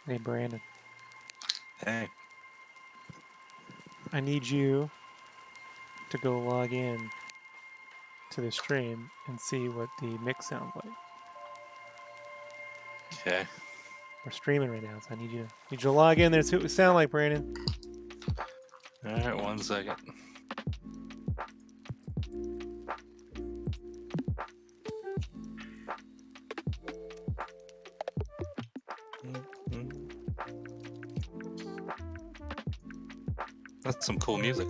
Hey, Brandon. Hey. I need you to go log in to the stream and see what the mix sounds like. Okay. We're streaming right now, so I need you to log in there and see what we sound like, Brandon. All right, 1 second. That's some cool music.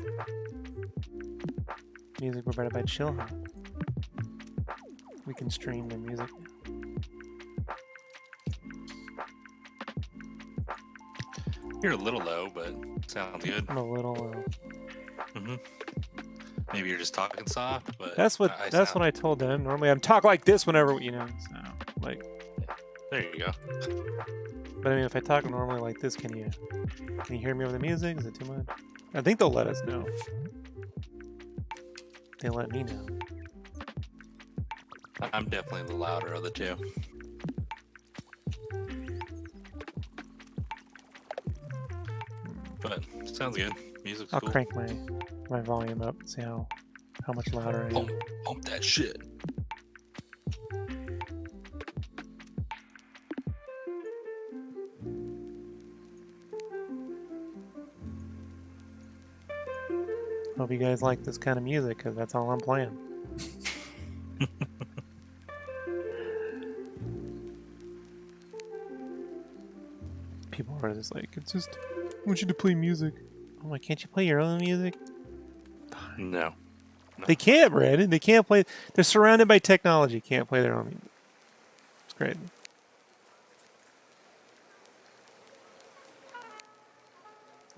Music provided by Chill Hop. We can stream the music. You're a little low, but sounds good. I'm a little low. Maybe you're just talking soft, but That's what I told them. Normally, I'm talk like this whenever so like. There you go. But I mean, if I talk normally like this, can you hear me over the music? Is it too much? I think they'll let us know. They let me know. I'm definitely the louder of the two. But sounds good. Music's I'll cool. crank my volume up and see how much louder I am. Pump that shit. Hope you guys like this kind of music, because that's all I'm playing. People are just like, it's just, I want you to play music. I'm like, can't you play your own music? No. They can't, Brandon. They can't play. They're surrounded by technology. Can't play their own music. It's great.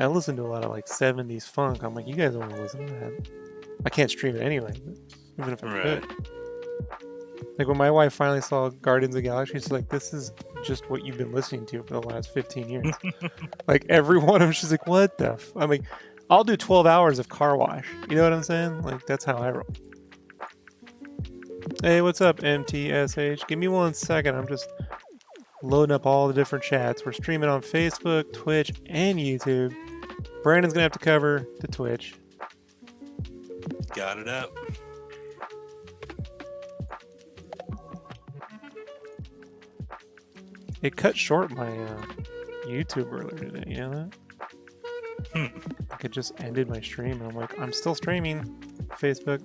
I listen to a lot of like 70s funk. I'm like, you guys don't want to listen to that. I can't stream it anyway, but even if I could. Like when my wife finally saw Guardians of the Galaxy, she's like, this is just what you've been listening to for the last 15 years. Like every one of them, she's like, what the I'm like, I'll do 12 hours of car wash. You know what I'm saying? Like that's how I roll. Hey, what's up, MTSH? Give me 1 second. I'm just loading up all the different chats. We're streaming on Facebook, Twitch, and YouTube. Brandon's gonna have to cover the Twitch. Got it up. It cut short my YouTube earlier today, you know that? Like it just ended my stream, and I'm like, I'm still streaming Facebook.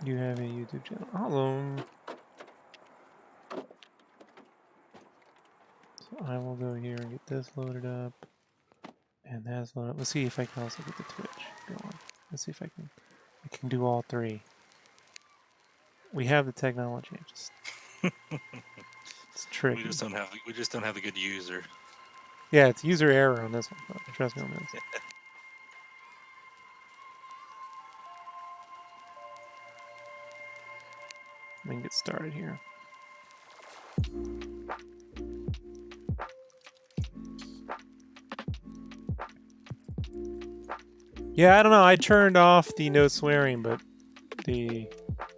You have a YouTube channel. Hello. So I will go here and get this loaded up. And that's loaded up. Let's see if I can also get the Twitch going. Let's see if I can do all three. We have the technology. It's tricky. We just don't have a good user. Yeah, it's user error on this one. Trust me on this. We can get started here. Yeah, I don't know. I turned off the no swearing, but the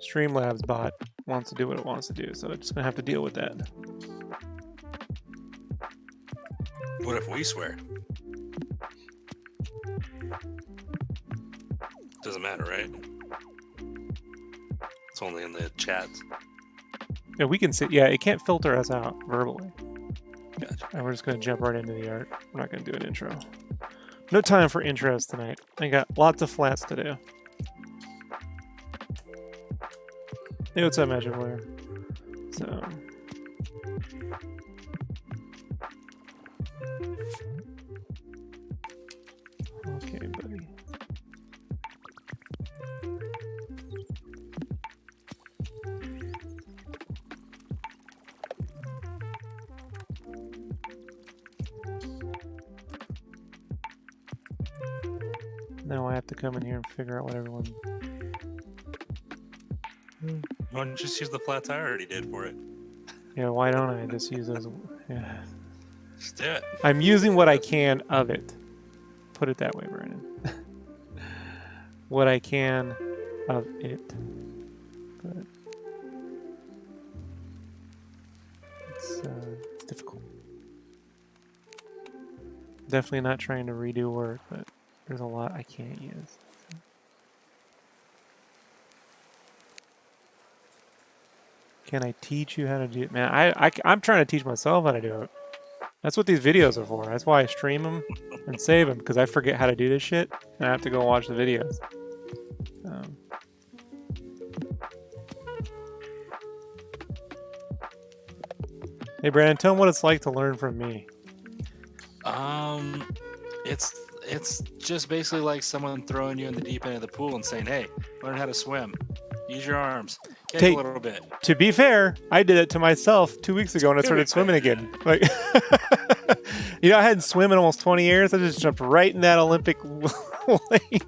Streamlabs bot wants to do what it wants to do, so it's just gonna have to deal with that. What if we swear? Doesn't matter, right? It's only in the chats. Yeah, we can see. Yeah, it can't filter us out verbally. Gotcha. And we're just gonna jump right into the art. We're not gonna do an intro. No time for intros tonight. I got lots of flats to do. Hey, what's up, Magic Player? So. Okay, buddy. Now I have to come in here and figure out what everyone... Why don't you just use the flats I already did for it? Yeah, why don't I just use those? Yeah. Just do it. I'm using what I can of it. Put it that way, Brandon. What I can of it. But it's difficult. Definitely not trying to redo work, but there's a lot I can't use. Can I teach you how to do it? Man, I'm trying to teach myself how to do it. That's what these videos are for. That's why I stream them and save them, because I forget how to do this shit, and I have to go watch the videos. Hey, Brandon, tell them what it's like to learn from me. It's just basically like someone throwing you in the deep end of the pool and saying, "Hey, learn how to swim. Use your arms. Kick a little bit." To be fair, I did it to myself 2 weeks ago when I started swimming again. Like, you know, I hadn't swum in almost 20 years. I just jumped right in that Olympic lane.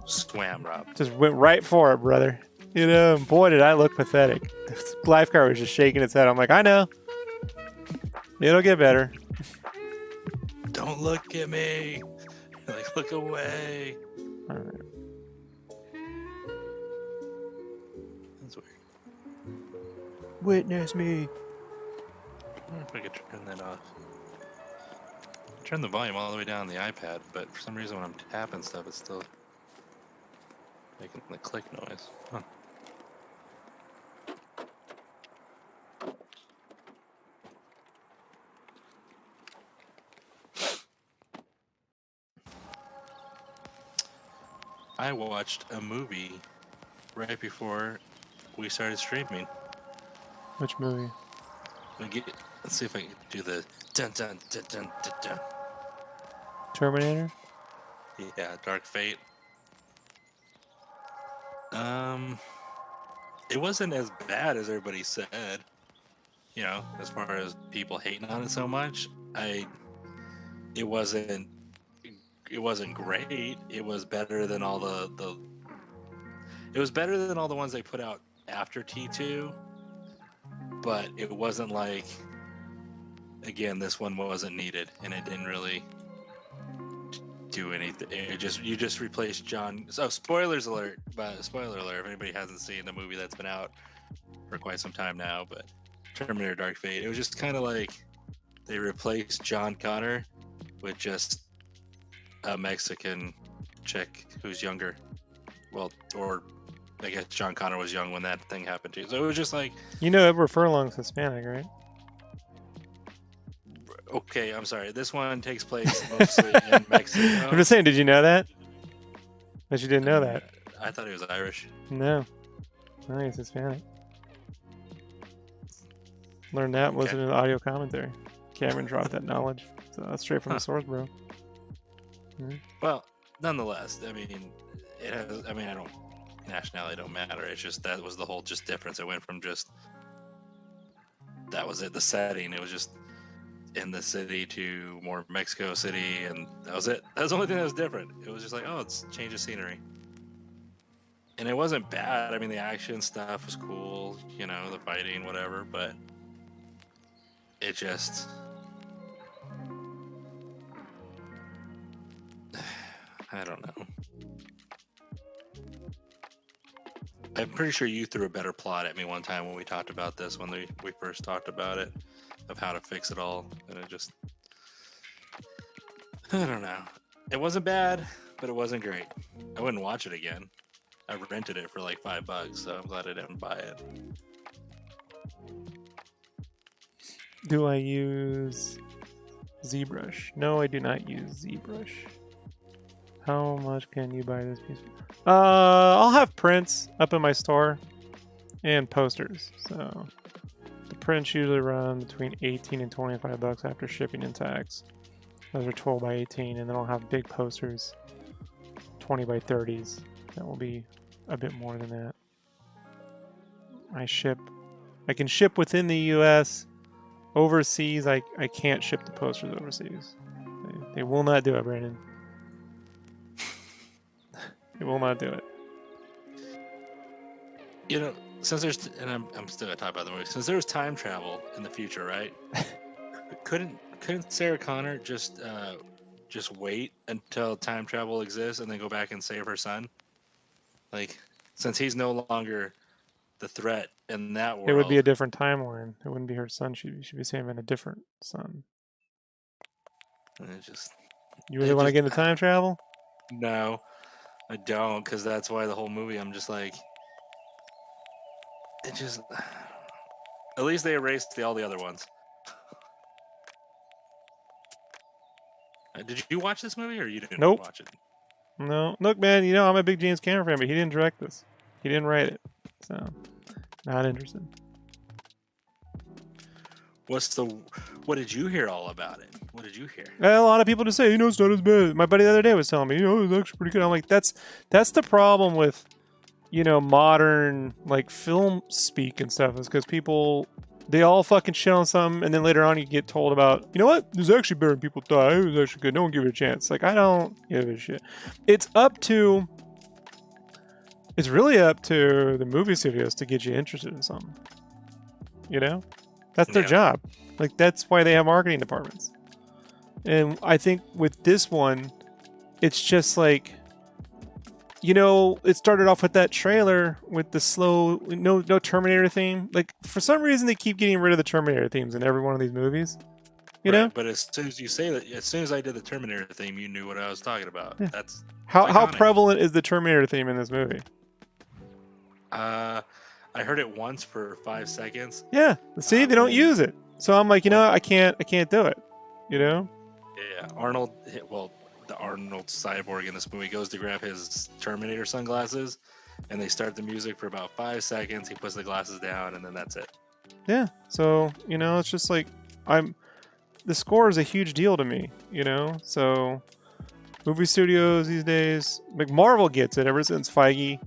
Swam, Rob. Just went right for it, brother. You know, and boy, did I look pathetic. The lifeguard was just shaking its head. I'm like, I know. It'll get better. Don't look at me. Like, look away. All right. That's weird. Witness me. I wonder if I could turn that off. Turn the volume all the way down on the iPad, but for some reason when I'm tapping stuff, it's still making the click noise. Huh. I watched a movie right before we started streaming. Which movie? Let's see if I can do the dun dun dun dun dun dun. Terminator? Yeah, Dark Fate. It wasn't as bad as everybody said. You know, as far as people hating on it so much, it wasn't great. It was better than all it was better than all the ones they put out after T2, but it wasn't like, again, this one wasn't needed and it didn't really do anything. You just replaced John. So spoilers alert, but spoiler alert if anybody hasn't seen the movie that's been out for quite some time now, but Terminator Dark Fate, it was just kind of like they replaced John Connor with just a Mexican chick who's younger. Well, or I guess John Connor was young when that thing happened too. So it was just like, You know Edward Furlong's Hispanic, right? okay, I'm sorry. This one takes place mostly in Mexico. I'm just saying, did you know that? But you didn't know that. I thought he was Irish. No. No, he's Hispanic. Learned that listening to the audio commentary. Cameron dropped that knowledge. So that's straight from the source, bro. Well, nonetheless, I mean, it has. I mean, nationality don't matter. It's just that was the whole just difference. It went from just that was it. The setting. It was just in the city to more Mexico City, and that was it. That was the only thing that was different. It was just like, oh, it's change of scenery. And it wasn't bad. I mean, the action stuff was cool, you know, the fighting, whatever, but it just... I don't know. I'm pretty sure you threw a better plot at me one time when we talked about this, when we first talked about it, of how to fix it all, and it just... I don't know. It wasn't bad, but it wasn't great. I wouldn't watch it again. I rented it for like $5, so I'm glad I didn't buy it. Do I use ZBrush? No, I do not use ZBrush. How much can you buy this piece? I'll have prints up in my store and posters. So the prints usually run between 18 and 25 bucks after shipping and tax. Those are 12 by 18, and then I'll have big posters, 20 by 30s. That will be a bit more than that. I can ship within the US. Overseas, I can't ship the posters overseas. They will not do it, Brandon. They will not do it. You know, since there's, and I'm still gonna talk about the movie. Since there's time travel in the future, right? Couldn't Sarah Connor just wait until time travel exists and then go back and save her son? Like, since he's no longer the threat in that It would be a world, different timeline. It wouldn't be her son. She'd be saving a different son. it just You really want to get into time travel? no, I don't, because that's why the whole movie I'm just like, it just. At least they erased all the other ones. Did you watch this movie or you didn't Nope. watch it? No. Look, man, you know I'm a big James Cameron fan, but he didn't direct this. He didn't write it. So, not interested. What did you hear all about it? What did you hear? A lot of people just say, it's not as bad. My buddy the other day was telling me, it's actually pretty good. I'm like, that's the problem with, modern like film speak and stuff, is because people, they all fucking shit on something, and then later on you get told about, you know what? This is actually better than people thought. It was actually good. No one give it a chance. Like, I don't give a shit. It's really up to the movie studios to get you interested in something. That's their job. Like, that's why they have marketing departments. And I think with this one, it's just like, it started off with that trailer with the slow, no Terminator theme. Like, for some reason, they keep getting rid of the Terminator themes in every one of these movies. You know? But as soon as you say that, as soon as I did the Terminator theme, you knew what I was talking about. Yeah. That's how prevalent is the Terminator theme in this movie? I heard it once for 5 seconds. Yeah. See, they don't use it. So I'm like, I can't do it. Yeah, Arnold. The Arnold cyborg in this movie goes to grab his Terminator sunglasses, and they start the music for about 5 seconds. He puts the glasses down, and then that's it. Yeah. So it's just like the score is a huge deal to me. So movie studios these days, like Marvel gets it ever since Feige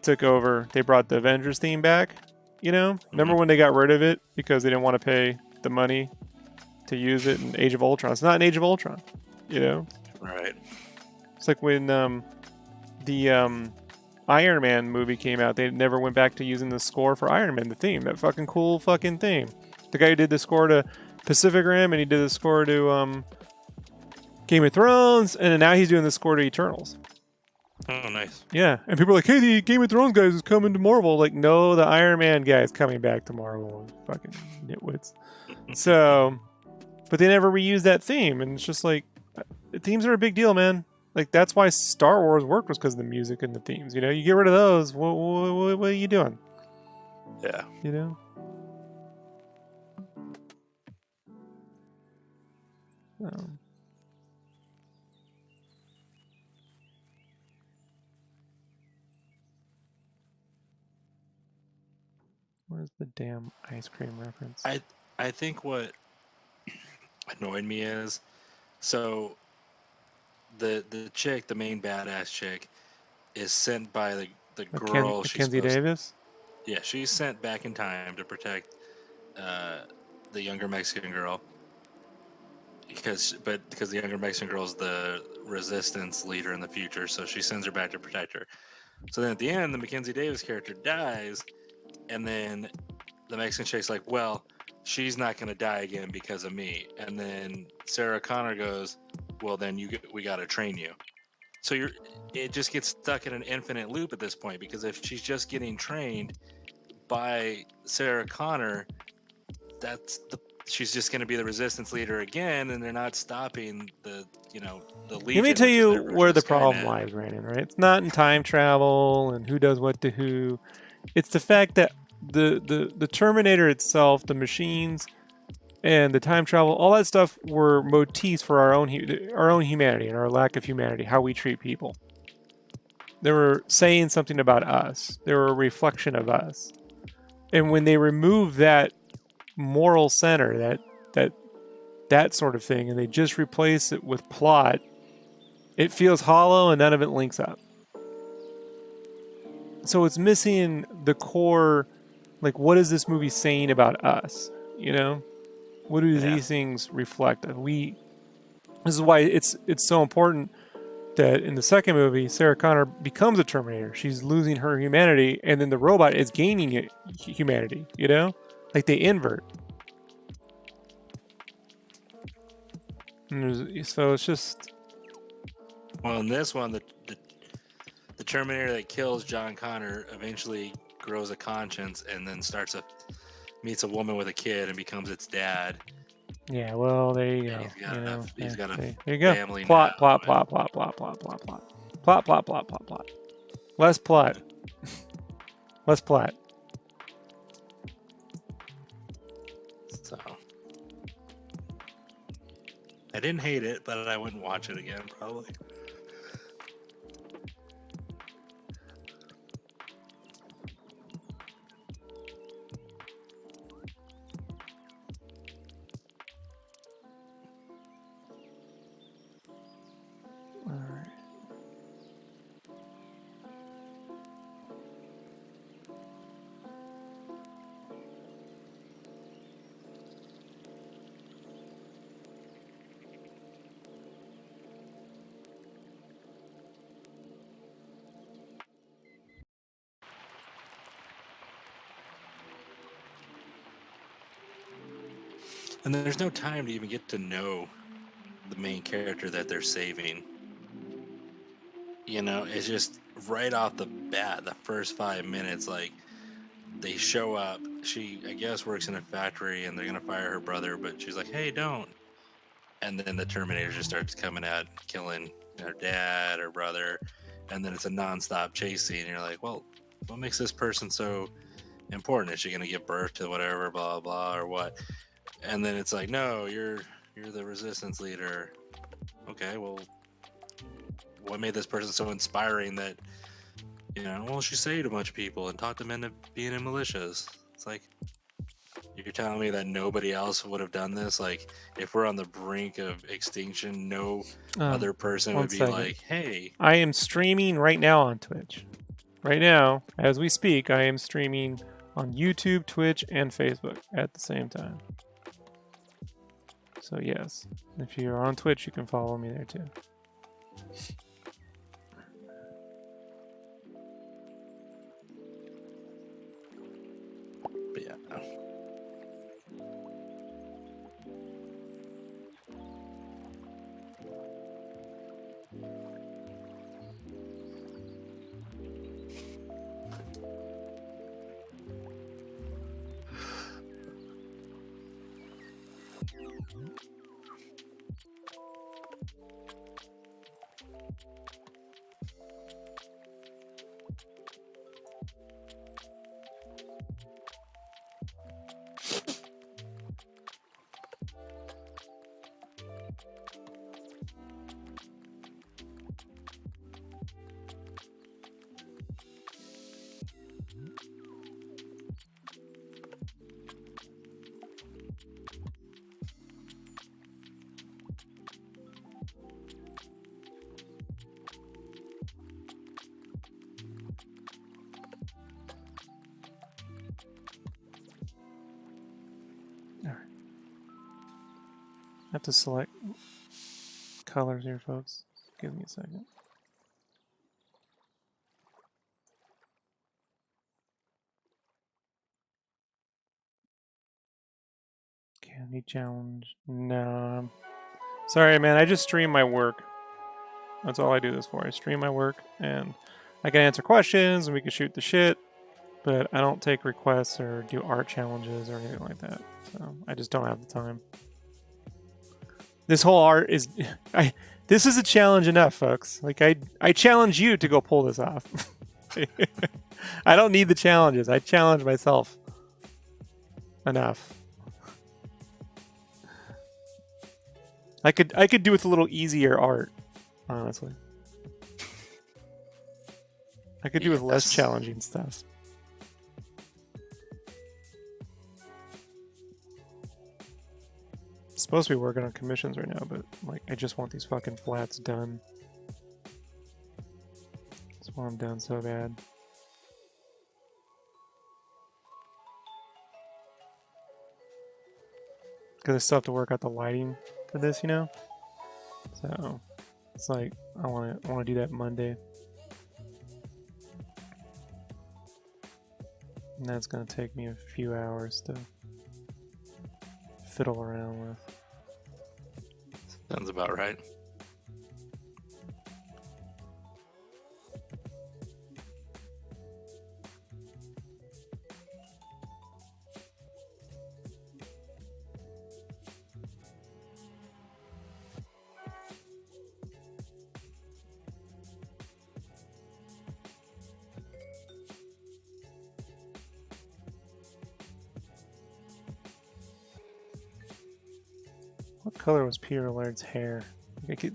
took over. They brought the Avengers theme back. Remember when they got rid of it because they didn't want to pay the money to use it in Age of Ultron? It's not in Age of Ultron. Right. It's like when the Iron Man movie came out, they never went back to using the score for Iron Man, the theme, that fucking cool fucking theme. The guy who did the score to Pacific Rim, and he did the score to Game of Thrones, and then now he's doing the score to Eternals. Oh, nice. Yeah, and people are like, hey, the Game of Thrones guys is coming to Marvel. Like, no, the Iron Man guy is coming back to Marvel. Fucking nitwits. So, but they never reused that theme, and it's just like, themes are a big deal, man. Like, that's why Star Wars worked, was because of the music and the themes. You get rid of those, what are you doing? Yeah. Where's the damn ice cream reference? I think what annoyed me is, so the chick, the main badass chick, is sent by the girl. Mackenzie Davis? Yeah, she's sent back in time to protect the younger Mexican girl. Because the younger Mexican girl is the resistance leader in the future, so she sends her back to protect her. So then at the end, the Mackenzie Davis character dies, and then the Mexican chick's like, well, she's not going to die again because of me. And then Sarah Connor goes, well, then we got to train you. So it just gets stuck in an infinite loop at this point, because if she's just getting trained by Sarah Connor, she's just going to be the resistance leader again, and they're not stopping the Legion. Let me tell you where the problem lies, Brandon, right? It's not in time travel and who does what to who. It's the fact that the Terminator itself, the machines, and the time travel, all that stuff were motifs for our own humanity and our lack of humanity, how we treat people. They were saying something about us. They were a reflection of us. And when they remove that moral center, that sort of thing, and they just replace it with plot, it feels hollow and none of it links up. So it's missing the core, like, what is this movie saying about us? What do these things reflect? This is why it's so important that in the second movie, Sarah Connor becomes a Terminator. She's losing her humanity, and then the robot is gaining humanity. You know, like they invert. So it's just. Well, in this one, the Terminator that kills John Connor eventually grows a conscience and then meets a woman with a kid and becomes its dad. Yeah, well, there you go. He's got a there you go. family Plot, now. plot. Less plot. Less plot. So I didn't hate it, but I wouldn't watch it again probably. And there's no time to even get to know the main character that they're saving. You know, it's just right off the bat, the first 5 minutes, like they show up. She, I guess, works in a factory and they're going to fire her brother, but she's like, hey, don't. And then the Terminator just starts coming at, killing her dad, her brother. And then it's a nonstop chase scene. And you're like, well, what makes this person so important? Is she going to give birth to whatever, blah, blah, or what? And then it's like, no, you're the resistance leader. Okay, well, what made this person so inspiring that, you know, well, she saved a bunch of people and talked them into being in militias. It's like, you're telling me that nobody else would have done this? Like, if we're on the brink of extinction, no other person would be like, hey. I am streaming right now on Twitch. Right now, as we speak, I am streaming on YouTube, Twitch, and Facebook at the same time. So yes, if you're on Twitch, you can follow me there too. But yeah. I have to select colors here, folks. Give me a second. Candy challenge. No. Sorry, man. I just stream my work. That's all I do this for. I stream my work, and I can answer questions, and we can shoot the shit, but I don't take requests or do art challenges or anything like that. So I just don't have the time. This whole art is... this is a challenge enough, folks. Like, I challenge you to go pull this off. I don't need the challenges. I challenge myself enough. I could do with a little easier art, honestly. I could do with less challenging stuff. Supposed to be working on commissions right now, but like I just want these fucking flats done. Just want them done so bad. Because I still have to work out the lighting for this, you know? So It's like I want to do that Monday, and that's gonna take me a few hours to fiddle around with. Sounds about right. What color was Peter Laird's hair?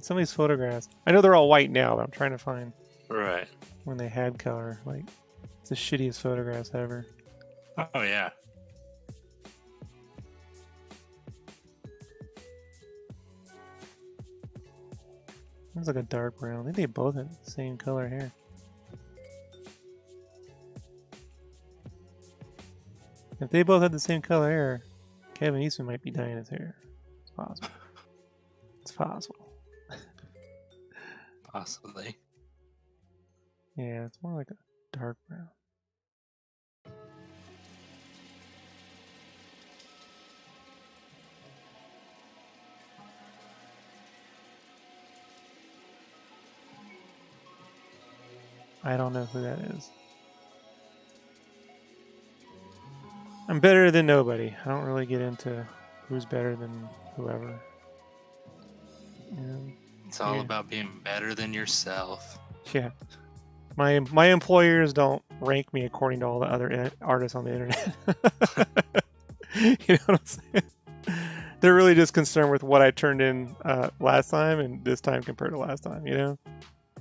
Some of these photographs. I know they're all white now, but I'm trying to find Right. when they had color. Like, it's the shittiest photographs ever. Oh yeah. It's like a dark brown. I think they both had the same color hair. If they both had the same color hair, Kevin Eastman might be dyeing his hair. It's possible. It's possible. Possibly. Yeah, it's more like a dark brown. I don't know who that is. I'm better than nobody. I don't really get into who's better than whoever. It's all about being better than yourself. Yeah. My employers don't rank me according to all the other artists on the internet. You know what I'm saying? They're really just concerned with what I turned in last time and this time compared to last time, you know?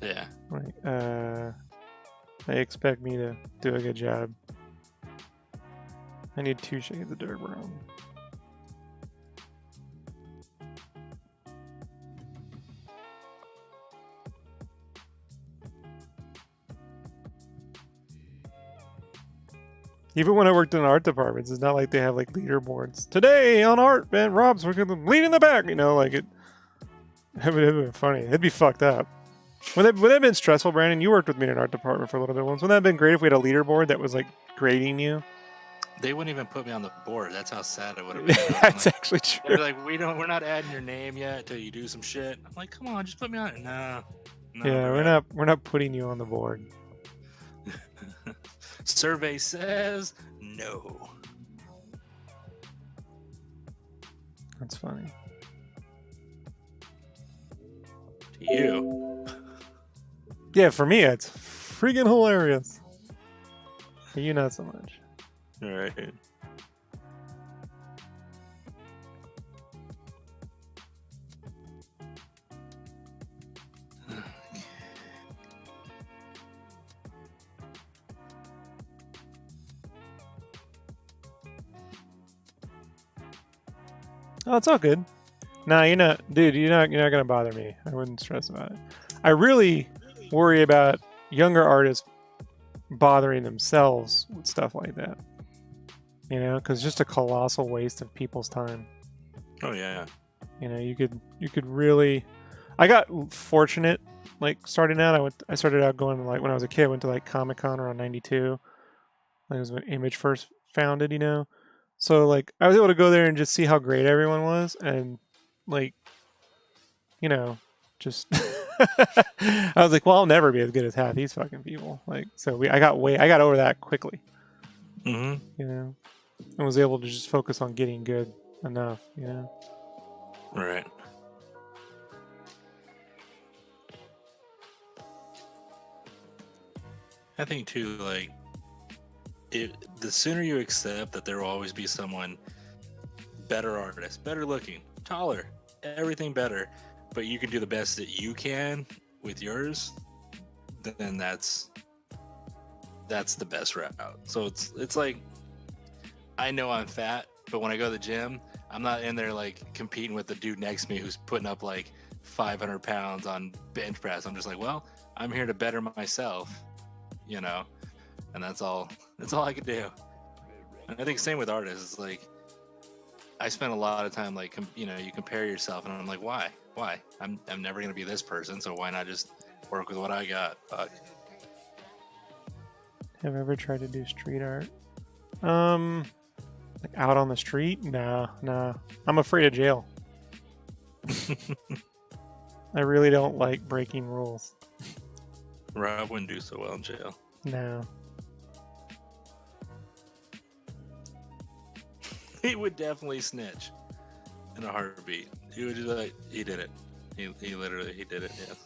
Yeah. Like, they expect me to do a good job. I need 2 shades of dark brown. Even when I worked in art departments, it's not like they have like leaderboards. Today on art, man, Rob's working lead in the back. You know, like it would have been funny. It'd be fucked up. Would that have been stressful, Brandon? You worked with me in an art department for a little bit once. Wouldn't that have been great if we had a leaderboard that was like grading you? They wouldn't even put me on the board. That's how sad it would have been. That's like, actually true. They're like, we're not adding your name yet until you do some shit. I'm like, come on, just put me on it. No, Yeah, we're not putting you on the board. Survey says no. That's funny. To you. Yeah, for me, it's freaking hilarious. For you, not so much. All right. Oh, it's all good. Nah, you're not, dude. You're not gonna bother me. I wouldn't stress about it. I really worry about younger artists bothering themselves with stuff like that. You know, because it's just a colossal waste of people's time. Oh yeah. You know, you could really. I got fortunate, like starting out. I started out going like when I was a kid. I went to like Comic-Con around '92. Like it was when Image first founded. You know, so like I was able to go there and just see how great everyone was, and like, you know, just I was like, well, I'll never be as good as half these fucking people. Like, so I got over that quickly. Mm-hmm. You know, and was able to just focus on getting good enough. You know. Right. I think too, like, the sooner you accept that there will always be someone better artist, better looking, taller, everything better, but you can do the best that you can with yours, then that's the best route. So it's like, I know I'm fat, but when I go to the gym, I'm not in there like competing with the dude next to me who's putting up like 500 pounds on bench press. I'm just like, well, I'm here to better myself, you know, and that's all I could do. And I think same with artists. It's like, I spent a lot of time like you compare yourself, and I'm like, why? I'm never gonna be this person, so why not just work with what I got? Fuck. Have I ever tried to do street art? Like out on the street? Nah. I'm afraid of jail. I really don't like breaking rules. Rob wouldn't do so well in jail. No. He would definitely snitch in a heartbeat. He would just like, he did it. He literally did it. Yes.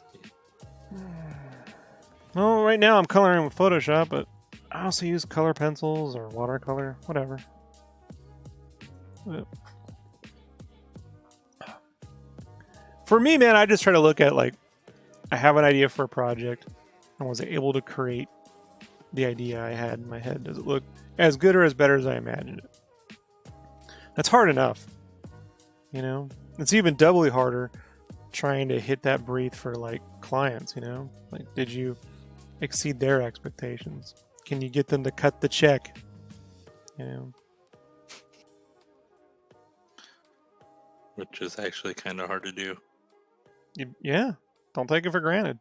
Well, right now I'm coloring with Photoshop, but I also use color pencils or watercolor, whatever. But for me, man, I just try to look at like I have an idea for a project and was able to create the idea I had in my head. Does it look as good or as better as I imagined it? That's hard enough. You know? It's even doubly harder trying to hit that brief for like clients, you know? Like, did you exceed their expectations? Can you get them to cut the check? You know? Which is actually kind of hard to do. Yeah. Don't take it for granted.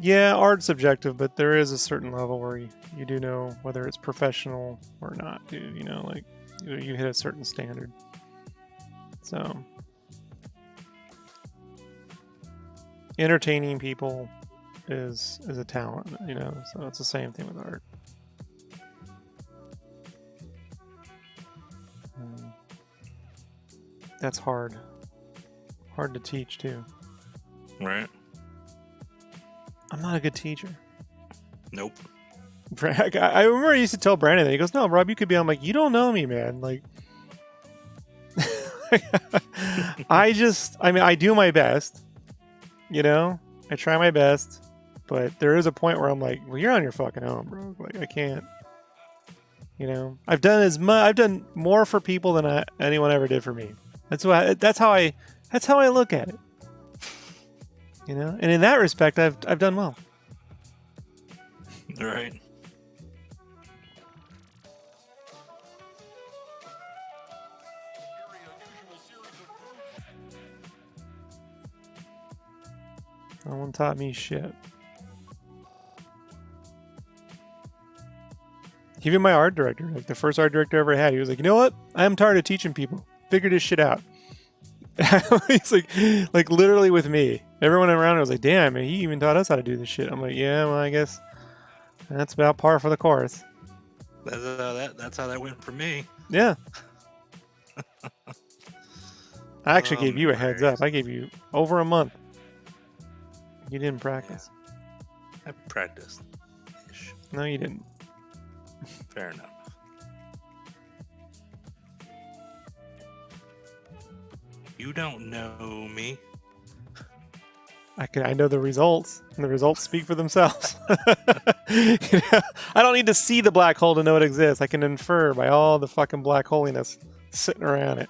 Yeah, art's subjective, but there is a certain level where you do know whether it's professional or not, dude. You know, like you hit a certain standard. So, entertaining people is a talent, you know. So it's the same thing with art. That's hard to teach too. Right. I'm not a good teacher. Nope. I remember I used to tell Brandon that. He goes, "No, Rob, you could be." I'm like, "You don't know me, man." Like, I do my best. You know, I try my best, but there is a point where I'm like, "Well, you're on your fucking own, bro. Like, I can't." You know, I've done more for people than anyone ever did for me. That's how I look at it. You know, and in that respect, I've done well. All right. No one taught me shit. Even my art director, like the first art director I ever had, he was like, "You know what? I'm tired of teaching people. Figure this shit out." He's like literally with me. Everyone around was like, "Damn, man, he even taught us how to do this shit." I'm like, "Yeah, well, I guess that's about par for the course." That's how that went for me. Yeah. I actually gave you a heads up. I gave you over a month. You didn't practice. Yeah. I practiced. No, you didn't. Fair enough. You don't know me. I know the results, and the results speak for themselves. You know, I don't need to see the black hole to know it exists. I can infer by all the fucking black holiness sitting around it.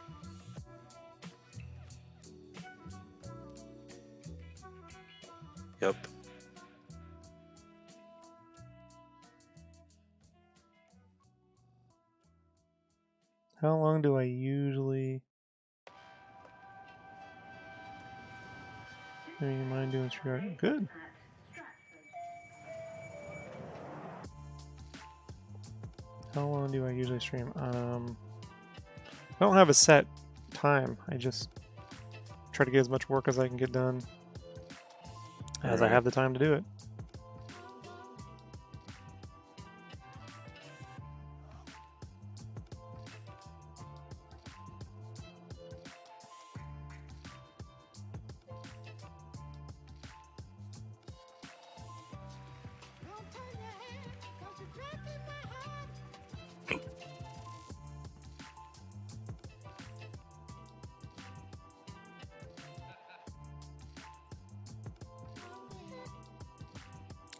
Yep. How long do I usually... Do you mind doing street art? Good. How long do I usually stream? I don't have a set time. I just try to get as much work as I can get done as I have the time to do it.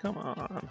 Come on.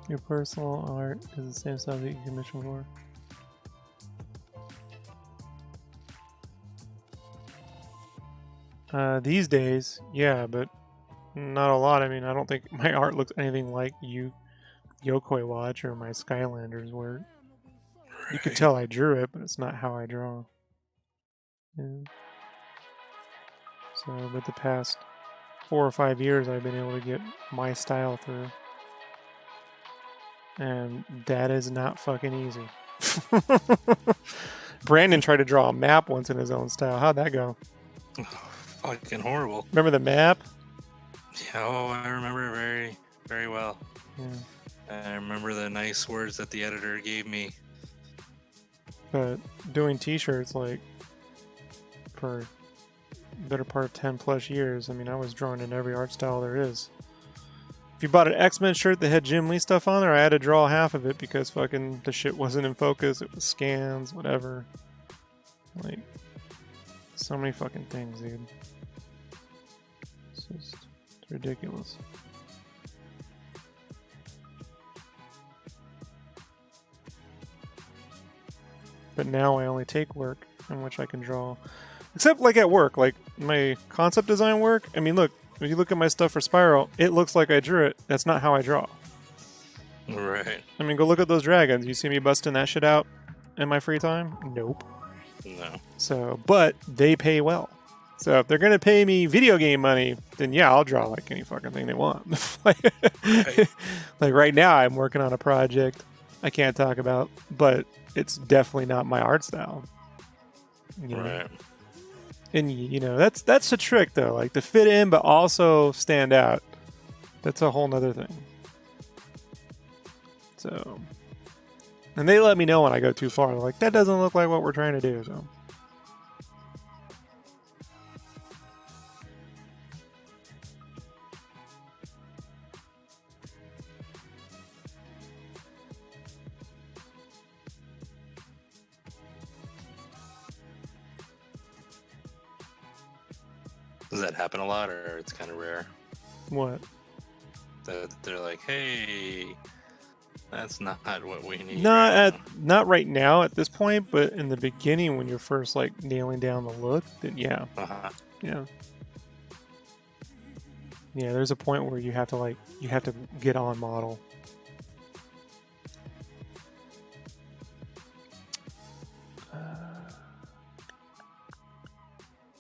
Your personal art is the same stuff that you commission for. These days, yeah, but not a lot. I mean, I don't think my art looks anything like Yokoi Watch or my Skylanders work. You could tell I drew it, but it's not how I draw. Yeah. So, but the past 4 or 5 years, I've been able to get my style through. And that is not fucking easy. Brandon tried to draw a map once in his own style. How'd that go? Fucking horrible. Remember the map? Yeah, oh, I remember it very, very well. Yeah. I remember the nice words that the editor gave me. But doing t-shirts, like, for the better part of 10 plus years, I mean, I was drawing in every art style there is. If you bought an X-Men shirt that had Jim Lee stuff on there, I had to draw half of it because fucking the shit wasn't in focus. It was scans, whatever. Like, so many fucking things, dude. It's ridiculous. But now I only take work in which I can draw. Except like at work, like my concept design work. I mean, look, if you look at my stuff for Spiral, it looks like I drew it. That's not how I draw. Right. I mean, go look at those dragons. You see me busting that shit out in my free time? Nope. No. So, but they pay well. So if they're going to pay me video game money, then yeah, I'll draw like any fucking thing they want. Like right now, I'm working on a project I can't talk about, but it's definitely not my art style. You know? Right. And you know, that's the trick though, like to fit in but also stand out. That's a whole nother thing. So, and they let me know when I go too far. They're like, that doesn't look like what we're trying to do. So. Does that happen a lot, or it's kind of rare? What? That they're like, hey, that's not what we need. Not right now at this point, but in the beginning when you're first like nailing down the look, then yeah. Yeah. Yeah, there's a point where you have to get on model.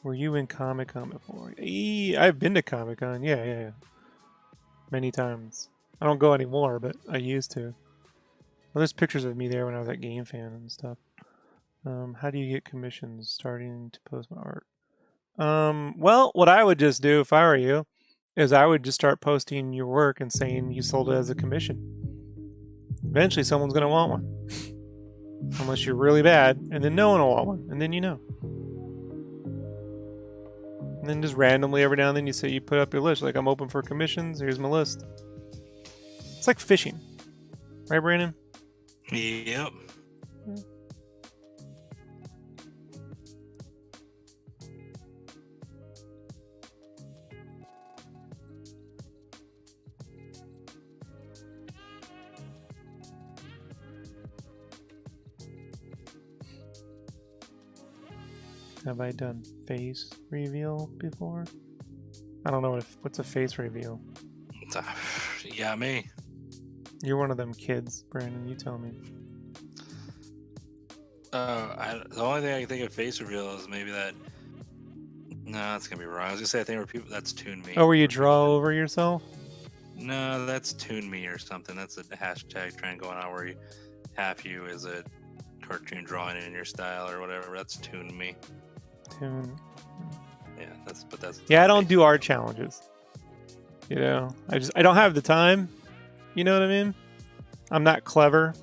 Were you in Comic-Con before? I've been to Comic-Con, yeah. Many times. I don't go anymore, but I used to. Well, there's pictures of me there when I was at Game Fan and stuff. How do you get commissions starting to post my art? Well, what I would just do if I were you is I would just start posting your work and saying you sold it as a commission. Eventually someone's going to want one. Unless you're really bad, and then no one will want one, and then you know. And then just randomly every now and then you put up your list. Like, I'm open for commissions. Here's my list. It's like fishing. Right, Brandon? Yep. Yeah. Have I done face reveal before? I don't know what's a face reveal. Yeah, me. You're one of them kids, Brandon. You tell me. The only thing I can think of face reveal is maybe that. No, that's gonna be wrong. I was gonna say I think where people that's Tune Me. Oh, where you draw over yourself? No, that's Tune Me or something. That's a hashtag trend going on where half you is a cartoon drawing in your style or whatever. That's Tune Me. Tune. Yeah, that's. Yeah, I don't do art challenges. You know, I don't have the time. You know what I mean? I'm not clever,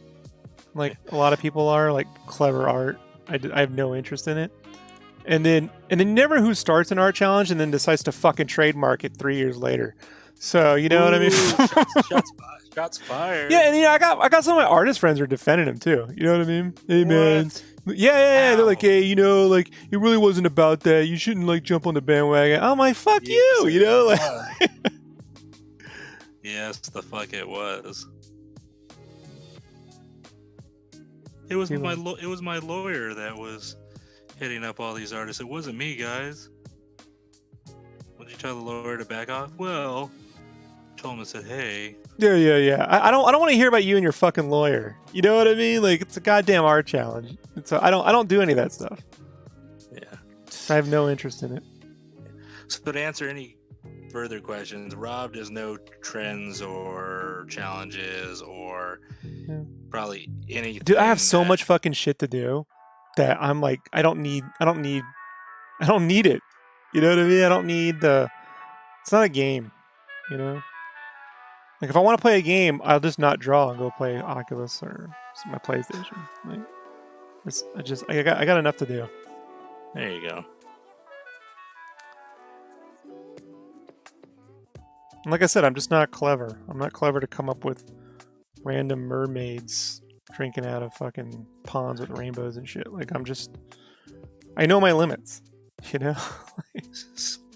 like a lot of people are. Like clever art, I have no interest in it. And then never who starts an art challenge and then decides to fucking trademark it 3 years later. So you know what I mean? Shots fired. Yeah, and I got some of my artist friends who are defending him too. You know what I mean? Hey man, yeah. They're like, hey, like it really wasn't about that. You shouldn't like jump on the bandwagon. I'm like, fuck you. You know, like. Yes, the fuck it was. It was my lawyer that was hitting up all these artists. It wasn't me, guys. What did you tell the lawyer to back off? Well, I told him, I said, hey. Yeah. I don't want to hear about you and your fucking lawyer. You know what I mean? Like it's a goddamn art challenge. I don't do any of that stuff. Yeah. I have no interest in it. So to answer any further questions, Rob does no trends or challenges or probably anything. Dude, I have so much fucking shit to do that I'm like, I don't need it. You know what I mean? I don't need it's not a game, you know? Like if I want to play a game, I'll just not draw and go play Oculus or my PlayStation. Like I got enough to do. There you go. And like I said, I'm just not clever. I'm not clever to come up with random mermaids drinking out of fucking ponds with rainbows and shit. Like I know my limits, you know?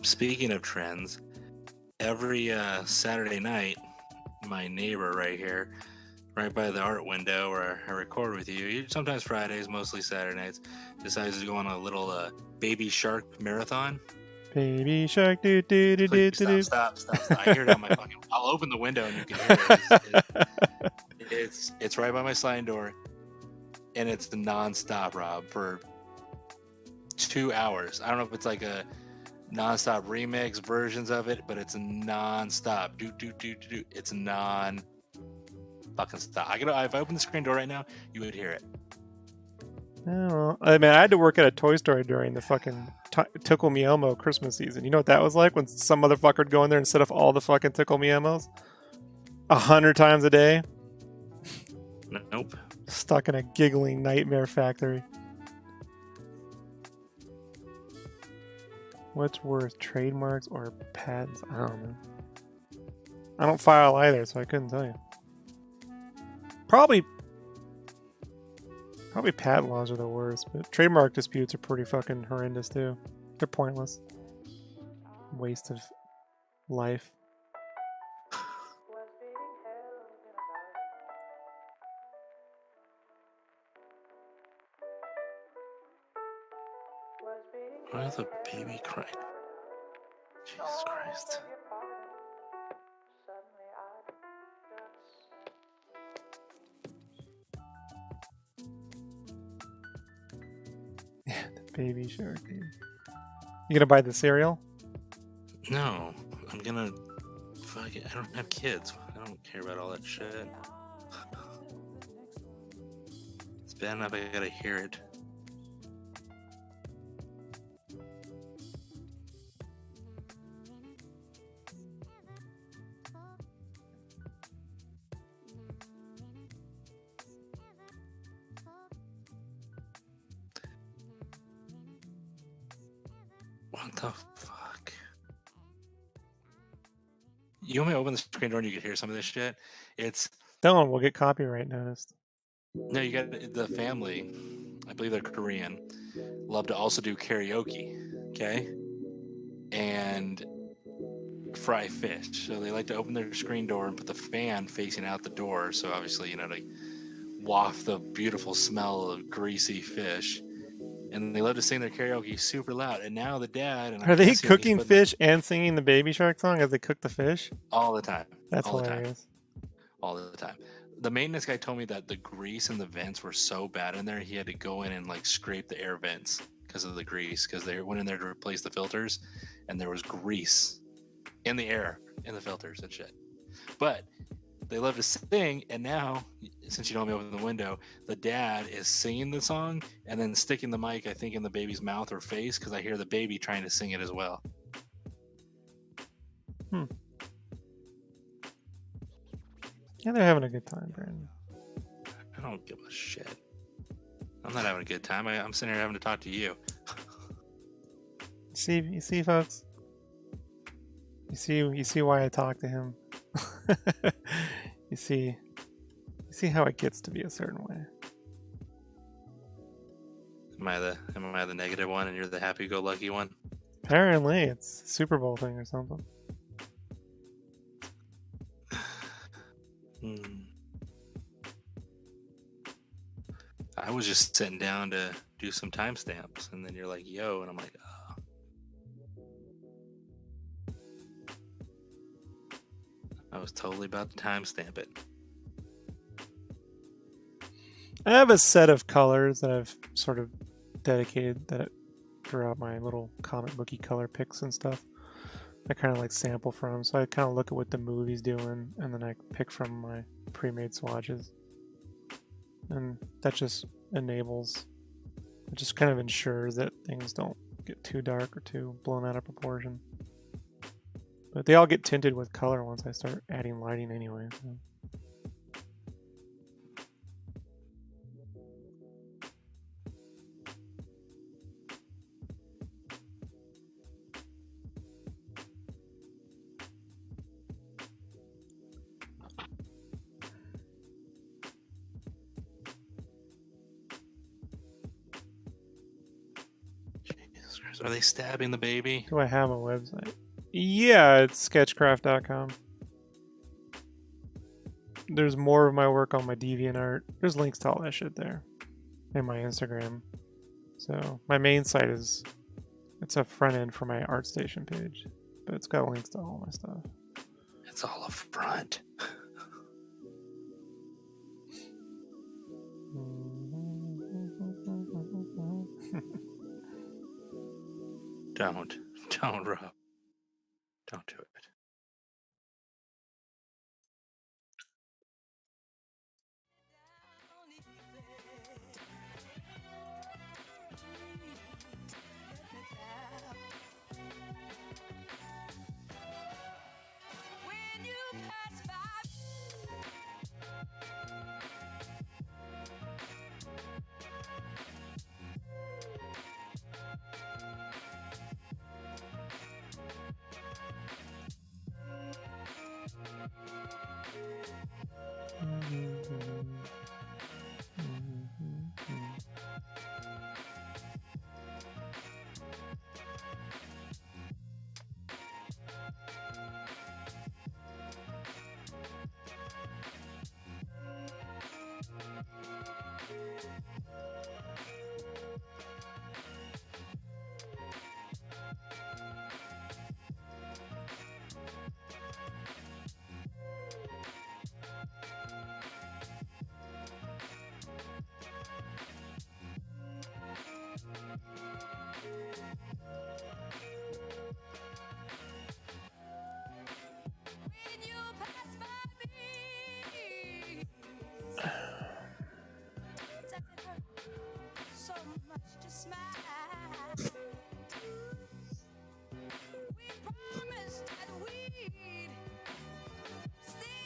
Speaking of trends, every Saturday night, my neighbor right here, right by the art window where I record with you, sometimes Fridays, mostly Saturday nights, decides to go on a little baby shark marathon. Baby shark, do. Stop. I hear it on my fucking. I'll open the window and you can hear it. It's right by my sliding door, and it's nonstop, Rob, for 2 hours. I don't know if it's like a nonstop remix versions of it, but it's nonstop. Do. It's non fucking stop. If I open the screen door right now, you would hear it. Oh, I mean, I had to work at a toy store during the fucking Tickle Me Elmo Christmas season. You know what that was like? When some motherfucker would go in there and set off all the fucking Tickle Me Elmos 100 times a day. Nope. Stuck in a giggling nightmare factory. What's worse, trademarks or patents? I don't know. I don't file either, so I couldn't tell you. Probably patent laws are the worst, but trademark disputes are pretty fucking horrendous too. They're pointless. Waste of life. Why is a baby crying? Jesus Christ. Yeah, the baby shark, dude. You gonna buy the cereal? No, I'm gonna. Fuck it. I don't have kids. I don't care about all that shit. It's bad enough I gotta hear it. What the fuck? You want me to open the screen door and you can hear some of this shit? Don't, we'll get copyright noticed. No, you got the family, I believe they're Korean, love to also do karaoke, okay? And fry fish. So they like to open their screen door and put the fan facing out the door. So obviously, to waft the beautiful smell of greasy fish. And they love to sing their karaoke super loud. And now the dad... Are they cooking fish and singing the Baby Shark song as they cook the fish? All the time. That's all hilarious. All the time. the maintenance guy told me that the grease in the vents were so bad in there, he had to go in and like scrape the air vents because of the grease. Because they went in there to replace the filters, and there was grease in the air in the filters and shit. But they love to sing, and now, since you don't let me open the window, the dad is singing the song and then sticking the mic, I think, in the baby's mouth or face, because I hear the baby trying to sing it as well. Yeah, they're having a good time, Brandon. I don't give a shit. I'm not having a good time. I'm sitting here having to talk to you. You see, folks. You see why I talk to him. You see how it gets to be a certain way. Am I the negative one, and you're the happy-go-lucky one? Apparently, it's a Super Bowl thing or something. I was just sitting down to do some timestamps, and then you're like, yo, and I'm like, oh. I was totally about to timestamp it. I have a set of colors that I've sort of dedicated that throughout my little comic booky color picks and stuff. I kind of like sample from, so I kind of look at what the movie's doing, and then I pick from my pre-made swatches. And that just enables, it just kind of ensures that things don't get too dark or too blown out of proportion. But they all get tinted with color once I start adding lighting anyway. So. Are they stabbing the baby? Do I have a website? Yeah, it's sketchcraft.com. There's more of my work on my DeviantArt. There's links to all that shit there. And my Instagram. So my main site it's a front end for my ArtStation page. But it's got links to all my stuff. It's all a front. Don't, Rob. Don't do it.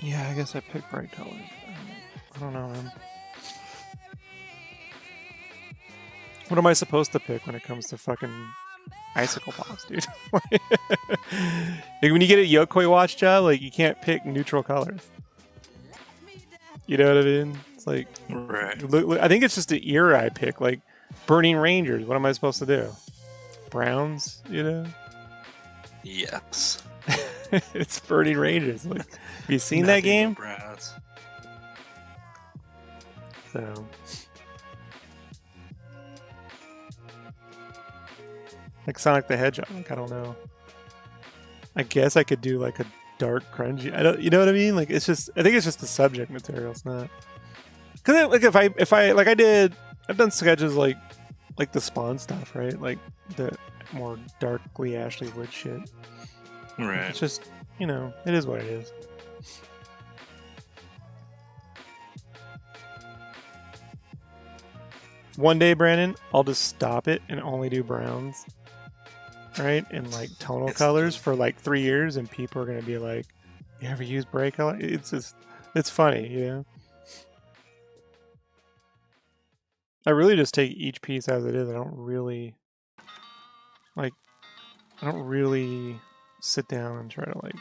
Yeah, I guess I picked bright colors. I don't know, man. What am I supposed to pick when it comes to fucking icicle pops, dude? Like, when you get a Yokoi watch job, like, you can't pick neutral colors. You know what I mean? It's like, right. Look, I think it's just the era I pick. Like, Burning Rangers. What am I supposed to do? Browns, you know? Yes. It's Burning Rangers. Like, have you seen that game? Browns. So. Like Sonic the Hedgehog. Like, I don't know. I guess I could do like a dark grungy. I don't, you know what I mean? Like it's just, I think it's just the subject material. It's not because like if I like I did, I've done sketches like the Spawn stuff, right? Like the more darkly Ashley Wood shit. Right. It's just, you know, it is what it is. One day, Brandon, I'll just stop it and only do browns, right? And like tonal colors for like 3 years, and people are gonna be like, "You ever use bright color?" It's just, it's funny, you know. I really just take each piece as it is. I don't really sit down and try to like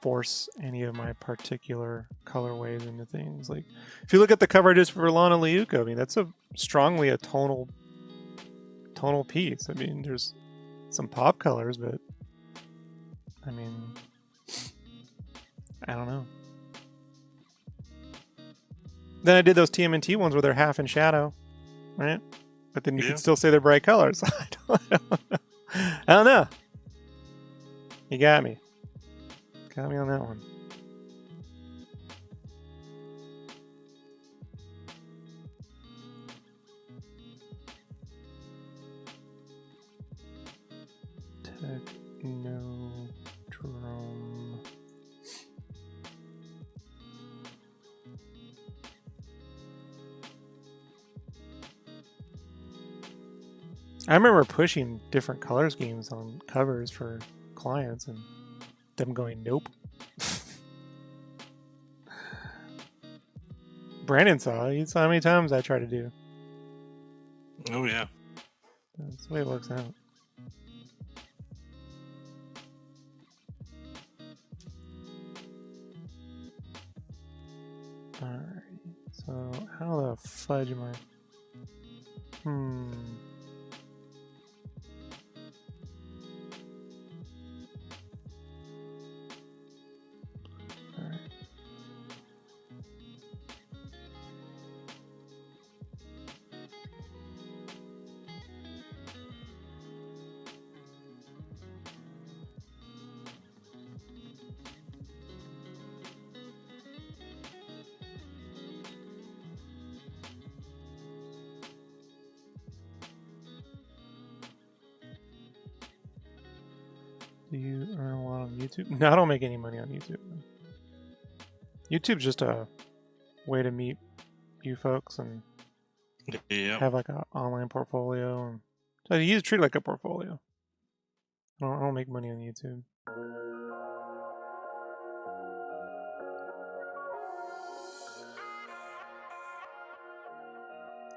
force any of my particular colorways into things. Like if you look at the cover just for Lana Liuko, I mean that's a strongly a tonal piece. I mean there's some pop colors, but I mean I don't know. Then I did those TMNT ones where they're half in shadow, right? But then you can still say they're bright colors. I don't know. You got me. Got me on that one. Technodrome. I remember pushing different color schemes on covers for clients and them going, nope. Brandon saw it. He saw how many times I tried to do. Oh, yeah. That's the way it works out. Alright. So, how the fudge am I? Alright. Do you earn a lot on YouTube? No, I don't make any money on YouTube. YouTube's just a way to meet you folks and have like an online portfolio. And so you treat it like a portfolio. I don't make money on YouTube.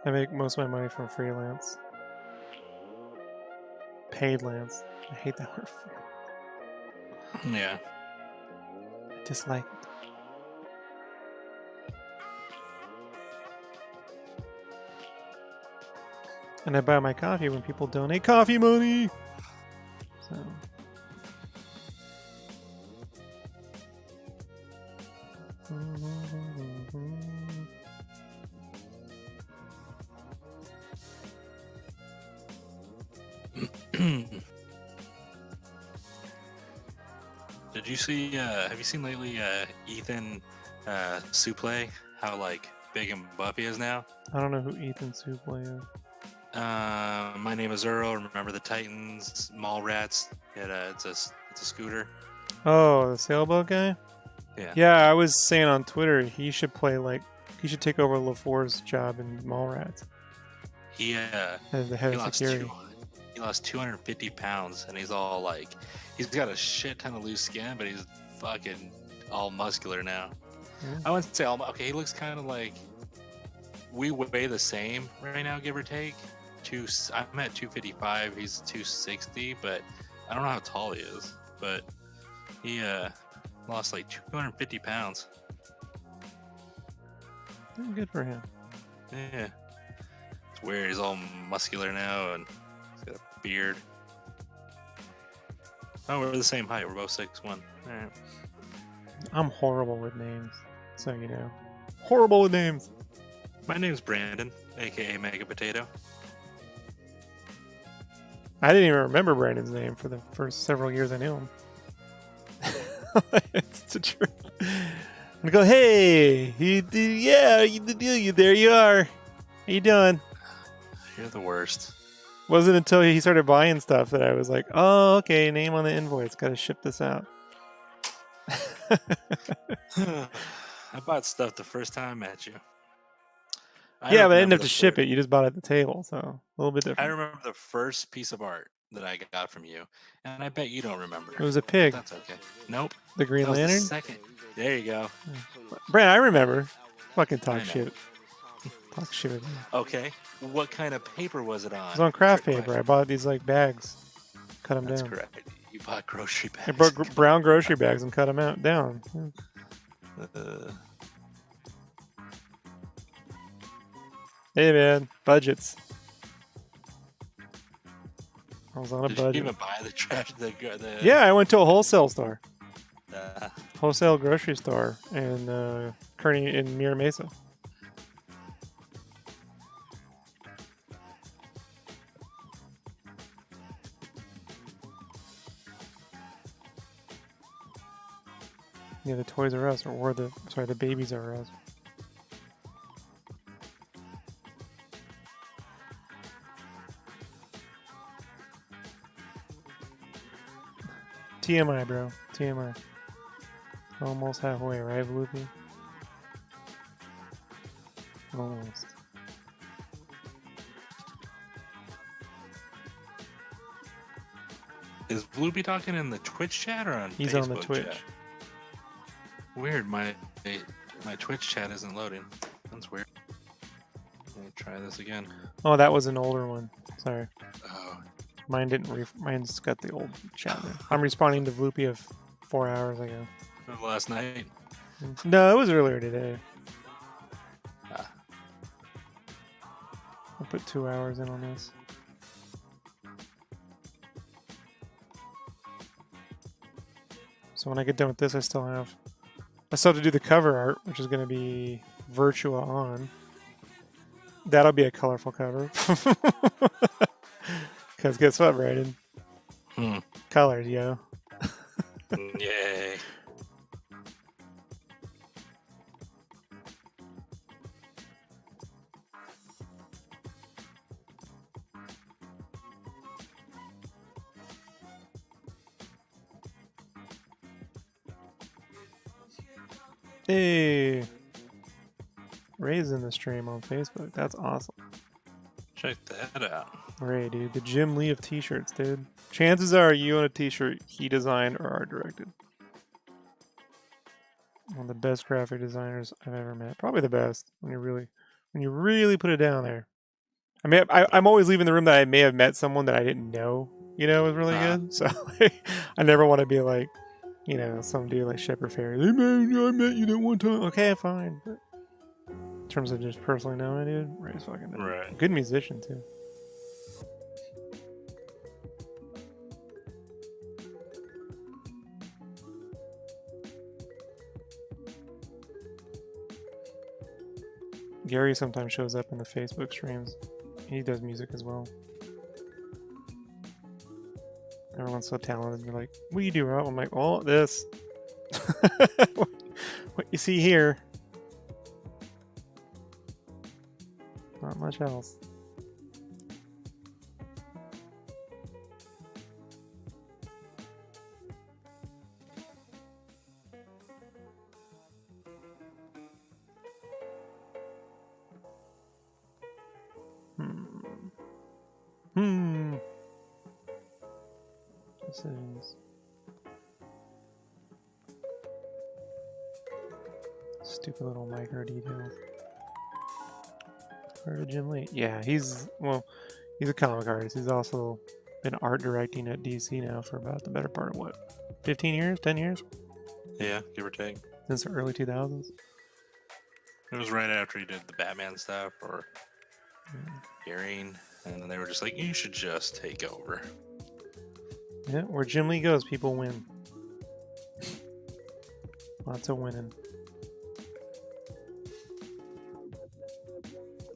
I make most of my money from freelance. Paid lance. I hate that word. Yeah. I dislike it. And I buy my coffee when people donate coffee money. So. Did you see? Have you seen lately Ethan Suplee? How like big and buff he is now. I don't know who Ethan Suplee is. My name is Earl. Remember the Titans, Mallrats? It's a scooter. Oh, the sailboat guy. Yeah. Yeah, I was saying on Twitter he should take over LaFour's job in Mallrats. He as the head of security. He lost 250 pounds, and he's all like, he's got a shit ton of loose skin, but he's fucking all muscular now. Yeah. I wouldn't say all. Okay, he looks kind of like we weigh the same right now, give or take. I'm at 255. He's 260, but I don't know how tall he is. But he lost like 250 pounds. Good for him. Yeah, it's weird. He's all muscular now, and he's got a beard. Oh, we're the same height. We're both 6'1". All right. I'm horrible with names, so you know. Horrible with names. My name's Brandon, aka Mega Potato. I didn't even remember Brandon's name for the first several years I knew him. It's the truth. I go, hey, there you are. How you doing? You're the worst. Wasn't until he started buying stuff that I was like, oh, okay, name on the invoice. Got to ship this out. I bought stuff the first time I met you. Yeah, but I didn't have to ship it. You just bought it at the table, so a little bit different. I remember the first piece of art that I got from you, and I bet you don't remember. It was a pig. That's okay. Nope. The Green Lantern? The second. There you go. Brand, I remember. Fucking talk shit. Talk shit with me. Okay. What kind of paper was it on? It was on craft paper. I bought these like bags. Cut them That's down. That's correct. You bought grocery bags. I bought brown grocery bags and cut them out down. Hey man, budgets. I was on a budget. Did you even buy the trash? Yeah, I went to a wholesale store. Wholesale grocery store in Kearney in Mira Mesa. Yeah, the Toys R Us, or the Babies R Us. TMI, bro. TMI. Almost halfway, right, Bloopy? Almost. Is Bloopy talking in the Twitch chat or on He's Facebook on the Twitch. Chat? Weird, my Twitch chat isn't loading. That's weird. Let me try this again. Oh, that was an older one. Sorry. Oh. Mine didn't. Mine's got the old chat there. I'm responding to Bloopy of 4 hours ago. Last night? No, it was earlier today. Ah. I'll put 2 hours in on this. So when I get done with this, I still have to do the cover art, which is going to be Virtua On. That'll be a colorful cover. Because guess what, Brandon? Colors, yo. Yay. Hey. Ray's in the stream on Facebook. That's awesome. Check that out. Ray, dude. The Jim Lee of t-shirts, dude. Chances are you own a t-shirt he designed or art directed. One of the best graphic designers I've ever met. Probably the best when you really put it down there. I mean, I'm always leaving the room that I may have met someone that I didn't know, was really good. So I never want to be like, some dude like Shepard Fairey. Hey man, I met you that one time. Okay, fine. But in terms of just personally knowing, dude, Ray's fucking right. Good musician too. Gary sometimes shows up in the Facebook streams. He does music as well. Everyone's so talented. You're like, what do you do, Rob? I'm like, oh, this. What you see here. Not much else. Decisions. Stupid little micro details. Part of Jim Lee. Yeah, he's a comic artist. He's also been art directing at DC now for about the better part of what? 15 years? 10 years? Yeah, give or take. Since the early 2000s. It was right after he did the Batman stuff or Gearing, and then they were just like, you should just take over. Yeah, where Jim Lee goes, people win. Lots of winning.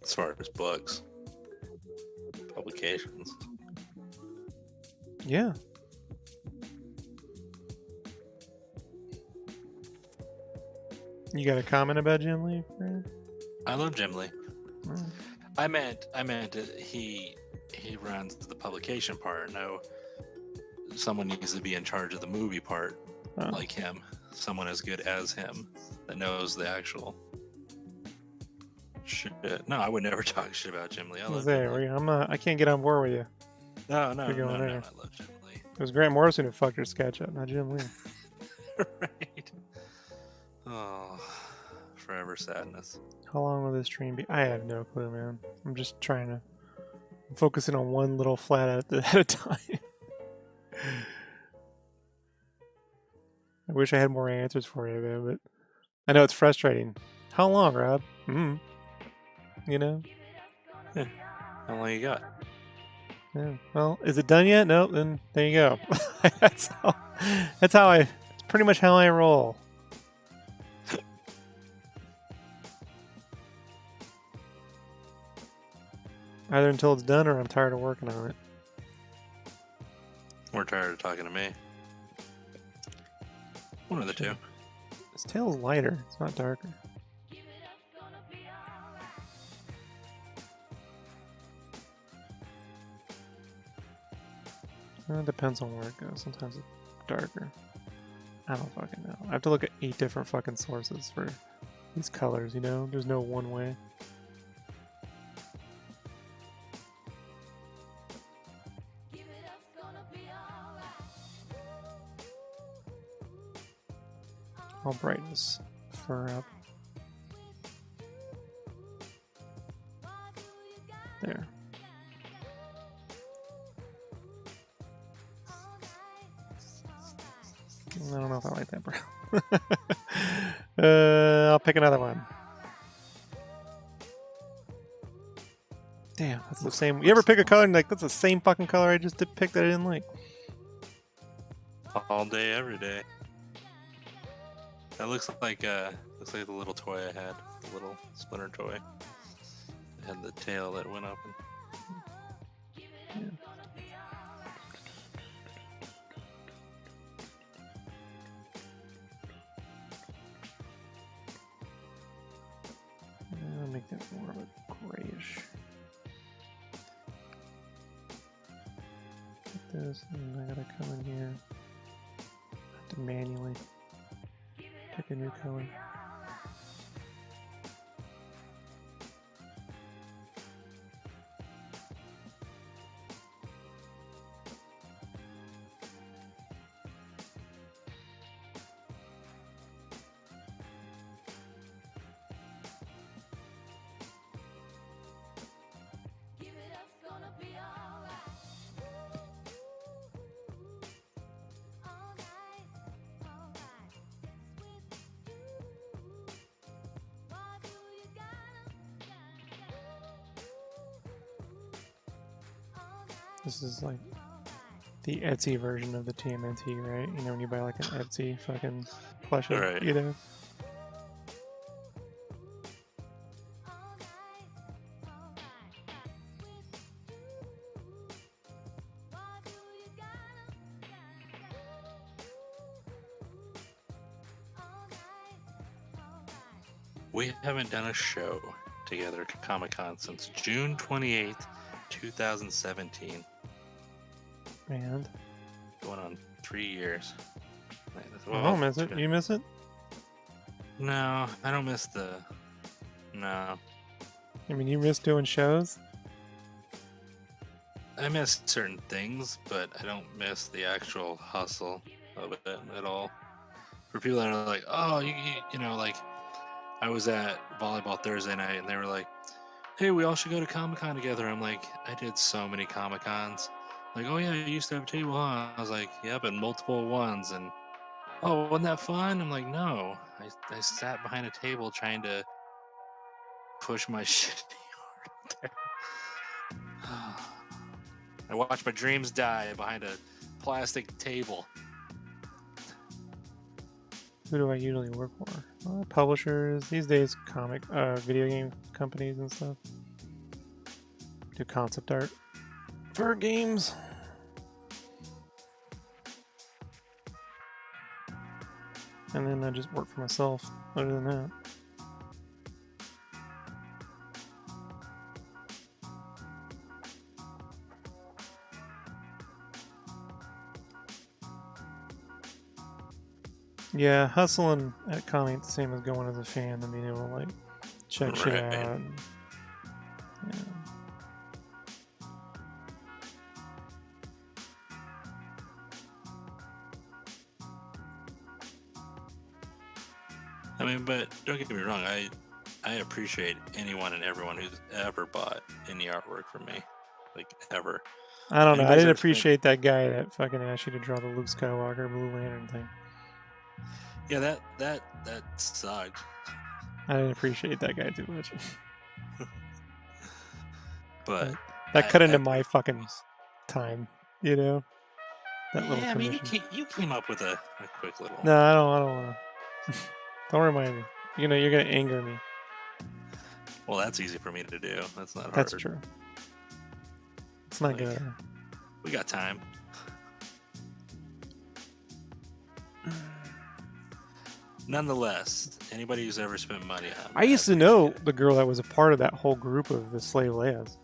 As far as books, publications. Yeah. You got a comment about Jim Lee, Brad? I love Jim Lee. Oh. I meant he runs the publication part. No, someone needs to be in charge of the movie part, like him. Someone as good as him that knows the actual shit. No, I would never talk shit about Jim Lee. I love Jim Lee. I can't get on board with you. No. I love Jim Lee. It was Grant Morrison who fucked your sketch up, not Jim Lee. Right. Oh, forever sadness. How long will this stream be? I have no clue, man. I'm just trying to... I'm focusing on one little flat at a time. I wish I had more answers for you, man, but I know it's frustrating. How long, Rob? You know? Yeah. How long you got? Yeah. Well, is it done yet? No, then there you go. It's pretty much how I roll. Either until it's done or I'm tired of working on it. We're tired of talking to me. One of the two. This tail's lighter. It's not darker. It depends on where it goes. Sometimes it's darker. I don't fucking know. I have to look at 8 different fucking sources for these colors, you know? There's no one way. I'll brighten this fur up. There. I don't know if I like that brown. I'll pick another one. Damn, that's the same. You ever pick a color and like that's the same fucking color I just picked that I didn't like? All day, every day. That looks like the little toy I had, the little Splinter toy. It had the tail that went up. Yeah. I'll make that more of a grayish. Like this, and I gotta come in here. I have to manually pick a new color. This is like the Etsy version of the TMNT, right? You know, when you buy like an Etsy fucking plushie, Right. you know? We haven't done a show together at Comic-Con since June 28th, 2017. And Going on 3 years. I don't miss it. You miss it? No, I don't miss the... No. I mean, you miss doing shows? I miss certain things, but I don't miss the actual hustle of it at all. For people that are like, oh, you know, like, I was at volleyball Thursday night, and they were like, hey, we all should go to Comic-Con together. I'm like, I did so many Comic-Cons. Like, oh yeah, you used to have a table, huh? I was like, yep, and multiple ones, and oh, wasn't that fun? I'm like, no. I sat behind a table trying to push my shit out there. I watched my dreams die behind a plastic table. Who do I usually work for? Publishers. These days, video game companies and stuff. Do concept art for games. and then I just work for myself. Other than that. Yeah, hustling at con ain't the same as going as a fan and being able to like check shit Right. out. And, yeah. I mean, but don't get me wrong. I appreciate anyone and everyone who's ever bought any artwork from me, like ever. I don't know. I Anybody's didn't ever spent- appreciate that guy that fucking asked you to draw the Luke Skywalker Blue Lantern thing. Yeah, that sucked. I didn't appreciate that guy too much. But that cut into I- my fucking time, you know? That little yeah, I mean, commission. you came up with a quick little. No, I don't want to. Don't remind me. You know, you're gonna anger me. Well, that's easy for me to do. That's not hard. That's true. It's not Like, good. We got time. Nonetheless, anybody who's ever spent money on, I used to know the girl that was a part of that whole group of the Slave Leias.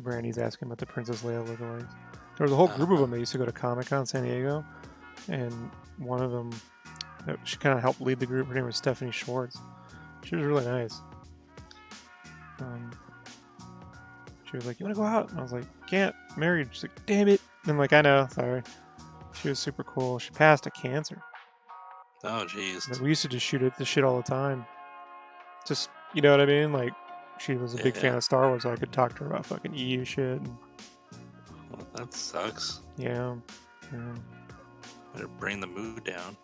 Brandy's asking about the Princess Leia lookalikes. There was a whole group of them that used to go to Comic-Con San Diego, and one of them, she kind of helped lead the group. Her name was Stephanie Schwartz. She was really nice. She was like, "You want to go out?" And I was like, "Can't, married." She's like, "Damn it." And I'm like, "I know, sorry." She was super cool. She passed a cancer. Oh, jeez. We used to just shoot at the shit all the time. Just, you know what I mean? Like, she was a big fan of Star Wars, so I could talk to her about fucking EU shit. And, well, that sucks. yeah. Better bring the mood down.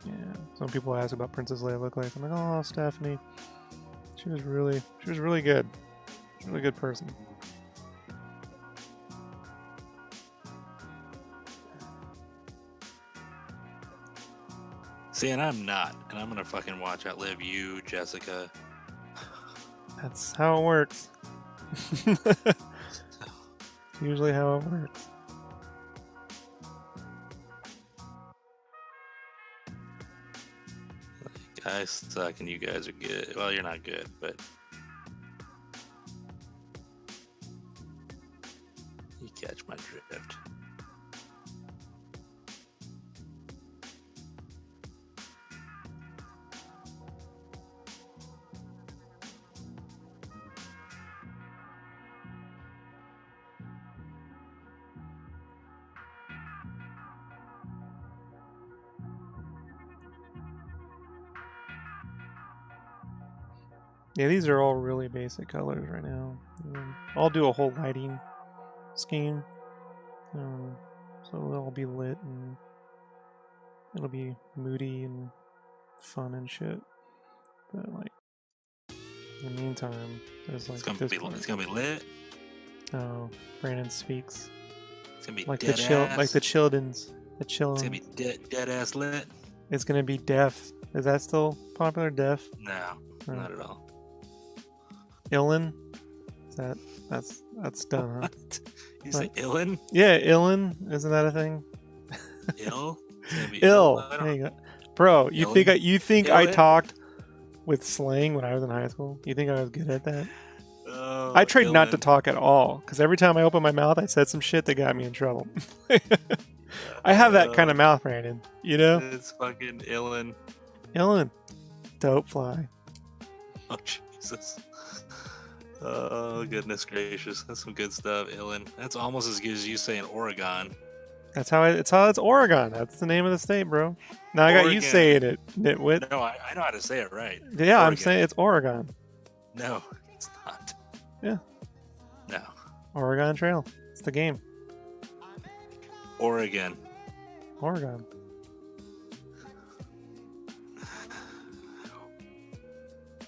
Yeah. Some people ask about Princess Leia look like. I'm like, oh, Stephanie. She was really good. Really good person. See, and I'm not. And I'm gonna fucking watch Outlive You, Jessica. That's how it works. Usually how it works. I suck and you guys are good. Well, you're not good, but you catch my drift. Yeah, these are all really basic colors right now. I'll do a whole lighting scheme. So it'll be lit and it'll be moody and fun and shit. But like, in the meantime, there's like it's gonna be lit. Oh, Brandon speaks. It's gonna be like dead the ass. like the Childens. The Chillins. It's gonna be dead ass lit. It's gonna be deaf. Is that still popular? Deaf? No, not at all. Illin? That's done, huh? What? You say illin? Yeah, Illin. Isn't that a thing? Ill? It's gonna be Ill. There you go. Bro, you Illin? think I Illin? talked with slang when I was in high school? You think I was good at that? I tried not to talk at all, because every time I opened my mouth, I said some shit that got me in trouble. I have that kind of mouth, Brandon. You know? It's fucking illin. Illin. Dope fly. Oh, Jesus. Oh, goodness gracious. That's some good stuff, illin. That's almost as good as you saying Oregon. That's how it's Oregon. That's the name of the state, bro. Now I got you Oregon. saying it, nitwit. No, I know how to say it right. Yeah, Oregon. I'm saying it's Oregon. No, it's not. Yeah. No. Oregon Trail. It's the game. Oregon. Oregon.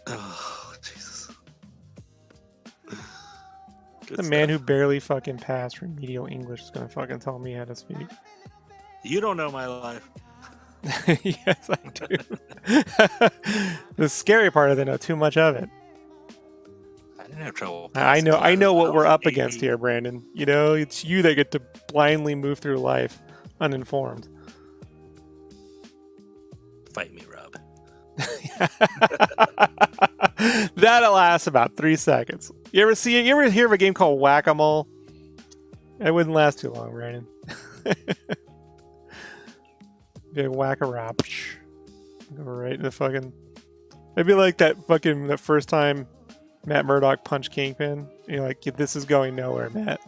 Oh, Jesus. Good The man who stuff. barely fucking passed remedial English is gonna fucking tell me how to speak. You don't know my life. Yes, I do. The scary part is I know too much of it. I didn't have trouble. I know what I we're was up 80. against here, Brandon. You know, it's you that get to blindly move through life uninformed. Fight me, Rob. That'll last about 3 seconds. You ever hear of a game called Whack-A-Mole? It wouldn't last too long, Brandon. Yeah, whack-a-rap. Go right in the fucking... It'd be like that first time Matt Murdock punched Kingpin. You're like, this is going nowhere, Matt.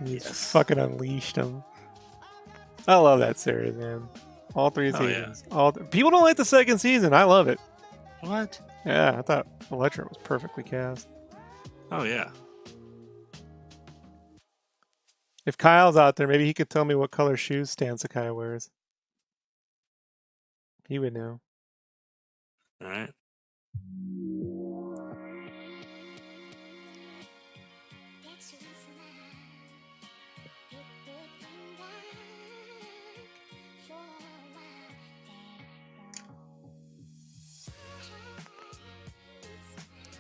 He just fucking unleashed him. I love that series, man. All 3 seasons. Yeah. People don't like the 2nd season. I love it. What? Yeah, I thought Electra was perfectly cast. Oh, yeah. If Kyle's out there, maybe he could tell me what color shoes Stan Sakai wears. He would know. All right.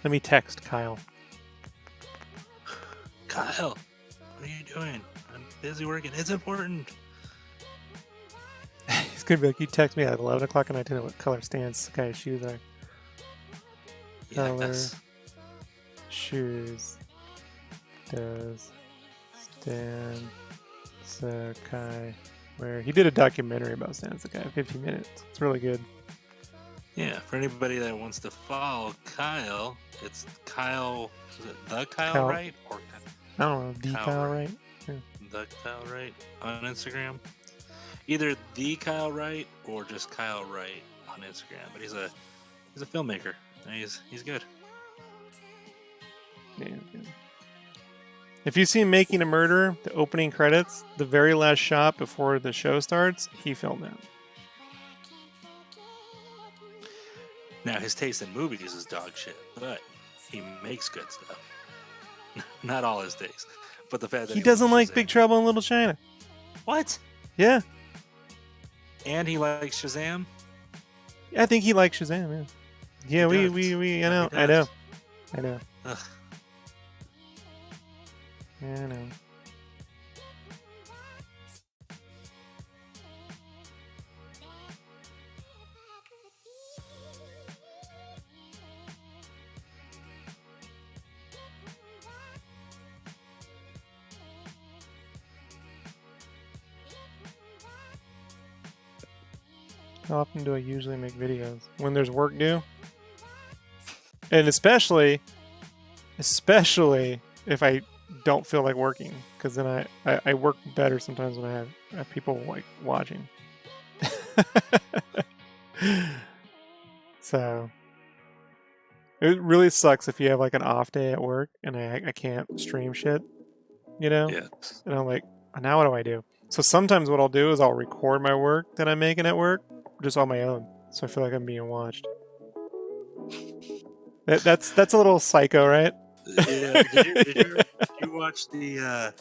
Let me text Kyle. Kyle, what are you doing? I'm busy working. It's important. He's gonna be like, you text me at 11 o'clock and I tell you what color Stan Sakai's shoes are. Color shoes does Stan Sakai wear? He did a documentary about Stan Sakai, 15 minutes. It's really good. Yeah, for anybody that wants to follow Kyle, it's Kyle. Is it the Kyle, Kyle Wright or I don't know, the Kyle Wright? Yeah. The Kyle Wright on Instagram. Either the Kyle Wright or just Kyle Wright on Instagram. But he's a filmmaker. And he's good. Yeah, good. If you've seen Making a Murder, the opening credits, the very last shot before the show starts, he filmed that. Now, his taste in movies is dog shit, but he makes good stuff. Not all his taste, but the fact that he doesn't like Big Trouble in Little China. What? Yeah. And he likes Shazam? I think he likes Shazam, yeah. Yeah, we I know. Ugh. Yeah, I know. How often do I usually make videos? When there's work due? And especially if I don't feel like working, because then I work better sometimes when I have people like watching. So it really sucks if you have like an off day at work and I can't stream shit, you know? Yes. And I'm like, now what do I do? So sometimes what I'll do is I'll record my work that I'm making at work just on my own, so I feel like I'm being watched. That's a little psycho, right? Yeah. Did you watch the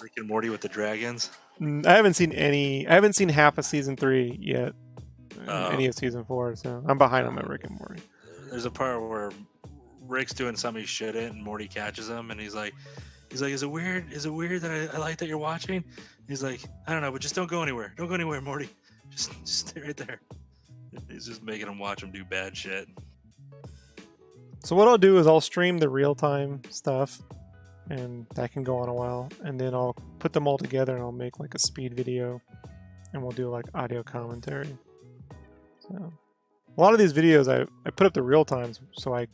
Rick and Morty with the dragons? I haven't seen half of season 3 yet. Any of season 4, so I'm behind on my Rick and Morty. There's a part where Rick's doing something he shouldn't, and Morty catches him, and he's like, is it weird that I like that you're watching? He's like, I don't know, but just don't go anywhere. Don't go anywhere, Morty. Just stay right there. He's just making him watch him do bad shit. So what I'll do is I'll stream the real-time stuff, and that can go on a while, and then I'll put them all together and I'll make like a speed video, and we'll do like audio commentary. So a lot of these videos I put up the real times so I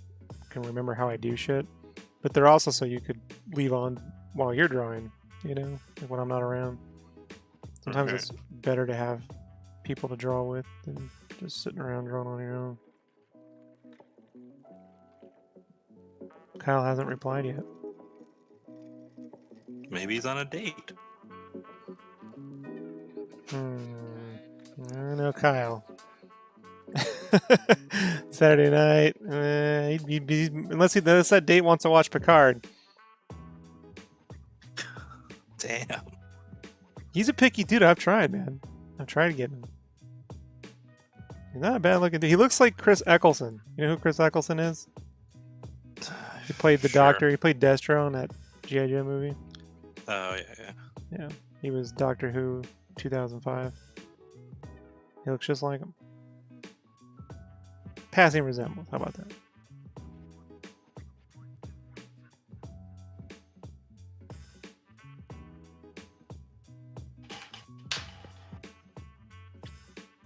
can remember how I do shit, but they're also so you could leave on while you're drawing, you know, like when I'm not around. Sometimes it's better to have people to draw with than just sitting around drawing on your own. Kyle hasn't replied yet. Maybe he's on a date. I don't know, Kyle. Saturday night. Unless that date wants to watch Picard. Damn. He's a picky dude. I've tried, man. I've tried to get him. He's not a bad looking dude. He looks like Chris Eccleston. You know who Chris Eccleston is? He played the Doctor. He played Destro in that G.I. Joe movie. Oh, yeah. Yeah. He was Doctor Who 2005. He looks just like him. Passing resemblance. How about that?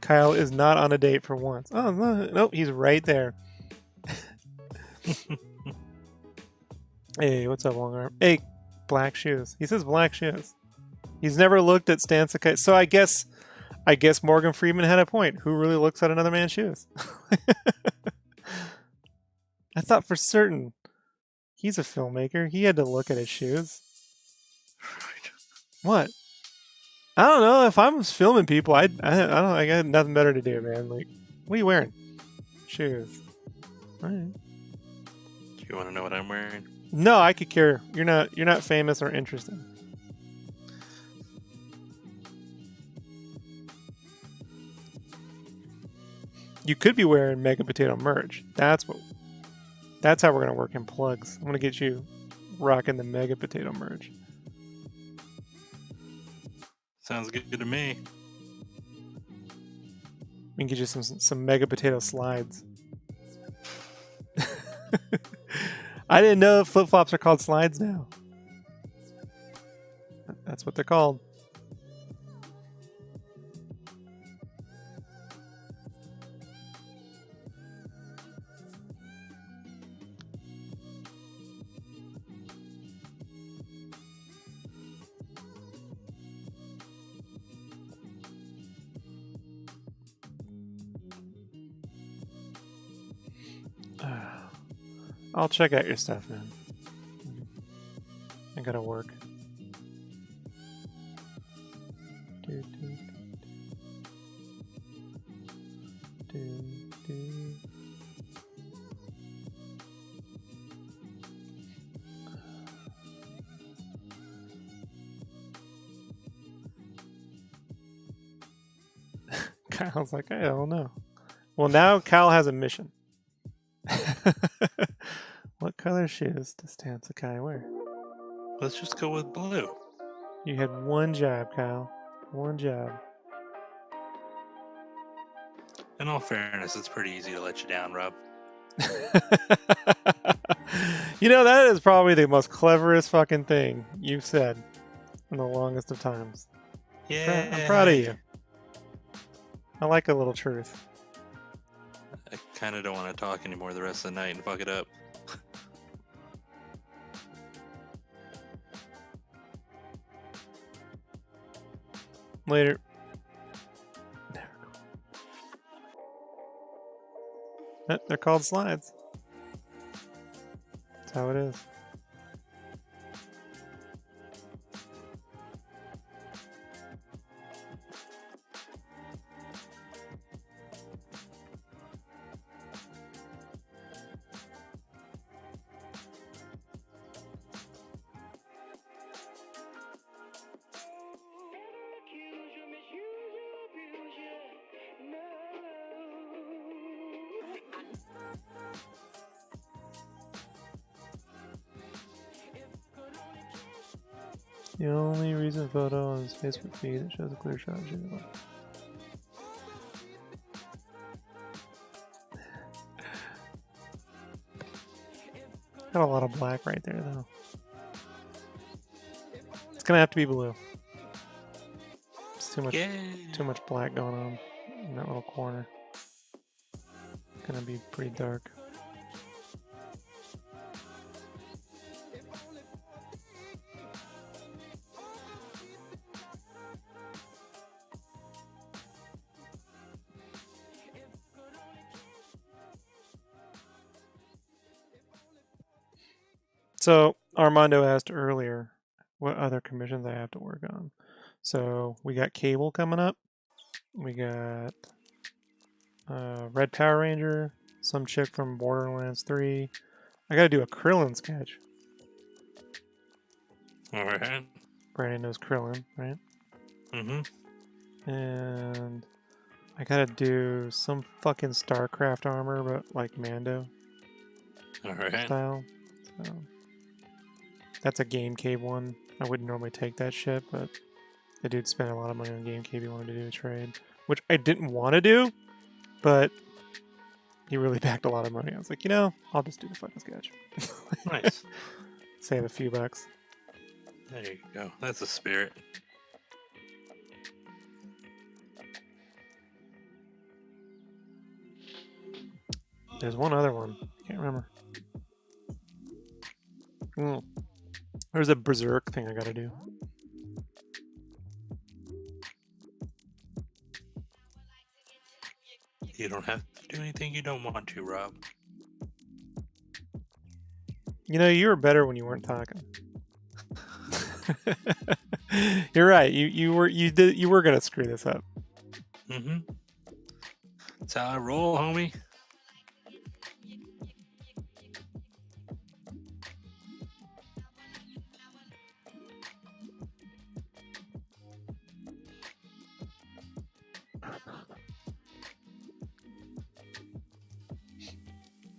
Kyle is not on a date for once. Oh, no, nope, he's right there. Hey, what's up, long arm? Hey, black shoes. He says black shoes. He's never looked at Stan Sakai. So I guess Morgan Freeman had a point. Who really looks at another man's shoes? I thought for certain he's a filmmaker. He had to look at his shoes. What? I don't know. If I was filming people, I don't. I got nothing better to do, man. Like, what are you wearing? Shoes. All right. Do you want to know what I'm wearing? No, I could care. You're not famous or interesting. You could be wearing Mega Potato merch. That's how we're gonna work in plugs. I'm gonna get you rocking the Mega Potato merch. Sounds good to me. We can get you some Mega Potato slides. I didn't know flip flops are called slides now. That's what they're called. I'll check out your stuff, man. I gotta work. Kyle's like, I don't know. Well, now Kyle has a mission. What color shoes does Stan Sakai wear? Let's just go with blue. You had one job, Kyle. One job. In all fairness, it's pretty easy to let you down, Rob. You know, that is probably the most cleverest fucking thing you've said in the longest of times. Yeah. I'm proud of you. I like a little truth. I kind of don't want to talk anymore the rest of the night and fuck it up. Later. They're called slides. That's how it is. The only recent photo on his Facebook feed that shows a clear shot of Jiggle. Got a lot of black right there, though. It's gonna have to be blue. It's too much black going on in that little corner. It's gonna be pretty dark. So Armando asked earlier what other commissions I have to work on. So we got Cable coming up. We got Red Power Ranger, some chick from Borderlands 3. I gotta do a Krillin sketch. Alright. Brandon knows Krillin, right? Mm-hmm. And I gotta do some fucking StarCraft armor, but like Mando Alright. style. So that's a Game Cave one. I wouldn't normally take that shit, but The dude spent a lot of money on GameCube. He wanted to do a trade, which I didn't want to do, but he really backed a lot of money. I was like, I'll just do the fucking sketch. Nice. Save a few bucks. There you go. That's a spirit. There's one other one. Can't remember. There's a Berserk thing I gotta do. You don't have to do anything you don't want to, Rob. You were better when you weren't talking. You're right. You were gonna screw this up. Mm-hmm. That's how I roll, homie.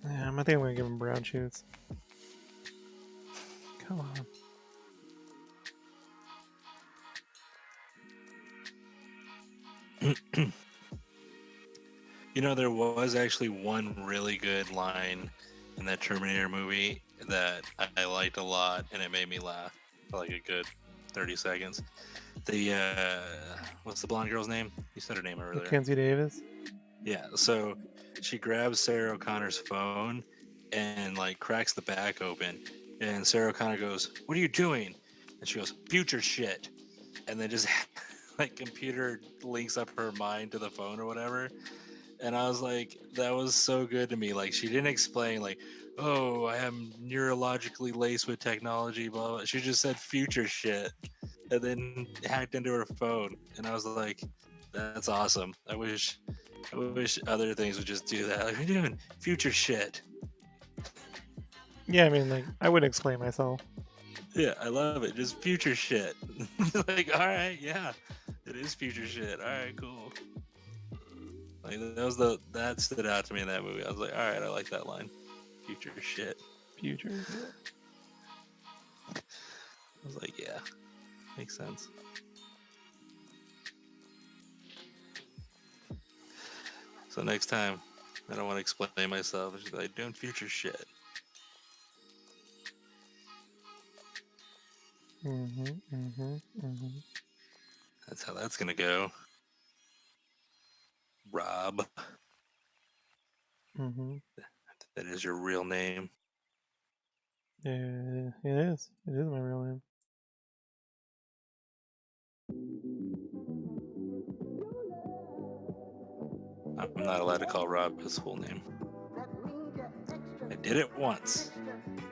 Yeah, I think I'm gonna give him brown shoes. Come on. There was actually one really good line in that Terminator movie that I liked a lot, and it made me laugh for like a good 30 seconds. What's the blonde girl's name? You said her name earlier. Mackenzie Davis? Yeah, so she grabs Sarah O'Connor's phone and like cracks the back open, and Sarah O'Connor goes, "What are you doing?" And she goes, "Future shit." And then just like computer links up her mind to the phone or whatever. And I was like, that was so good to me. Like, she didn't explain like, "Oh, I am neurologically laced with technology," blah, blah. She just said future shit and then hacked into her phone. And I was like, that's awesome. I wish other things would just do that. Like, we're doing future shit. Yeah, I mean, like, I wouldn't explain myself. Yeah, I love it. Just future shit. Like, all right, yeah, it is future shit. All right, cool. Like, that stood out to me in that movie. I was like, all right, I like that line. Future shit. Future. I was like, yeah, makes sense. So next time, I don't want to explain myself. It's like doing future shit. That's how that's gonna go. Rob. That is your real name. Yeah, it is. It is my real name. I'm not allowed to call Rob his full name. I did it once,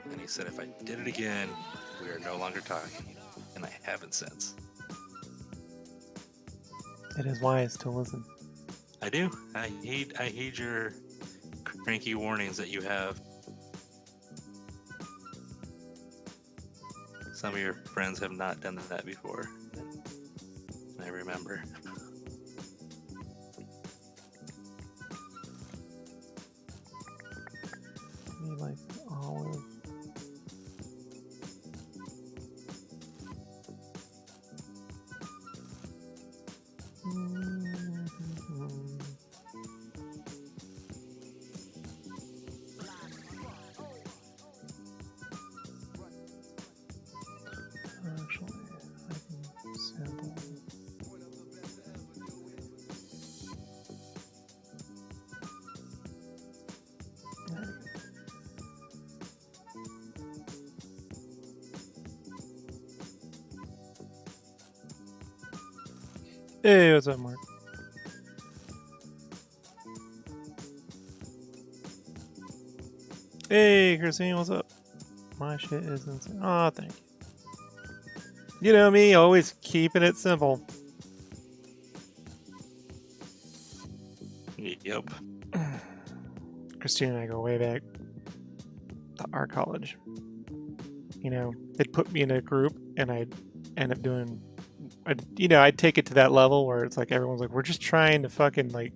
and he said if I did it again, we are no longer talking, and I haven't since. It is wise to listen. I do. I heed your cranky warnings that you have. Some of your friends have not done that before. I remember. You like olive. Actually, I can sample. There we go. Hey, what's up, Mark? Hey, Christine, what's up? My shit is insane. Oh, thank you. You know me, always keeping it simple. Yep. Christine and I go way back to our college. They'd put me in a group, and I'd end up doing... I'd take it to that level where it's like everyone's like, we're just trying to fucking, like,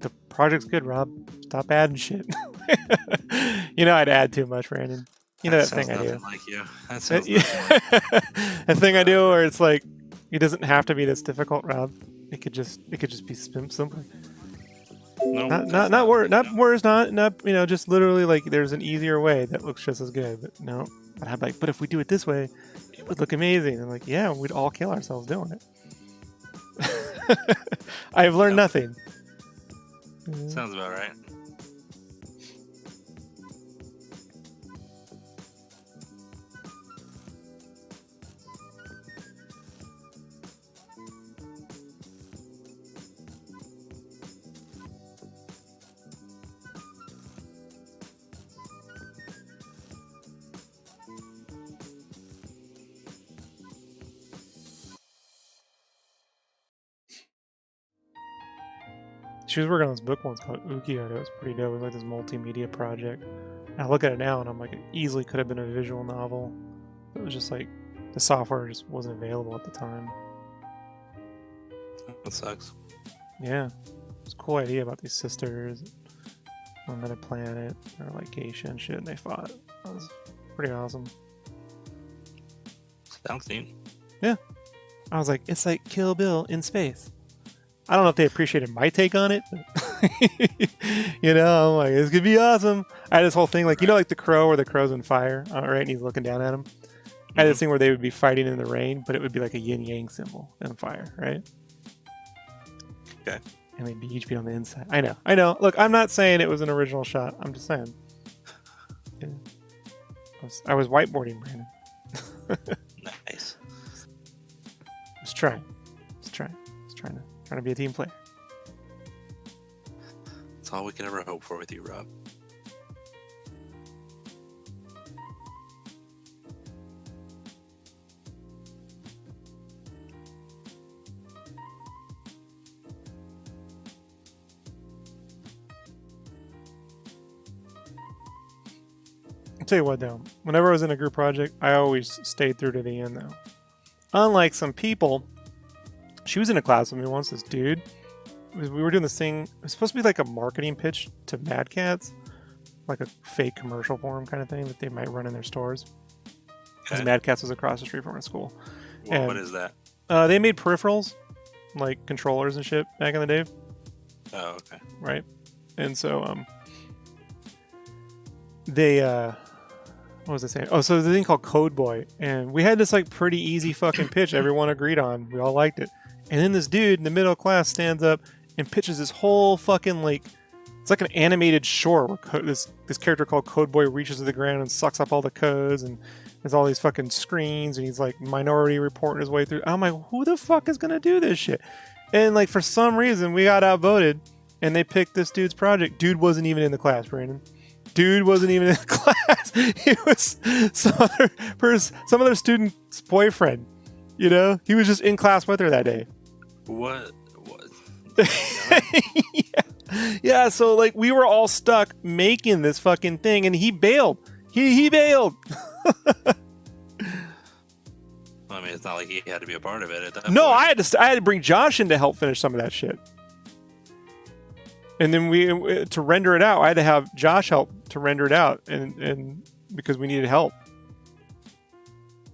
the project's good, Rob. Stop adding shit. I'd add too much, Brandon. That thing I do. Like you. That sounds nothing like you. That thing I do where it's like, It doesn't have to be this difficult, Rob. It could just be simpler. No, Not worse. Not just literally like there's an easier way that looks just as good. But no, but I'm like, but if we do it this way, it would look amazing. And like, yeah, we'd all kill ourselves doing it. I've learned nothing. Sounds about right. She was working on this book once called Ukiyo. It was pretty dope. It was like this multimedia project. And I look at it now and I'm like, it easily could have been a visual novel. It was just like the software just wasn't available at the time. That sucks. Yeah, it's a cool idea about these sisters on another planet. They're like geisha and shit, and they fought. That was pretty awesome. Sounds neat. Yeah, I was like, it's like Kill Bill in space. I don't know if they appreciated my take on it, but I'm like, this could be awesome. I had this whole thing, like, like the crow where the crow's on fire, right? And he's looking down at him. I had this thing where they would be fighting in the rain, but it would be like a yin-yang symbol on fire, right? Okay. And they'd each be on the inside. I know. Look, I'm not saying it was an original shot. I'm just saying. Yeah. I was whiteboarding, Brandon. Nice. Just trying to be a team player. That's all we can ever hope for with you, Rob. I'll tell you what, though. Whenever I was in a group project, I always stayed through to the end, though. Unlike some people, she was in a class with me once, this dude. We were doing this thing. It was supposed to be like a marketing pitch to Mad Cats, like a fake commercial for them kind of thing that they might run in their stores. Because Mad Cats was across the street from our school. Well, what is that? They made peripherals, like controllers and shit back in the day. Oh, okay. Right? And so, they, what was I saying? Oh, so there's a thing called Code Boy, and we had this like pretty easy fucking pitch everyone agreed on. We all liked it. And then this dude in the middle of class stands up and pitches this whole fucking like, it's like an animated short where this character called Code Boy reaches to the ground and sucks up all the codes, and there's all these fucking screens, and he's like minority reporting his way through. I'm like, who the fuck is gonna do this shit? And like for some reason we got outvoted, and they picked this dude's project. Dude wasn't even in the class, Brandon. Dude wasn't even in the class. He was some other student's boyfriend. He was just in class with her that day. What? Yeah. So like we were all stuck making this fucking thing, and he bailed. He bailed. I mean, it's not like he had to be a part of it at that No, point. I had to bring Josh in to help finish some of that shit. And then to render it out, I had to have Josh help to render it out, and because we needed help.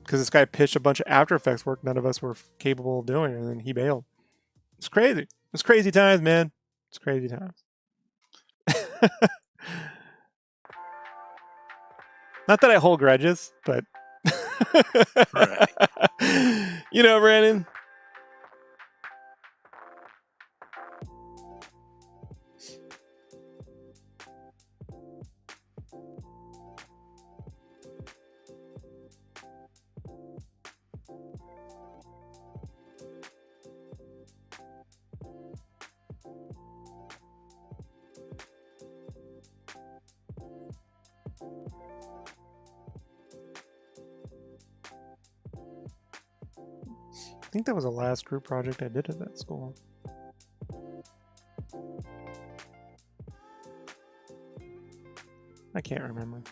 Because this guy pitched a bunch of After Effects work none of us were capable of doing, and then he bailed. It's crazy. It's crazy times, man. It's crazy times. Not that I hold grudges, but Right. Brandon. I think that was the last group project I did at that school. I can't remember.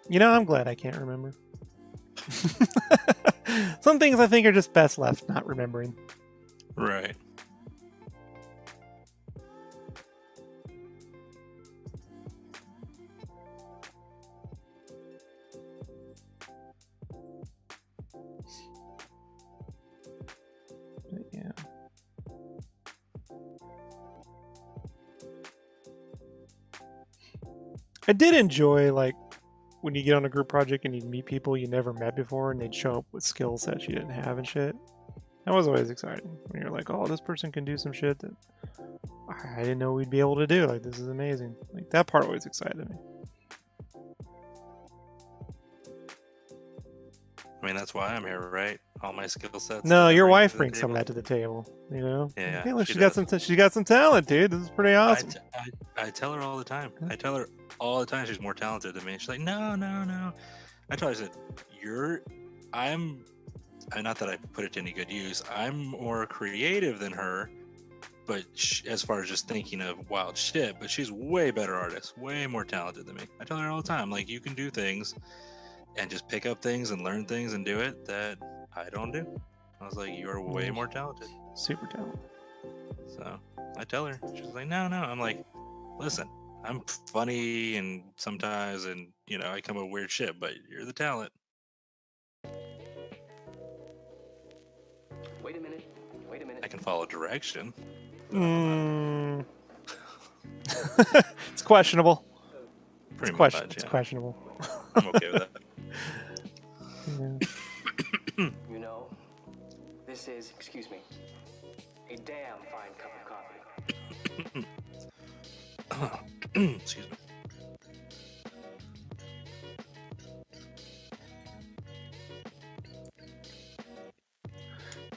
I'm glad I can't remember. Some things I think are just best left not remembering. Right. I did enjoy like when you get on a group project and you meet people you never met before, and they'd show up with skill sets you didn't have and shit. That was always exciting when you're like, oh, this person can do some shit that I didn't know we'd be able to do. Like, this is amazing. Like, that part always excited me. I mean, that's why I'm here, right? All my skill sets. No, your wife brings some of that to the table. You know? Yeah, hey, look, she got some talent, dude. This is pretty awesome. I tell her all the time. I tell her all the time she's more talented than me. She's like, no. I told her, I said, I'm not that I put it to any good use. I'm more creative than her, but as far as just thinking of wild shit, but she's way better artist, way more talented than me. I tell her all the time, like, you can do things and just pick up things and learn things and do it that I don't do. I was like, you're way more talented. Super talented. So I tell her. She's like, no. I'm like, listen, I'm funny and sometimes, and you know, I come up with weird shit, but you're the talent. Wait a minute. I can follow direction. It's questionable. Pretty It's much, It's yeah. questionable. I'm okay with that. Yeah. You know, this is, excuse me, a damn fine cup of coffee. Excuse me.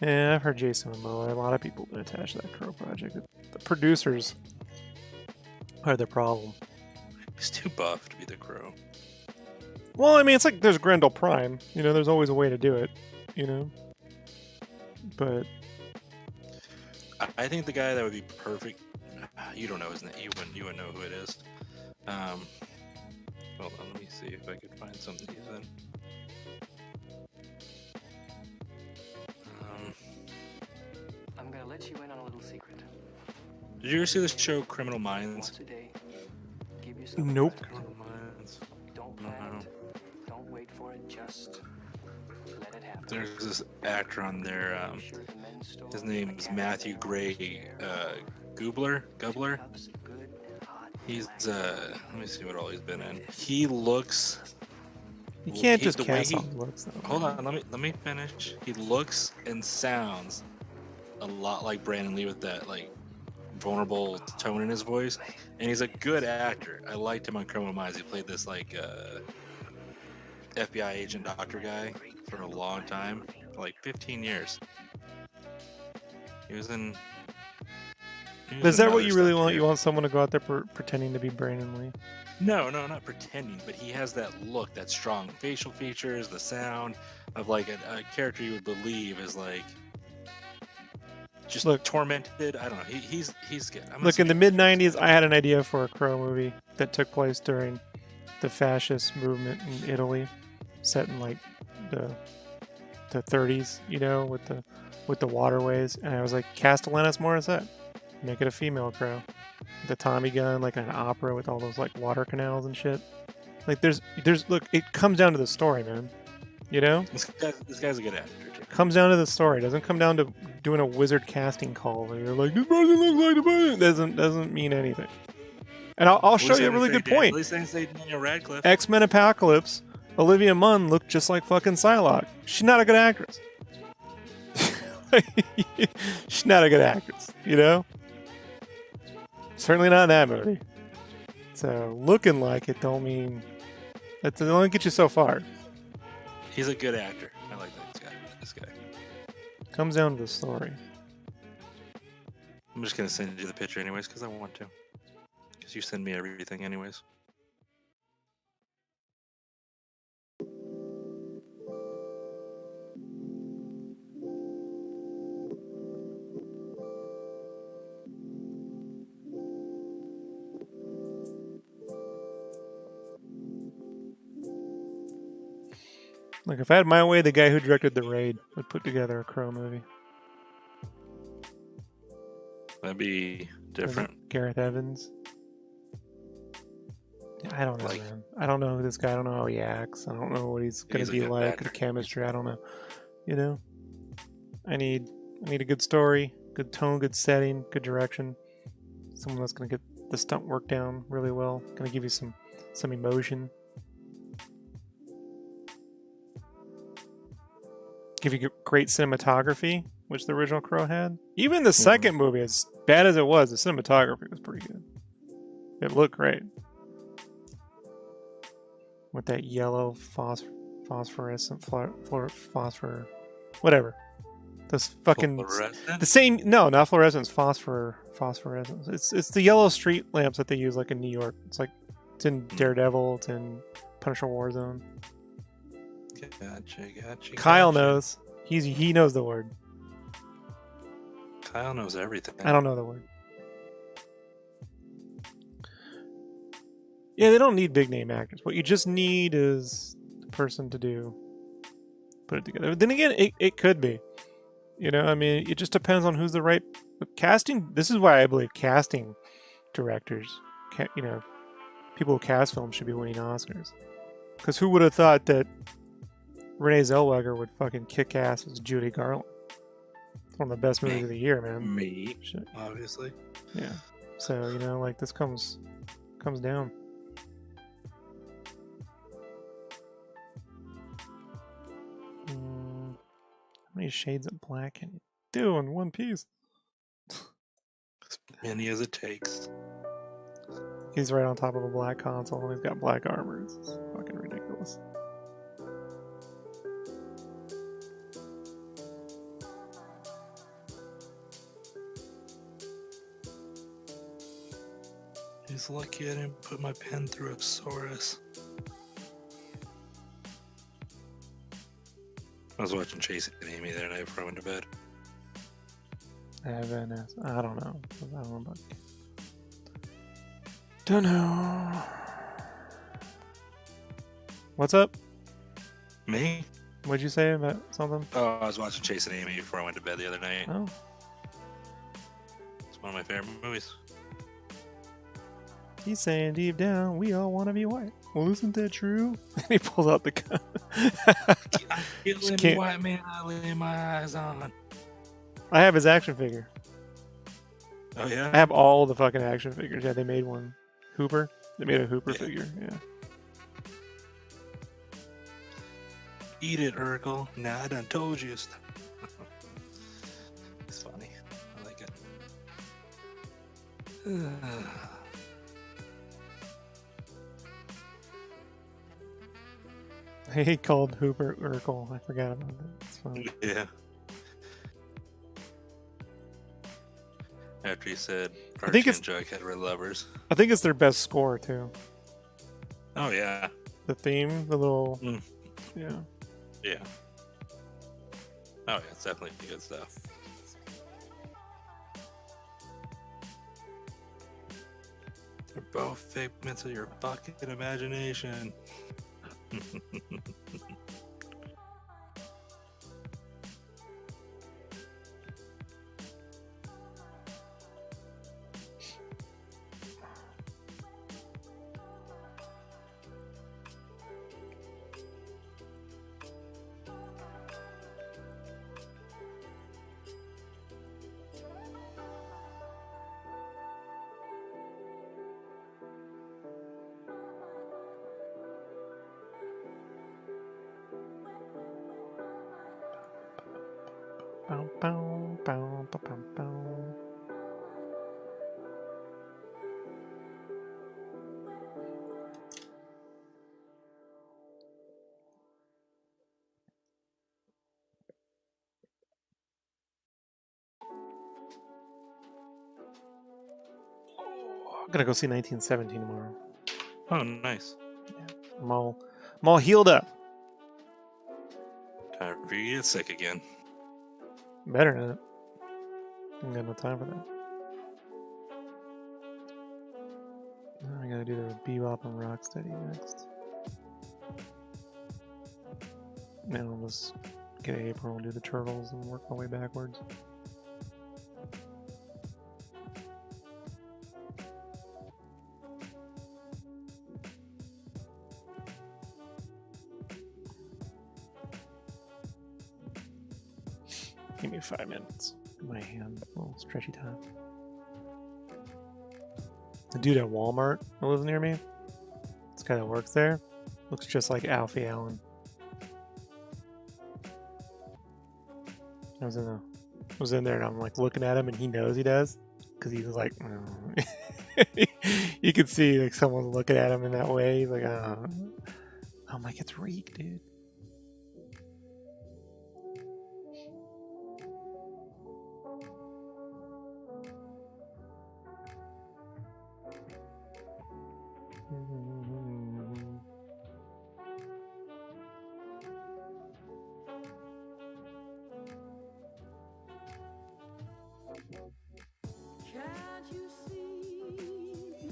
Yeah, I've heard Jason Momoa. A lot of people been attached to that Crow project. The producers are the problem. He's too buff to be the Crow. Well, I mean, it's like there's Grendel Prime. You know, there's always a way to do it. You know, but I think the guy that would be perfect. You don't know his name. You wouldn't know who it is. Hold on, let me see if I could find something he's in. I'm gonna let you in on a little secret. Did you ever see the show Criminal Minds? Once a day, give yourself Nope. a Criminal Minds. Don't plan it. Don't wait for it. Just let it happen. There's this actor on there. Sure the men's store His name is Matthew Gray Gubler. cups of good, hot He's let me see what all he's been in. He looks. you can't just the way cast he- on looks. Though, Hold man. on, let me finish. He looks and sounds a lot like Brandon Lee with that like vulnerable tone in his voice, and he's a good actor. I liked him on Criminal Minds. He played this like FBI agent doctor guy for a long time, for like 15 years. He was in. Is that what other you really stuff, want? too. You want someone to go out there pretending to be Brandon Lee? No, not pretending, but he has that look, that strong facial features, the sound of like a character you would believe is like just tormented. I don't know. He's good. Look, in the mid '90s, I had an idea for a Crow movie that took place during the fascist movement in Italy, set in like the 30s. You know, with the waterways, and I was like, cast Alanis Morissette, make it a female Crow, the Tommy gun, like an opera with all those like water canals and shit. Like there's look, it comes down to the story, man. You know, this guy's a good actor too. comes down to the story. It doesn't come down to doing a wizard casting call where you're like, this person looks like the person. Doesn't mean anything. And I'll show you a really good point. At least they say Daniel Radcliffe. X-Men Apocalypse, Olivia Munn looked just like fucking Psylocke. She's not a good actress. She's not a good actress, you know? Certainly not in that movie. So looking like it don't mean that's only get you so far. He's a good actor. I like this guy. Comes down to the story. I'm just gonna send you the picture anyways because I want to. Because you send me everything anyways. Like if I had my way, the guy who directed The Raid would put together a Crow movie. That'd be different. Gareth Evans. I don't know, man. I don't know who this guy. I don't know how he acts. I don't know what he's gonna be like. The chemistry. I don't know. You know, I need a good story, good tone, good setting, good direction. Someone that's gonna get the stunt work down really well. Gonna give you some some emotion. Give you great cinematography, which the original Crow had. Even the second movie, as bad as it was, the cinematography was pretty good. It looked great. With that yellow phosphorescent phosphor, whatever. This fucking the same. No, not fluorescence. Phosphorescence. It's the yellow street lamps that they use like in New York. It's in Daredevil. It's in Punisher Warzone. Gotcha. Kyle knows. He knows the word. Kyle knows everything. I don't know the word. Yeah, they don't need big name actors. What you just need is the person to put it together. But then again, it could be. You know, I mean, it just depends on who's the right casting. This is why I believe casting directors, you know, people who cast films should be winning Oscars. Because who would have thought that Renee Zellweger would fucking kick ass as Judy Garland? It's one of the best movies of the year, man. Me, obviously. Yeah. So, you know, like this comes down. How many shades of black can you do in one piece? As many as it takes. He's right on top of a black console and he's got black armor. It's fucking ridiculous. He's lucky I didn't put my pen through a Saurus. I was watching Chasing Amy the other night before I went to bed. I don't know. I don't know about. Don't know. What's up? Me? What'd you say about something? Oh, I was watching Chasing Amy before I went to bed the other night. Oh. It's one of my favorite movies. He's saying deep down, we all want to be white. Well, isn't that true? And he pulls out the gun. Killing white man, I lay my eyes on. I have his action figure. Oh, yeah? I have all the fucking action figures. Yeah, they made one. Hooper. They made a Hooper figure. Yeah. Eat it, Urkel. Nah, I done told you. It's funny. I like it. He called Hooper Urkel. I forgot about that. It's funny. Yeah. After he said Archie and Jug had red lovers. I think it's their best score too. Oh yeah. The theme, the little yeah. Yeah. Oh yeah, it's definitely good stuff. They're both figments of your fucking imagination. Bow, bow, bow, bow, bow, bow. I'm gonna go see 1917 tomorrow. Oh, nice. Yeah. I'm all healed up. Time for you to get sick again. Better not. I ain't got no time for that. Now I gotta do the Bebop and Rocksteady next. Then I'll just get April and do the Turtles and work my way backwards. Give me 5 minutes. My hand, a little stretchy time. The dude at Walmart that lives near me, this guy that works there looks just like Alfie Allen. I was in there and I'm like looking at him and he knows he does because he was like, you could see like someone looking at him in that way. He's like, I'm like, it's Reek, dude. Can't you see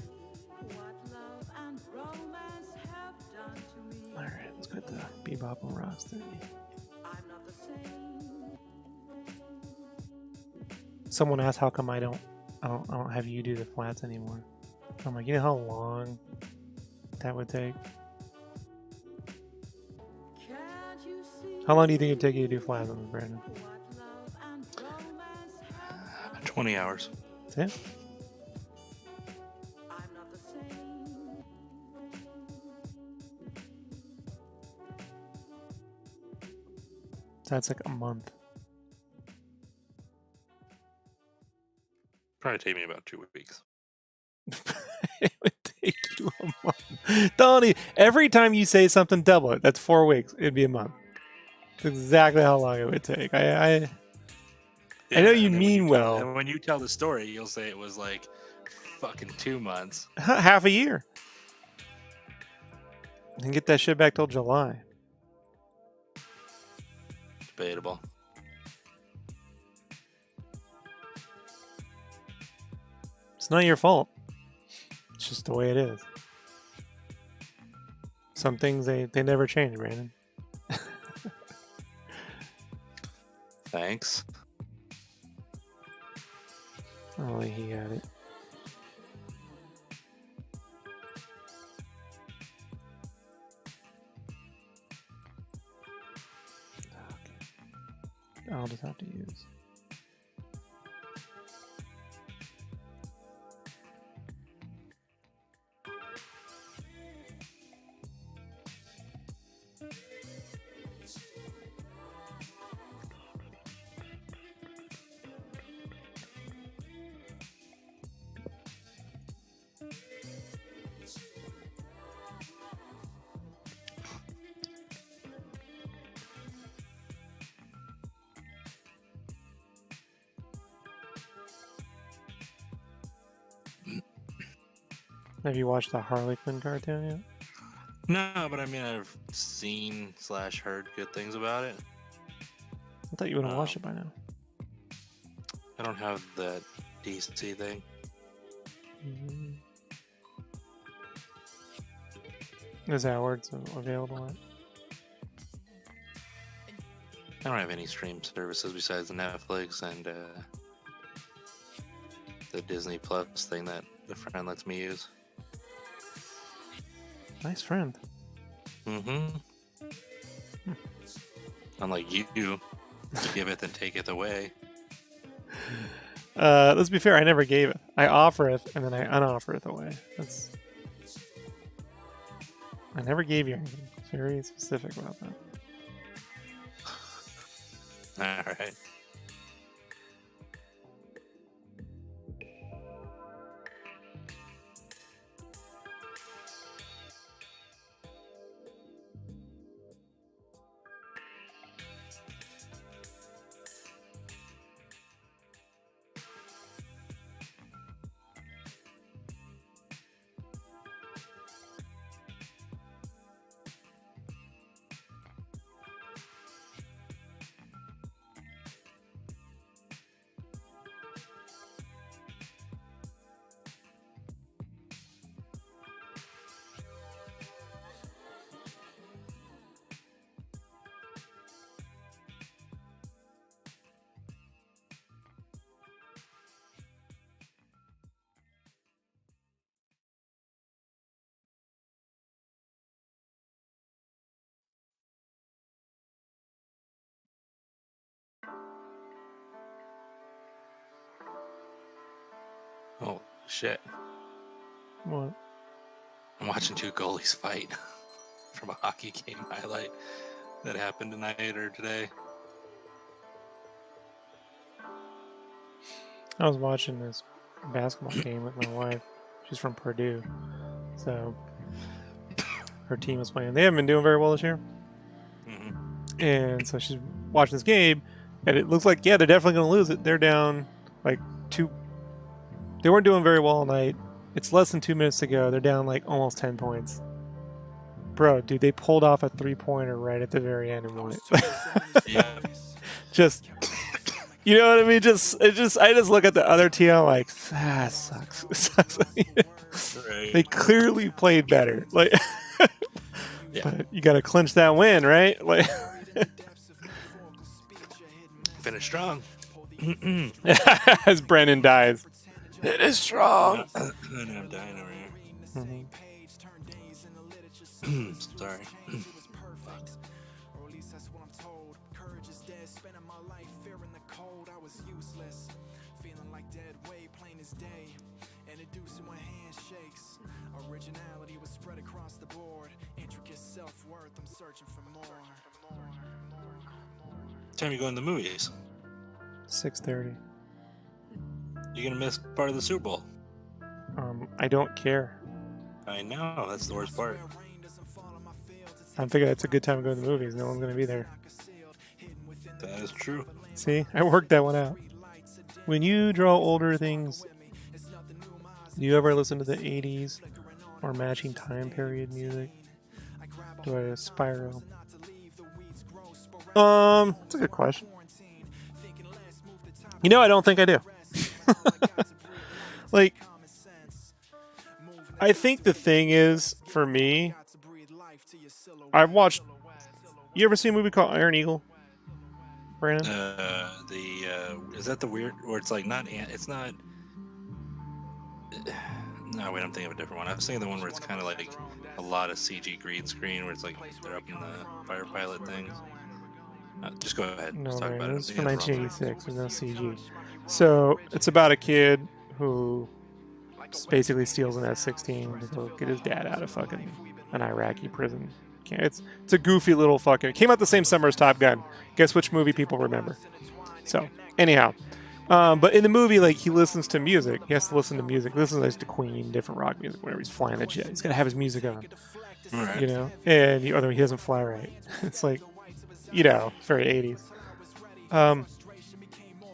what love and romance have done to me? All right, let's go to Bebop and Rocksteady. I'm not the same. Someone asked how come I don't have you do the flats anymore. I'm like, you know how long that would take? Can't you see How long do you think it'd take you to do flats on this, Brandon? what love and romance have 20 hours. That's it? I'm not the same. That's like a month. Probably take me about 2 weeks. It would take you a month. Donnie, every time you say something, double it. That's 4 weeks. It'd be a month. That's exactly how long it would take. I know you and then when mean tell- well. And when you tell the story, you'll say it was like fucking 2 months. Half a year. And get that shit back till July. Debatable. It's not your fault. It's just the way it is. Some things they never change, Brandon. Thanks. Oh, he got it. Okay. I'll just have to use. Have you watched the Harley Quinn cartoon yet? No, but I mean, I've seen / heard good things about it. I thought you would have watched it by now. I don't have that DC thing. Is that where it's available at? I don't have any stream services besides Netflix and the Disney Plus thing that a friend lets me use. Nice friend. Mm-hmm. Unlike you, giveth and taketh away. Let's be fair, I never gave it. I offereth and then I unoffereth away. I never gave you anything. Very specific about that. All right. Oh shit! What? I'm watching two goalies fight from a hockey game highlight that happened tonight or today. I was watching this basketball game with my wife. She's from Purdue, so her team was playing. They haven't been doing very well this year, and so she's watching this game, and it looks like, yeah, they're definitely going to lose it. They're down like 2. They weren't doing very well all night. It's less than 2 minutes to go. They're down like almost 10 points. Bro, dude, they pulled off a 3-pointer right at the very end and won it. Yeah. Just, you know what I mean? I just look at the other team, I'm like, that sucks. It sucks. Right. They clearly played better. Like, Yeah. but you got to clinch that win, right? Like, Finish strong. as Brennan dies, it is strong. I'm dying over here. Sorry. Time you go in the movies? 6:30. You're gonna miss part of the Super Bowl. I don't care. I know, that's the worst part. I figure that's a good time to go to the movies. No one's going to be there. That is true. See, I worked that one out. When you draw older things, do you ever listen to the 80s or matching time period music? Do I spiral? That's a good question. You know, I don't think I do. Like, I think the thing is, for me, I've watched. You ever seen a movie called Iron Eagle, Brandon? Is that the weird, or it's like not, it's not. No, wait, I'm thinking of a different one. I was thinking the one where it's kind of like a lot of CG green screen, where it's like they're up in the fire pilot things. Just go ahead. No, Just talk man, about it it. was from 1986. There's no CG. So it's about a kid who basically steals an F-16 to go get his dad out of fucking an Iraqi prison. It's a goofy little fucking. It came out the same summer as Top Gun. Guess which movie people remember? So anyhow, but in the movie, like, he listens to music. He has to listen to music. He listens to Queen, different rock music. Whenever he's flying a jet, he's gotta have his music on. Right. You know, and otherwise he doesn't fly right. It's like, you know, very 80s.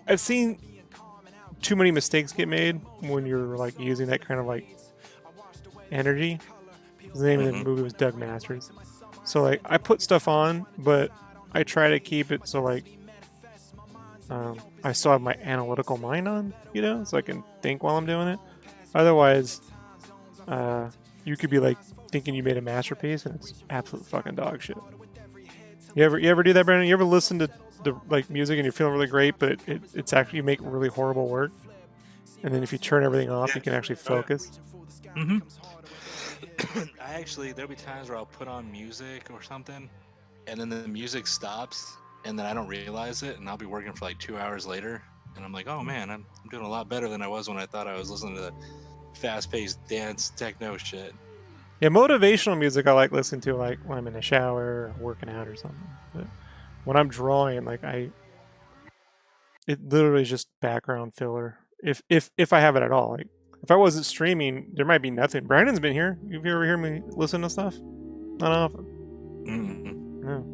I've seen too many mistakes get made when you're like using that kind of like energy. The name of the movie was Doug Masters. So like, I put stuff on, but I try to keep it so like I still have my analytical mind on, you know, so I can think while I'm doing it. Otherwise, you could be like thinking you made a masterpiece and it's absolute fucking dog shit. You ever do that, Brandon? You ever listen to the like music and you're feeling really great, but it's actually, you make really horrible work, and then if you turn everything off, you can actually focus. Mm-hmm. I actually, there'll be times where I'll put on music or something, and then the music stops, and then I don't realize it, and I'll be working for like 2 hours later, and I'm like, oh man, I'm doing a lot better than I was when I thought I was listening to the fast-paced dance techno shit. Yeah, motivational music I like listening to like when I'm in the shower or working out or something. But when I'm drawing, like it literally is just background filler. If I have it at all. Like if I wasn't streaming, there might be nothing. Brandon's been here. You ever hear me listen to stuff? Not often. Mm-hmm. No.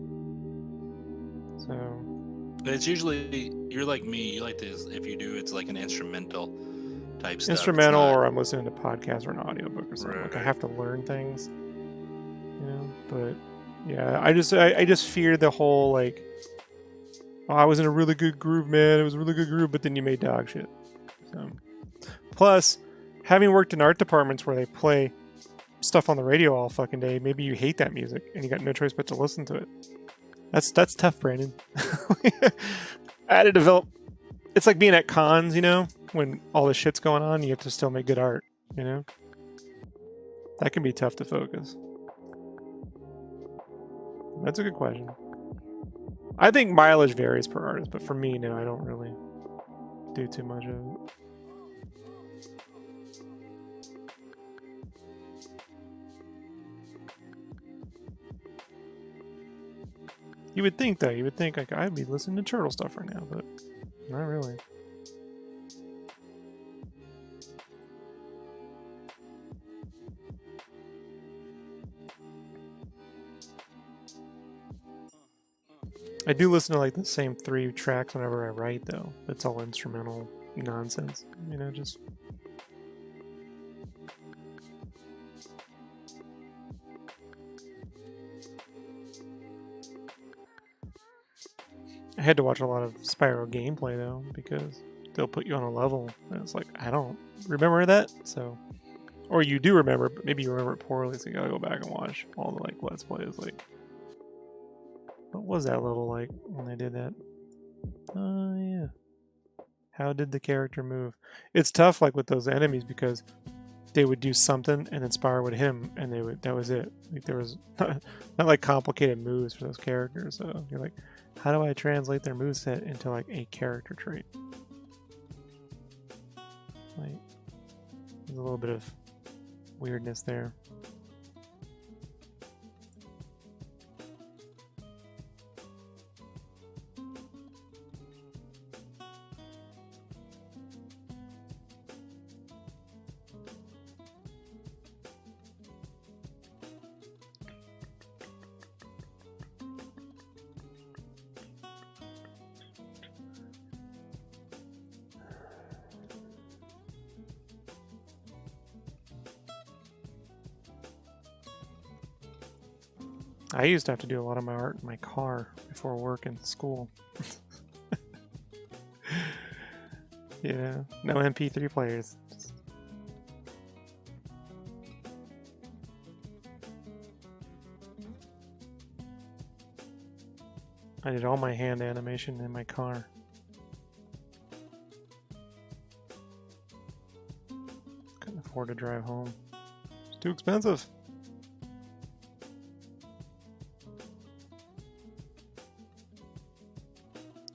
So. But it's usually, you're like me. You like this. If you do, it's like an instrumental type stuff. Instrumental, or I'm listening to podcasts or an audiobook or something. Right. Like I have to learn things. You know, but yeah, I just fear the whole like, oh, I was in a really good groove, man. It was a really good groove, but then you made dog shit. So, plus, having worked in art departments where they play stuff on the radio all fucking day, maybe you hate that music and you got no choice but to listen to it. That's tough, Brandon. I had to develop. It's like being at cons, you know, when all this shit's going on, you have to still make good art, you know? That can be tough to focus. That's a good question. I think mileage varies per artist, but for me, no, I don't really do too much of it. You would think that. You would think like I'd be listening to turtle stuff right now, but not really. I do listen to like the same 3 tracks whenever I write, though. It's all instrumental nonsense, you know, just. I had to watch a lot of Spyro gameplay though, because they'll put you on a level, and it's like I don't remember that, so. Or you do remember, but maybe you remember it poorly, so you gotta go back and watch all the like Let's Plays. Like, what was that level like when they did that? Oh yeah. How did the character move? It's tough, like with those enemies, because they would do something and then Spyro would hit him, and they would. That was it. Like there was not like complicated moves for those characters. So you're like, how do I translate their moveset into like a character trait? Like, there's a little bit of weirdness there. I used to have to do a lot of my art in my car before work and school. Yeah, no MP3 players. I did all my hand animation in my car. Couldn't afford to drive home. It's too expensive.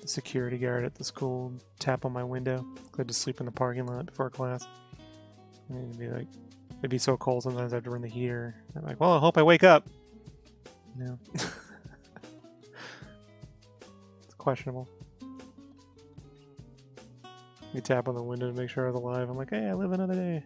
Security guard at the school tap on my window. I had to sleep in the parking lot before class. And it'd be like, it'd be so cold sometimes I have to run the heater. I'm like, well, I hope I wake up. No. It's questionable. You tap on the window to make sure I was alive. I'm like, hey, I live another day.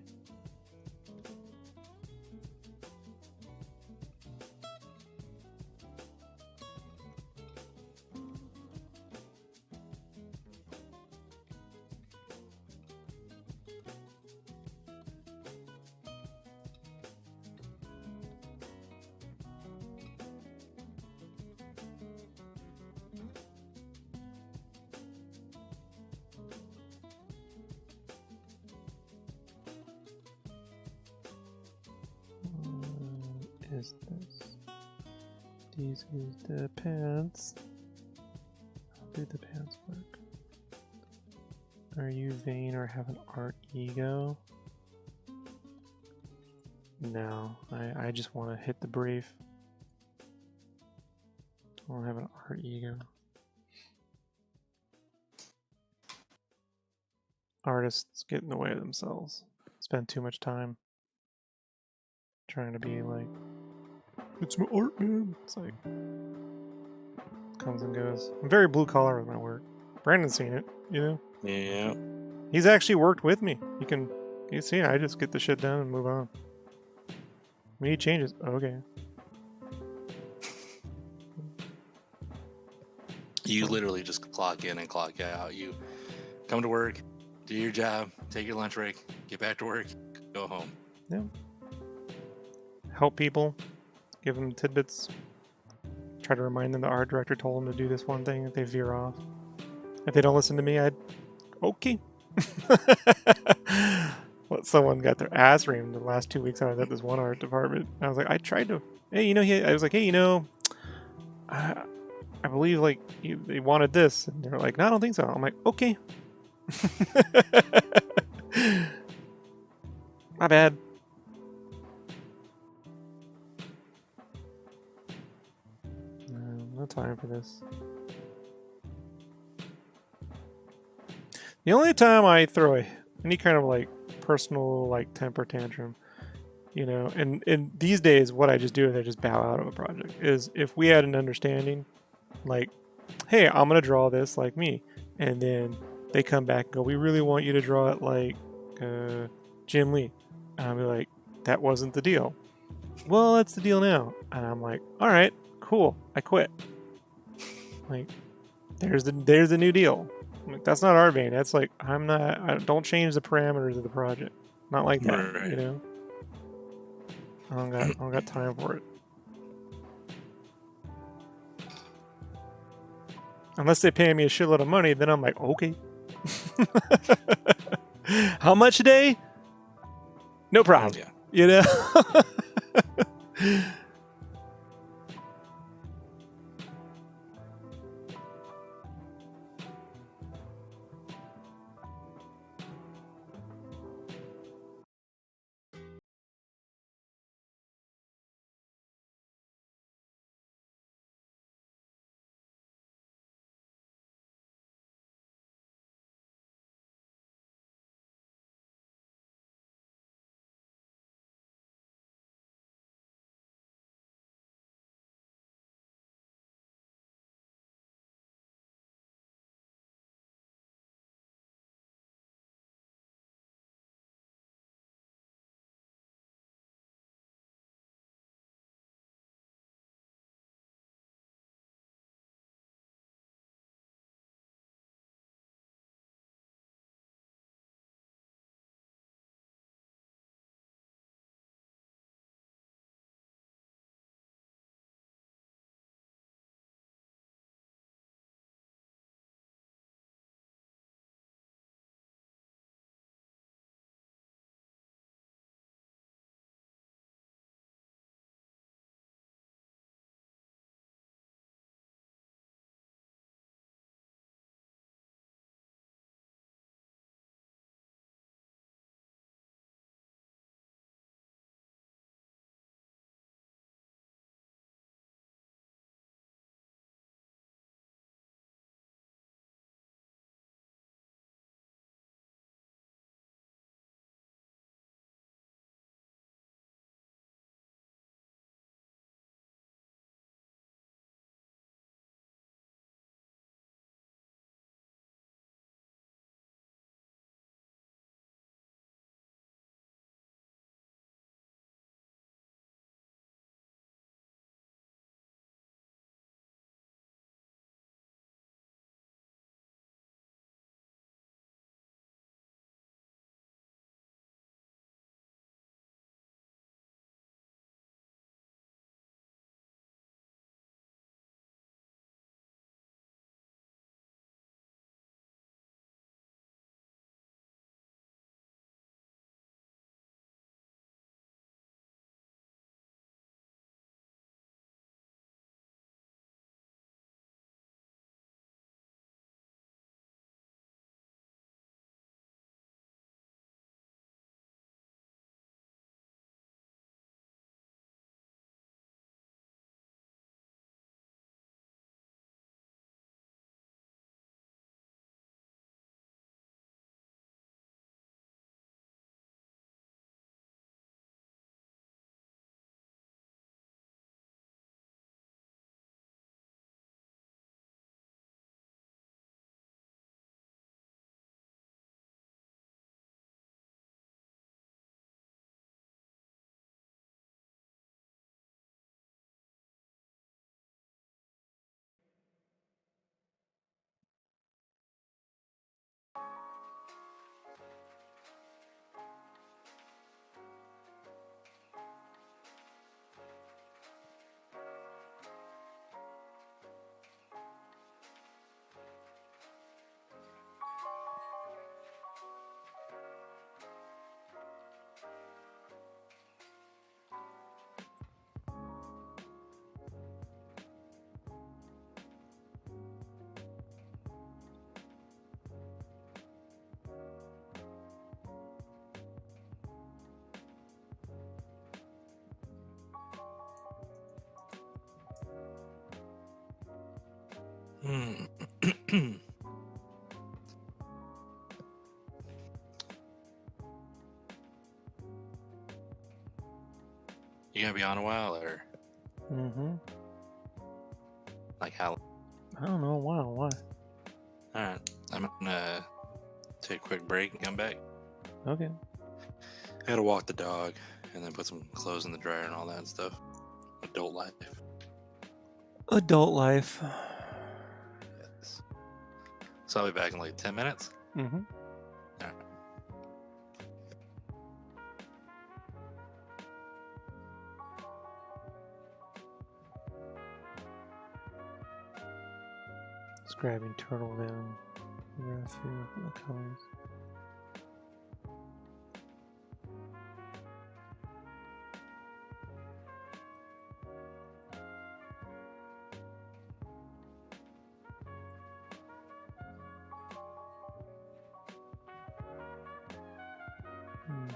Is this? These is the pants. How do the pants work? Are you vain or have an art ego? No, I just want to hit the brief. I don't have an art ego. Artists get in the way of themselves. Spend too much time trying to be like, it's my art, man. It's like, comes and goes. I'm very blue collar with my work. Brandon's seen it, you know? Yeah. He's actually worked with me. You see, I just get the shit done and move on. We need changes. Okay. You literally just clock in and clock out. You come to work, do your job, take your lunch break, get back to work, go home. Yeah. Help people. Give them tidbits. Try to remind them the art director told them to do this one thing if they veer off. If they don't listen to me, okay. Well, someone got their ass reamed the last 2 weeks I was at this one art department. I was like, I tried to, hey, you know, I was like, hey, you know, I believe like they wanted this, and they're like, no, I don't think so. I'm like, okay. My bad. No time for this. The only time I throw any kind of like personal like temper tantrum, you know, and these days what I just do is I just bow out of a project. Is if we had an understanding like, hey, I'm gonna draw this like me, and then they come back and go, we really want you to draw it like Jim Lee, and I'll be like, that wasn't the deal. Well, that's the deal now, and I'm like, all right, cool, I quit. Like, there's the new deal. Like, that's not our vein. That's like, don't change the parameters of the project. Not like that, Right. you know. I don't got time for it. Unless they pay me a shitload of money, then I'm like, okay. How much a day? No problem. Yeah. You know? You gonna be on a while, or Mm-hmm. like how? I don't know. Why? All right, I'm gonna take a quick break and come back. Okay. I gotta walk the dog and then put some clothes in the dryer and all that stuff. Adult life. Adult life. Yes. So I'll be back in like 10 minutes. Mm-hmm. All right. Just grabbing turtle down. Grab a few of the colors. Hmm.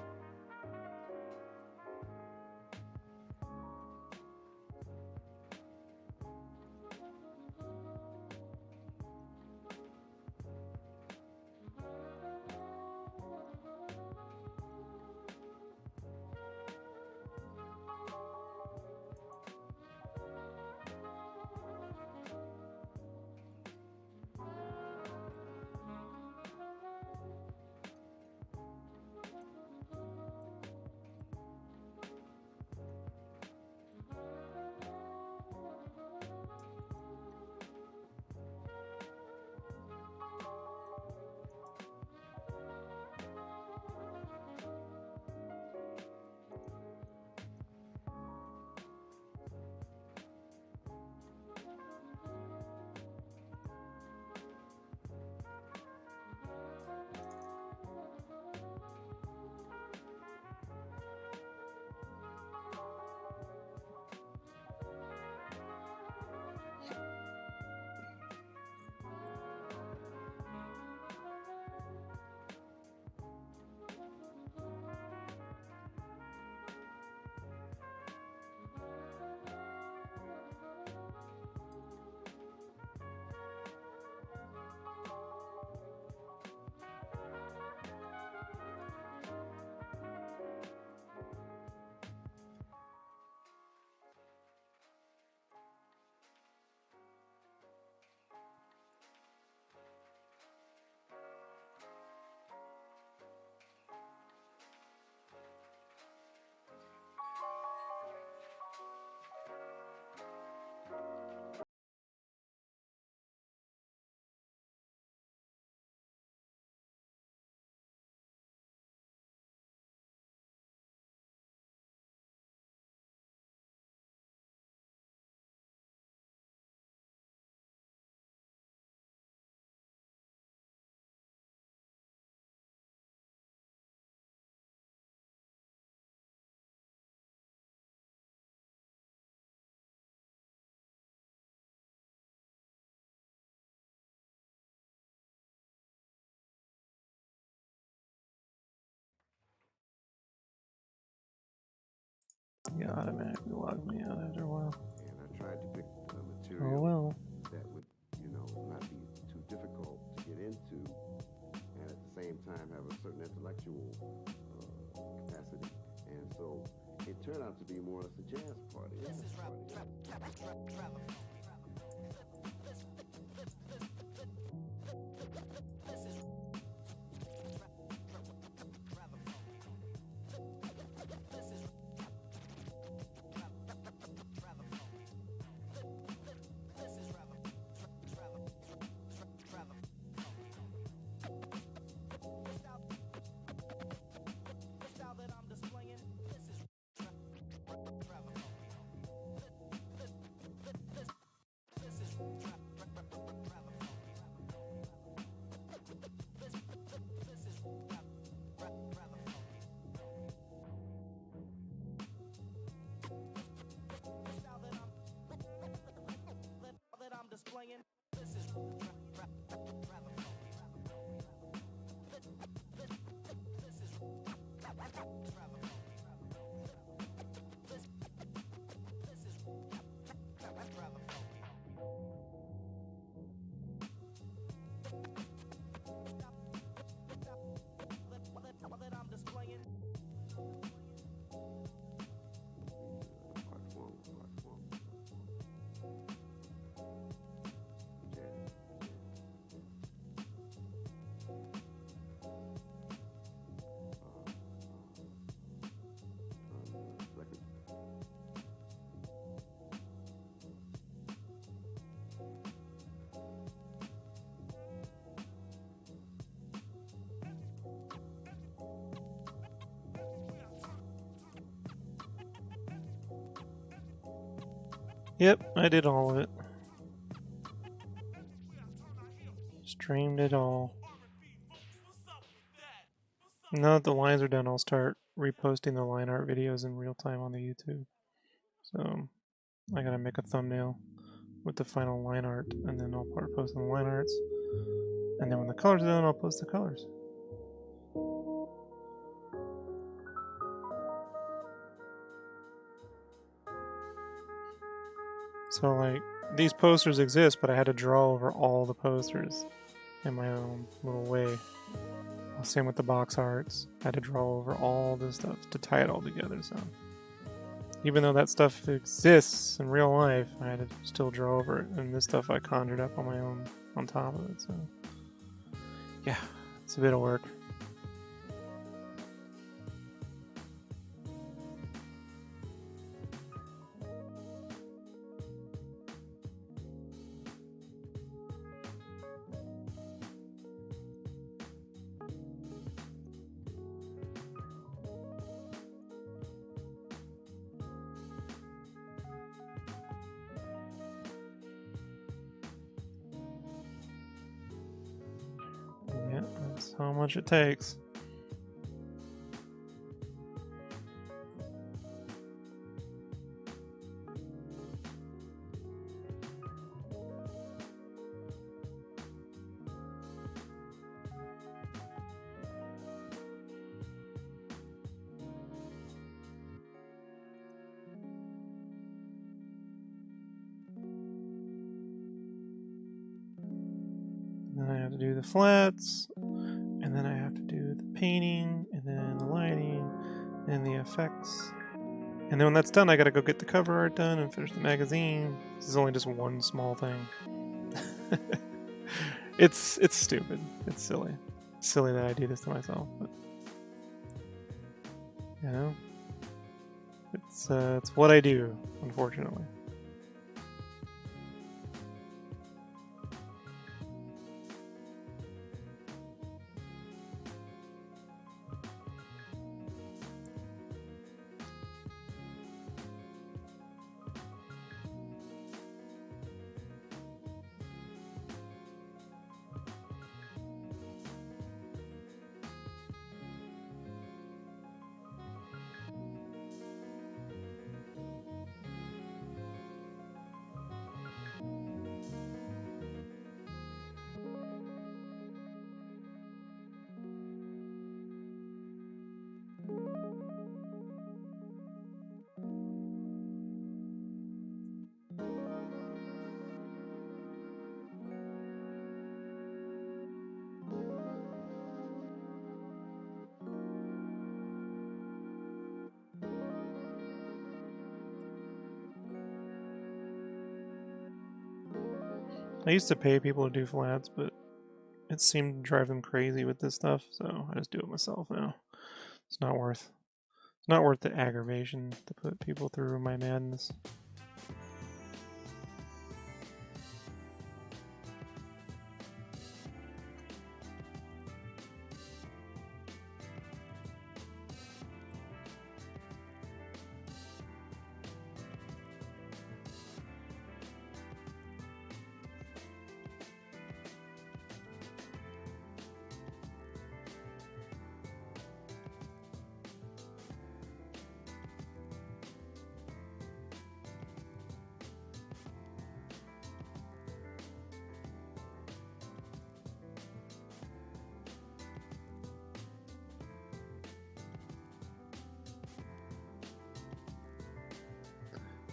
You automatically log me out after a while. And I tried to pick a Oh material well. that would, not be too difficult to get into, and at the same time have a certain intellectual capacity. And so it turned out to be more or less a jazz party. Yep, I did all of it. Streamed it all. Now that the lines are done, I'll start reposting the line art videos in real time on the YouTube. So I gotta make a thumbnail with the final line art, and then I'll start posting the line arts. And then when the colors are done, I'll post the colors. So like, these posters exist, but I had to draw over all the posters in my own little way. Same with the box arts. I had to draw over all this stuff to tie it all together, so. Even though that stuff exists in real life, I had to still draw over it, and this stuff I conjured up on my own on top of it, so. Yeah, it's a bit of work. Yeah, that's how much it takes. And then I have to do the flats, and then I have to do the painting, and then the lighting, and the effects. And then when that's done, I gotta go get the cover art done and finish the magazine. This is only just one small thing. It's stupid. It's silly. It's silly that I do this to myself, but you know, it's what I do, unfortunately. I used to pay people to do flats, but it seemed to drive them crazy with this stuff, so I just do it myself now. It's not worth the aggravation to put people through my madness.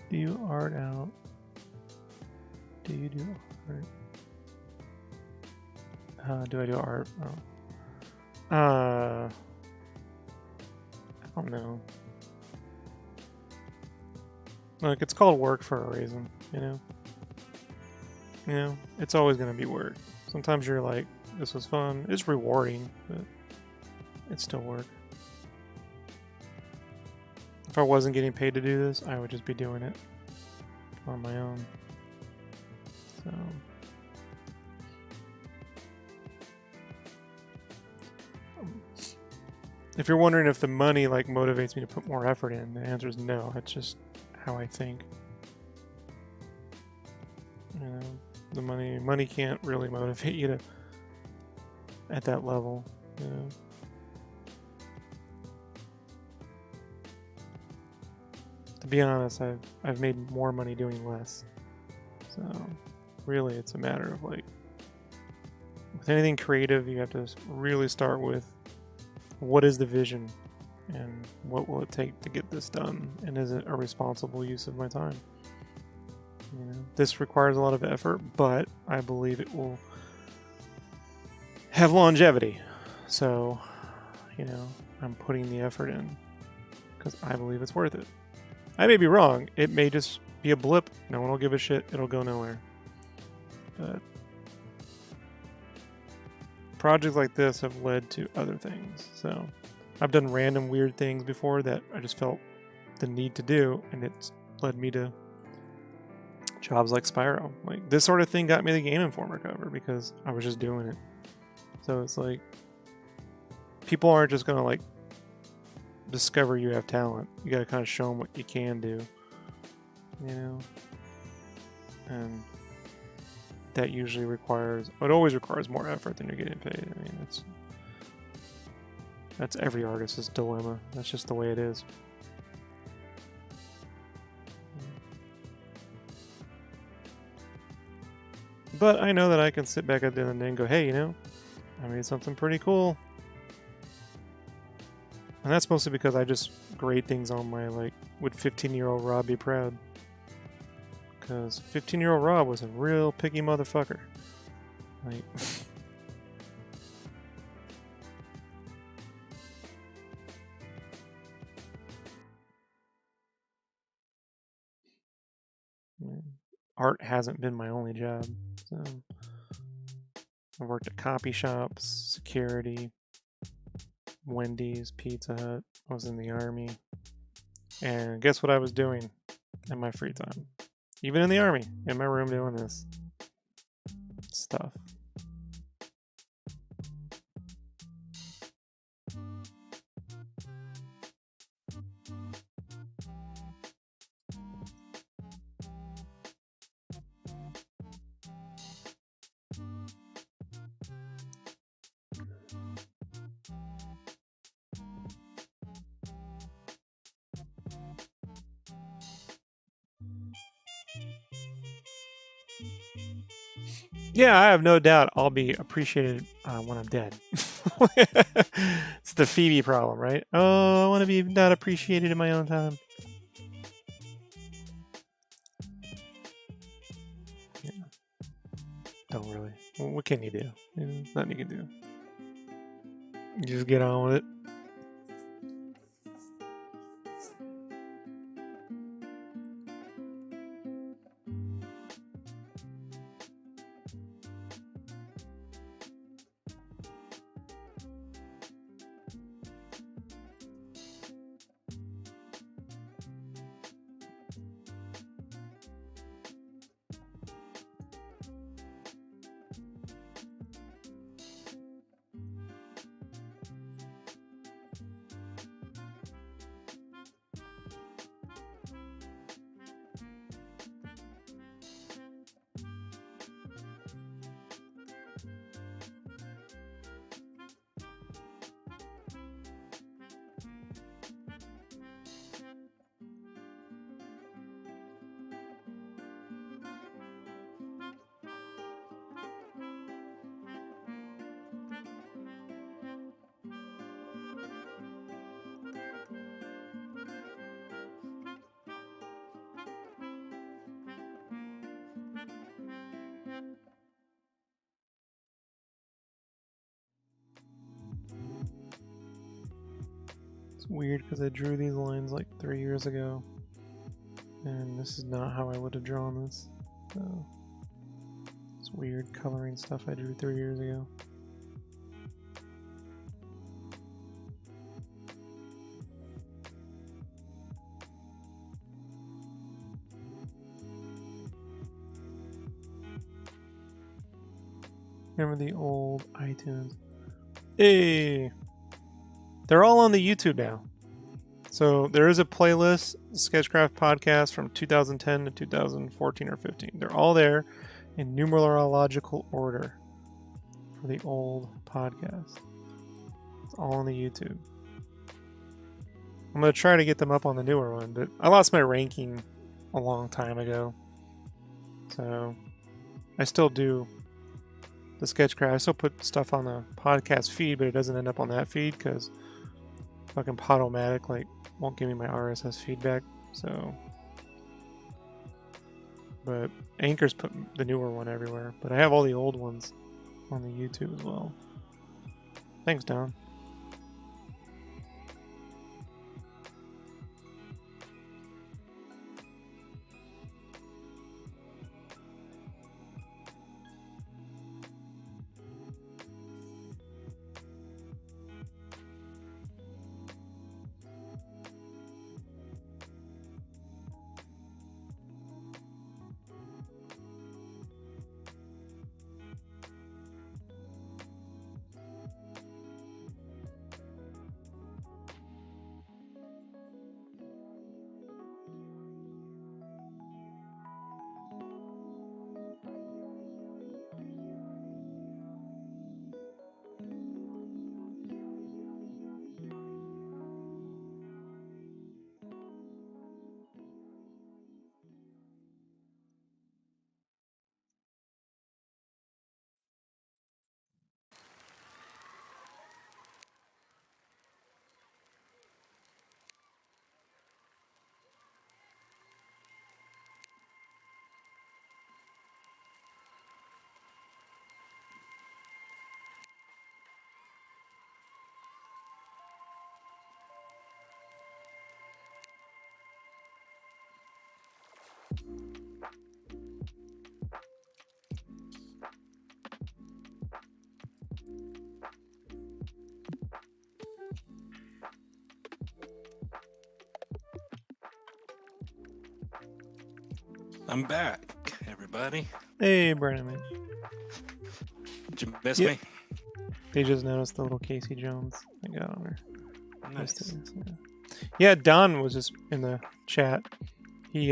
Do you art out? Do you do art? Do I do art? Oh. I don't know. Look, it's called work for a reason, you know? You know, it's always gonna be work. Sometimes you're like, this was fun. It's rewarding, but it's still work. If I wasn't getting paid to do this, I would just be doing it on my own. So if you're wondering if the money like motivates me to put more effort in, the answer is no. It's just how I think. You know, the money can't really motivate you to at that level. You know. To be honest, I've made more money doing less. So really, it's a matter of like, with anything creative, you have to really start with what is the vision and what will it take to get this done, and is it a responsible use of my time? You know, this requires a lot of effort, but I believe it will have longevity. So, you know, I'm putting the effort in because I believe it's worth it. I may be wrong. It may just be a blip. No one will give a shit. It'll go nowhere. But projects like this have led to other things. So I've done random weird things before that I just felt the need to do, and it's led me to jobs like Spyro. Like, this sort of thing got me the Game Informer cover because I was just doing it. So it's like, people aren't just gonna like discover you have talent. You gotta kind of show them what you can do, you know. And that usually requires, it always requires more effort than you're getting paid. I mean, that's every artist's dilemma. That's just the way it is. But I know that I can sit back at the end of the day and go, hey, you know, I made something pretty cool. And that's mostly because I just grade things on my, like, would 15-year-old Rob be proud? Because 15-year-old Rob was a real picky motherfucker. Like, art hasn't been my only job. So I worked at copy shops, security, Wendy's, Pizza Hut. I was in the Army. And guess what I was doing in my free time? Even in the Army, in my room doing this stuff. Yeah, I have no doubt I'll be appreciated when I'm dead. It's the Phoebe problem, right? Oh, I want to be not appreciated in my own time. Yeah. Don't really. What can you do? There's nothing you can do. You just get on with it. It's weird because I drew these lines like 3 years ago, and this is not how I would have drawn this. So it's weird coloring stuff I drew 3 years ago. Remember the old iTunes? Hey! They're all on the YouTube now. So there is a playlist, Sketchcraft podcast from 2010 to 2014 or 15. They're all there. in numerological order for the old podcast. It's all on the YouTube. I'm going to try to get them up on the newer one, but I lost my ranking a long time ago. So I still do the Sketchcraft. I still put stuff on the podcast feed, but it doesn't end up on that feed because fucking Podomatic like won't give me my RSS feedback. So, but Anchor's put the newer one everywhere. But I have all the old ones on the YouTube as well. Thanks, Don. I'm back, everybody. Hey, Brandon. Did you miss Yep. me? They just noticed the little Casey Jones I got on her. Nice. Yeah, Don was just in the chat. He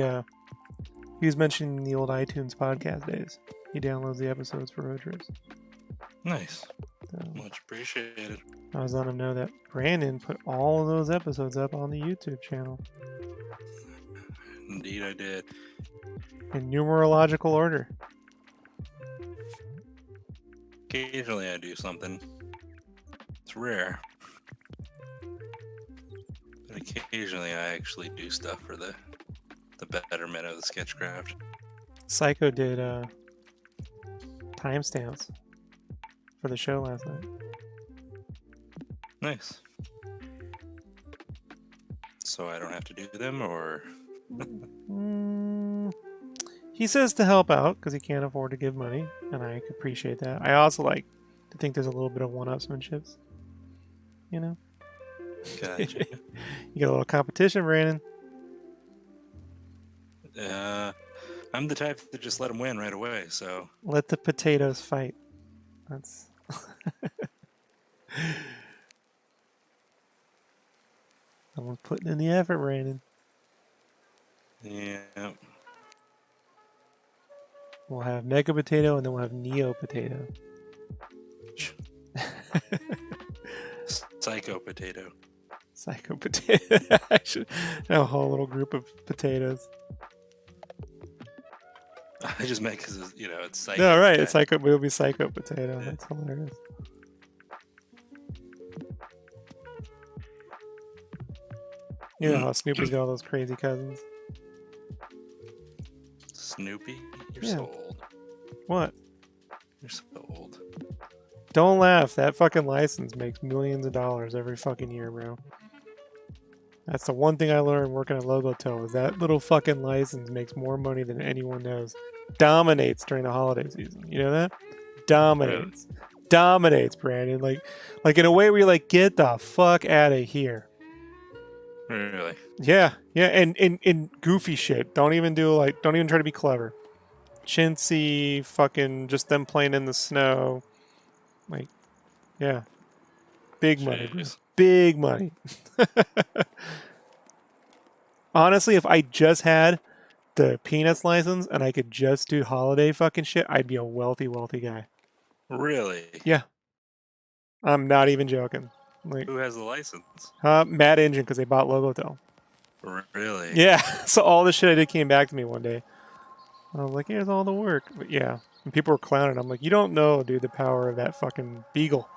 was mentioning the old iTunes podcast days. He downloads the episodes for road trips. Nice. So Much appreciated. I was letting him know that Brandon put all of those episodes up on the YouTube channel Indeed, I did. in numerological order. Occasionally, I do something. It's rare. But occasionally, I actually do stuff for the betterment of the Sketchcraft. Psycho did timestamps for the show last night. Nice. So I don't have to do them, or He says to help out because he can't afford to give money, and I appreciate that. I also like to think there's a little bit of one-upsmanships. You know? gotcha. You get a little competition, Brandon. I'm the type to just let them win right away. So Let the potatoes fight. That's... Someone's putting in the effort, Brandon. yeah, We'll have Mega Potato, and then we'll have Neo Potato. Psycho Potato. Psycho Potato. I should have a whole little group of potatoes. I just meant because it's Psycho. No, right. Potato. It's Psycho. It'll be Psycho Potato. That's hilarious. You know how Snoopy's got all those crazy cousins. Snoopy, you're Yeah. so old. What? You're so old. Don't laugh. That fucking license makes millions of dollars every fucking year, bro. That's the one thing I learned working at Logotel is that little fucking license makes more money than anyone knows. Dominates during the holiday season. You know that? Dominates. Dominates, Brandon. Like in a way where you're like, get the fuck out of here. Really? Yeah, and goofy shit. Don't even try to be clever. Chintzy, fucking just them playing in the snow. Like, yeah. Big money, bro. Jeez. Big money. Honestly, if I just had the Peanuts license and I could just do holiday fucking shit, I'd be a wealthy, wealthy guy. Really? Yeah. I'm not even joking. Like, Who has the license? Mad Engine, because they bought Logotel. Really? Yeah. So all the shit I did came back to me one day. I was like, here's all the work. But yeah. And people were clowning. I'm like, you don't know, dude, the power of that fucking beagle.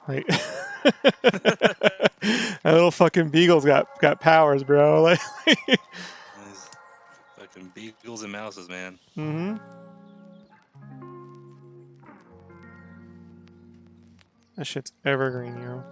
Like, that little fucking beagle's got powers, bro. Like, These fucking beagles and mouses, man. mm-hmm. That shit's evergreen, yo.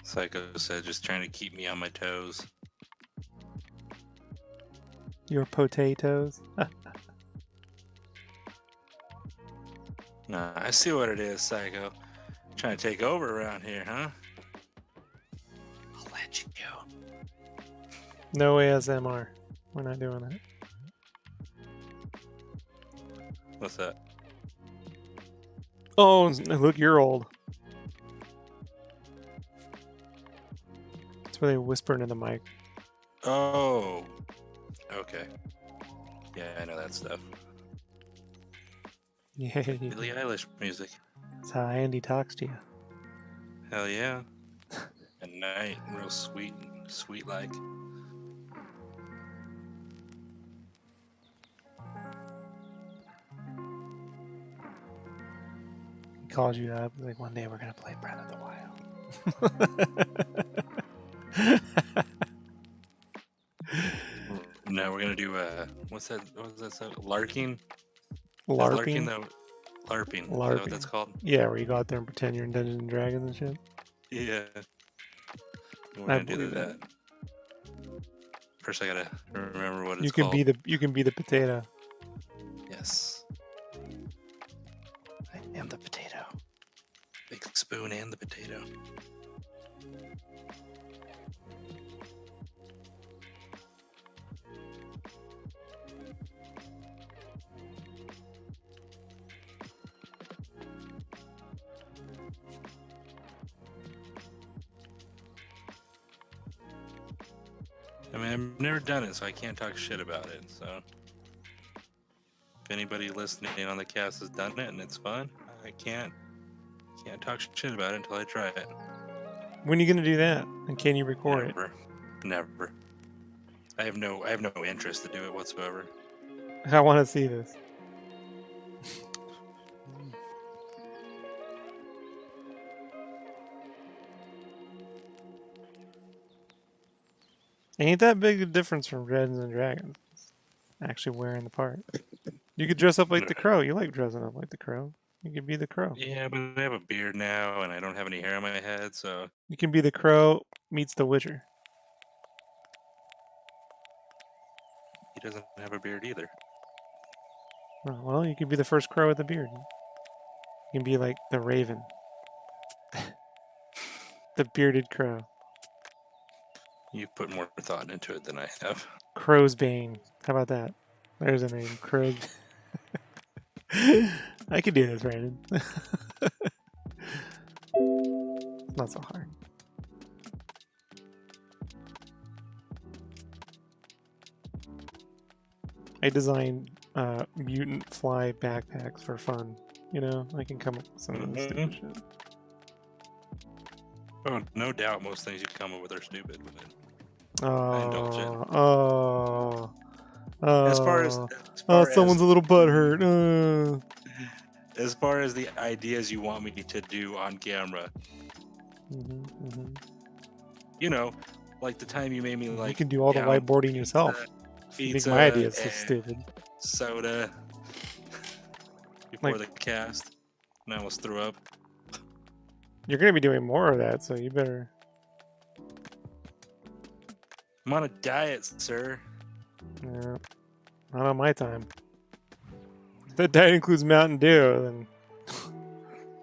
Psycho said, just trying to keep me on my toes. Your potatoes. Nah, I see what it is, Psycho. Trying to take over around here, huh? I'll let you go. No ASMR. We're not doing that. What's that? Oh, look, you're old. That's where they whisper into the mic. Oh. Okay. Yeah, I know that stuff. Yeah, Billie Eilish music. that's how Andy talks to you. Hell yeah. At night, real sweet like. He calls you up. He's like, one day we're gonna play Breath of the Wild. No, we're gonna do what's that stuff? Larking? LARPing? Larping. Is that LARPing. what that's called? Yeah, where you go out there and pretend you're in Dungeons and Dragons and shit. Yeah. We're I gonna do believe that. First I gotta remember what it's You can called. be the potato. Yes. I am the potato. Big spoon and the potato. I mean, I've never done it, so I can't talk shit about it. So, if anybody listening on the cast has done it and it's fun, I can't talk shit about it until I try it. When are you gonna do that? And can you record it? Never. I have no interest to do it whatsoever. I want to see this. Ain't that big a difference from Dungeons and Dragons? Actually wearing the part. You could dress up like the crow. You like dressing up like the crow. You could be the crow. Yeah, but I have a beard now, and I don't have any hair on my head, so You can be the crow meets the Witcher. he doesn't have a beard either. Oh, well, you could be the first crow with a beard. You can be like the raven. The bearded crow. You've put more thought into it than I have. Crow's Bane. How about that? There's a name. Crow's. I could do this, Brandon. Not so hard. I designed mutant fly backpacks for fun. You know, I can come up with some of this stupid shit. Oh, no doubt, most things you come up with are stupid. But Oh, indulge in. oh, As far as someone's a little butthurt. As far as the ideas you want me to do on camera, you know, like the time you made me like you can do all the whiteboarding yourself. You think my idea is so stupid. Soda before the cast, and I almost threw up. You're gonna be doing more of that, so you better. I'm on a diet, sir. Yeah, not on my time. that diet includes Mountain Dew, then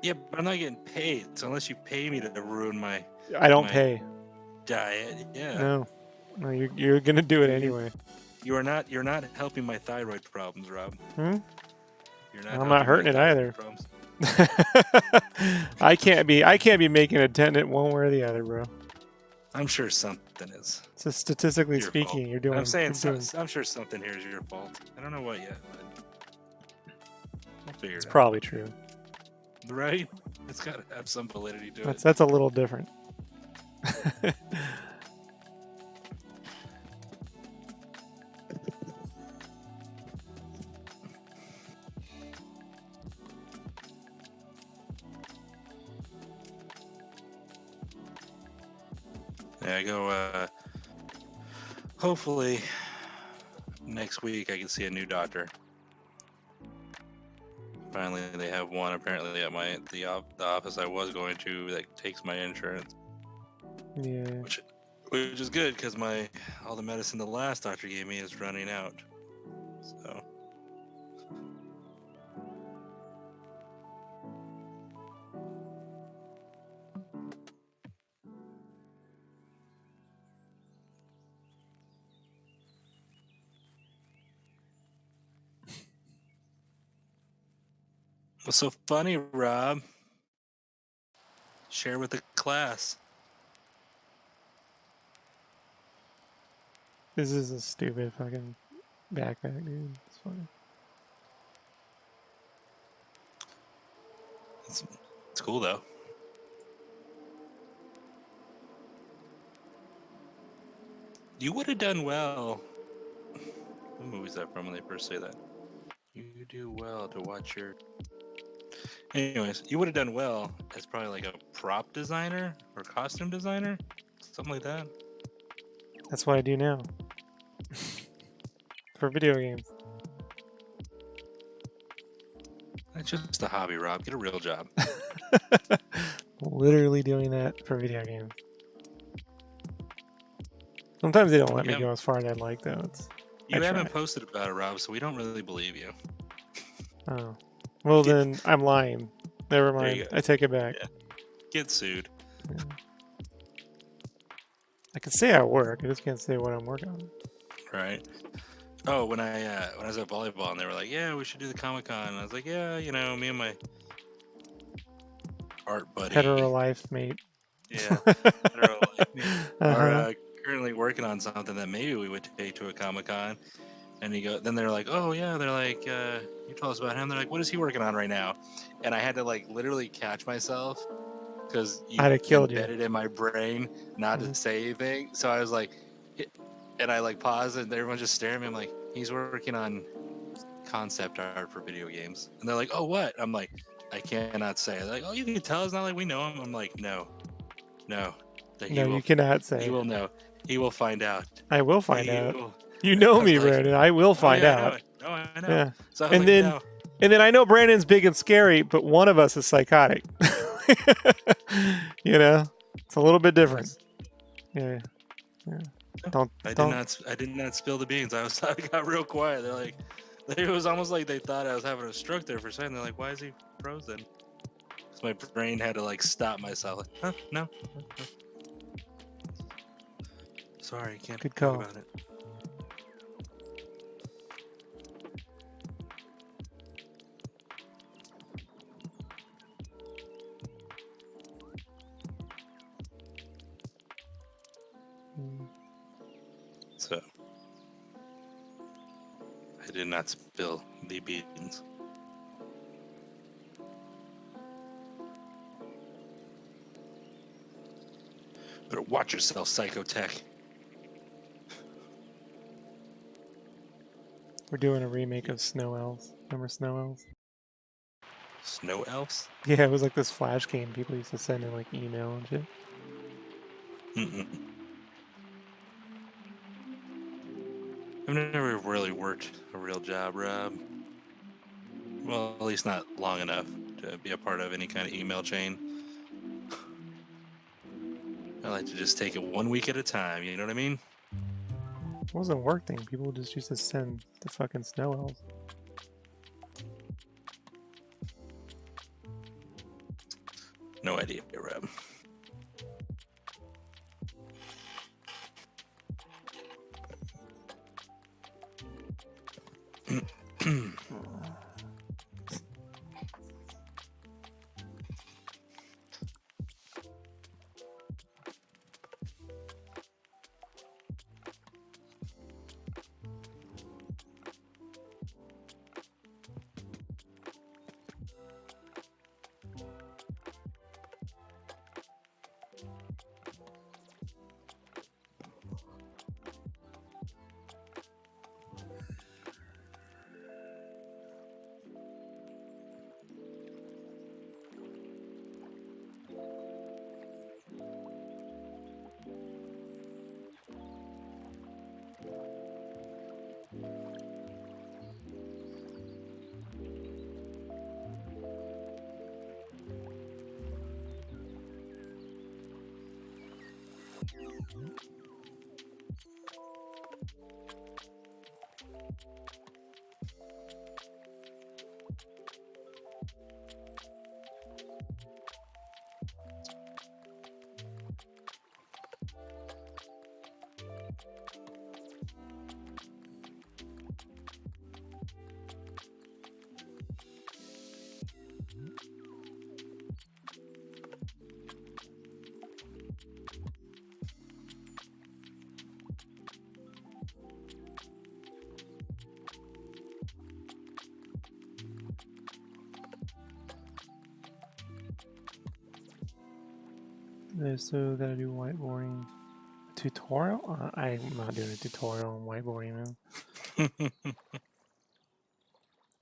Yeah, but I'm not getting paid. So unless you pay me to ruin my I don't my pay. diet, yeah. No, no, you're gonna do it You- anyway. You're not helping my thyroid problems, Rob. Hmm? You're not. I'm not helping hurting my it thyroid either. Problems. I can't be making a tenant one way or the other, bro. I'm sure something is So statistically your fault. speaking, you're doing. I'm saying you're doing I'm sure something here is your fault. I don't know what yet, but we'll figure it's it probably true. out. Right? It's got to have some validity to it. That's a little different. Yeah, I go. Hopefully, next week I can see a new doctor. Finally, they have one apparently at the office I was going to that takes my insurance, Yeah. which is good because all the medicine the last doctor gave me is running out. So. What's so funny, Rob? Share with the class. This is a stupid fucking backpack, dude. It's funny. It's cool though. You would have done well. What movie is that from when they first say that? You do well to watch your. Anyways, you would have done well as probably like a prop designer or costume designer, something like that. That's what I do now. For video games. That's just a hobby, Rob. Get a real job. Literally doing that for video games. Sometimes they don't let me Yeah. go as far as I'd like, though. You I haven't try. posted about it, Rob, so we don't really believe you. Oh. Well, then I'm lying. Never There you mind. go. I take it back. Yeah. Get sued. Yeah. I can say I work. I just can't say what I'm working on. Right. Oh, when I was at volleyball and they were like, "Yeah, we should do the Comic-Con," and I was like, "Yeah, me and my art buddy, Hetero life, mate. yeah, hetero life, are Uh-huh. currently working on something that maybe we would take to a Comic-Con." And then they're like, "Oh yeah," they're like, "You told us about him." They're like, "What is he working on right now?" And I had to like literally catch myself because you I'd have killed you. embedded in my brain not to say anything. So I was like, and I like paused, and everyone's just staring at me. I'm like, "He's working on concept art for video games." And they're like, "Oh, what?" I'm like, "I cannot say." They're like, "Oh, you can tell. It's not like we know him." I'm like, "No, that No, you cannot say. he will know. He will find out. I will find He out. will- You know I was me, like, Brandon. I will find I out. know. I know. Yeah. So I was And like, then no. And then I know Brandon's big and scary, but one of us is psychotic. You know? It's a little bit different. Yeah. Don't I did not spill the beans. I got real quiet. They're like, it was almost like they thought I was having a stroke there for a second. They're like, "Why is he frozen?" So my brain had to like stop myself. Like, huh? No. Sorry, can't Good talk call. about it. So I did not spill the beans. Better watch yourself, Psychotech. We're doing a remake of Snow Elves. Remember Snow Elves? Snow elves? Yeah, it was like this flash game people used to send in like email and shit. Mm-mm. I've never really worked a real job, Rob. Well, at least not long enough to be a part of any kind of email chain. I like to just take it 1 week at a time, you know what I mean? It wasn't a work thing. People just used to send the fucking Snow Elves. No idea, Reb. So gotta do whiteboarding tutorial. I'm not doing a tutorial on whiteboarding, man.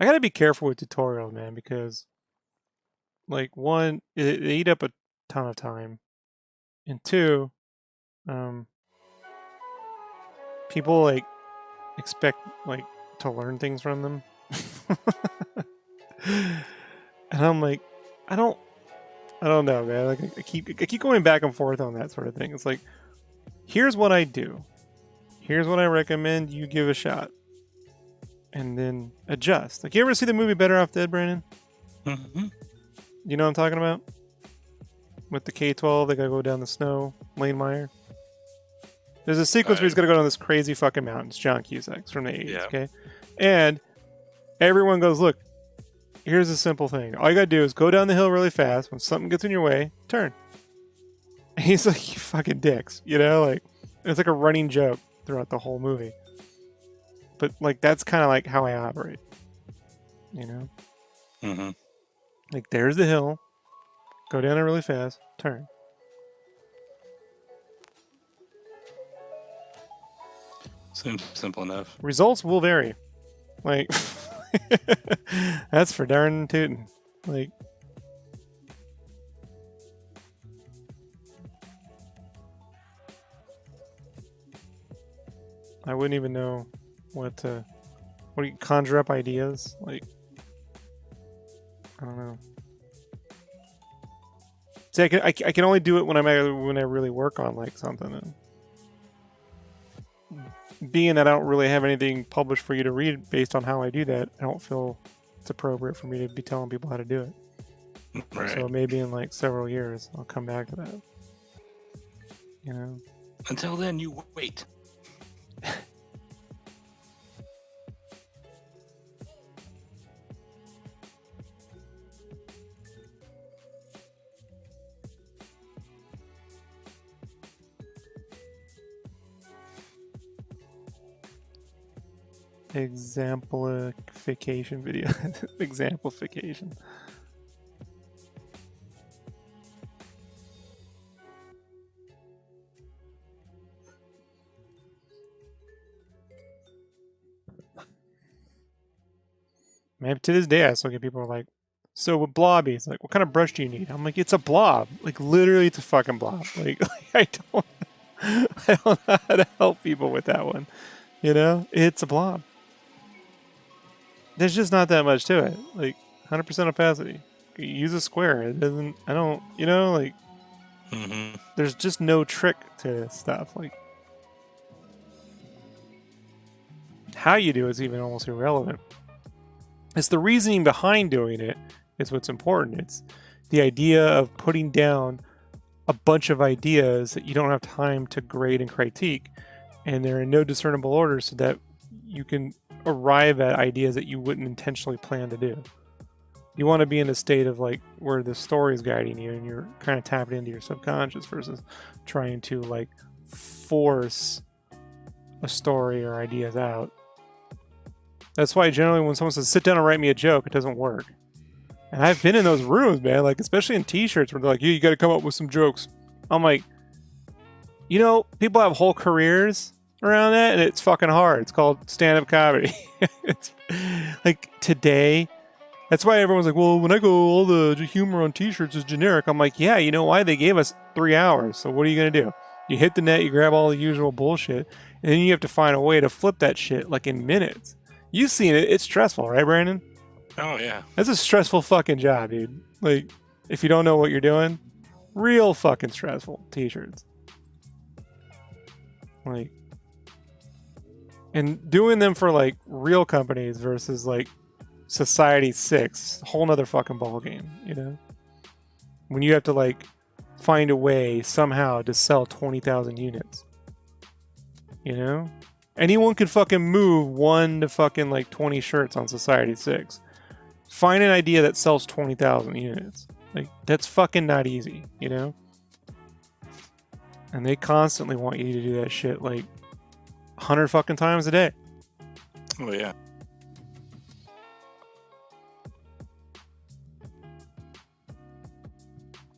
I gotta be careful with tutorials, man, because like one, they eat up a ton of time, and two, people like expect like to learn things from them, and I'm like, I don't know, man. Like I keep going back and forth on that sort of thing. It's like, here's what I do, here's what I recommend you give a shot, and then adjust. Like, you ever see the movie Better Off Dead, Brandon? Mm-hmm. You know what I'm talking about? With the K-12, they gotta go down the snow, Lane Meyer. There's a sequence where he's gonna go down this crazy fucking mountain. It's John Cusack's from the 80s, okay? And everyone goes, look, here's a simple thing. All you gotta do is go down the hill really fast. When something gets in your way, turn. And he's like, you fucking dicks, you know? Like, it's like a running joke throughout the whole movie. But like, that's kind of like how I operate, you know? Mm-hmm. Like, there's the hill. Go down it really fast. Turn. Seems simple enough. Results will vary. Like, that's for darn tootin'. Like, I wouldn't even know what do you conjure up ideas? Like, I don't know. See, I can only do it when when I really work on like something. And being that I don't really have anything published for you to read based on how I do that, I don't feel it's appropriate for me to be telling people how to do it. Right. So maybe in like several years, I'll come back to that. You know. Until then, you wait. Exemplification video. Exemplification. Maybe to this day I still get people who are like, so with blobby, it's like, what kind of brush do you need? I'm like, it's a blob. Like, literally it's a fucking blob. Like I don't know how to help people with that one. You know? It's a blob. There's just not that much to it. Like, 100% opacity. You use a square. It doesn't, I don't, you know, like, there's just no trick to stuff. Like, how you do it's even almost irrelevant. It's the reasoning behind doing it is what's important. It's the idea of putting down a bunch of ideas that you don't have time to grade and critique, and they're in no discernible order, so that you can arrive at ideas that you wouldn't intentionally plan to do. You want to be in a state of like where the story is guiding you and you're kind of tapping into your subconscious versus trying to like force a story or ideas out. That's why generally when someone says sit down and write me a joke, it doesn't work. And I've been in those rooms, man, like especially in t-shirts where they're like, you got to come up with some jokes. I'm like, you know, people have whole careers around that and it's fucking hard. It's called stand-up comedy. It's like today, that's why everyone's like, well, when I go, all the humor on t-shirts is generic. I'm like, yeah, you know why? They gave us 3 hours. So what are you going to do? You hit the net, you grab all the usual bullshit, and then you have to find a way to flip that shit like in minutes. You've seen it. It's stressful, right, Brandon? Oh, yeah. That's a stressful fucking job, dude. Like, if you don't know what you're doing, real fucking stressful t-shirts. Like, and doing them for like real companies versus like Society 6, whole nother fucking ball game, you know? When you have to like find a way somehow to sell 20,000 units. You know? Anyone could fucking move 1 to fucking like 20 shirts on Society 6. Find an idea that sells 20,000 units. Like, that's fucking not easy, you know? And they constantly want you to do that shit like 100 fucking times a day. Oh, yeah.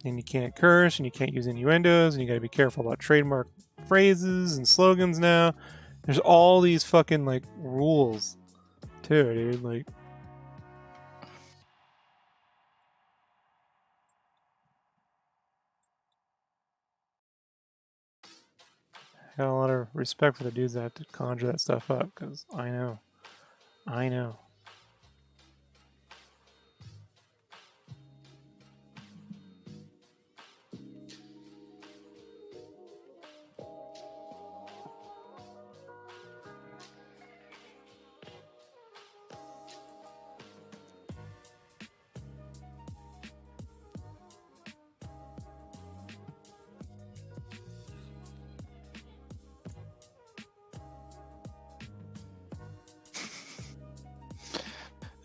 And you can't curse, and you can't use innuendos, and you gotta be careful about trademark phrases and slogans now. There's all these fucking, like, rules, too, dude. Like, I got a lot of respect for the dudes that have to conjure that stuff up, because I know. I know.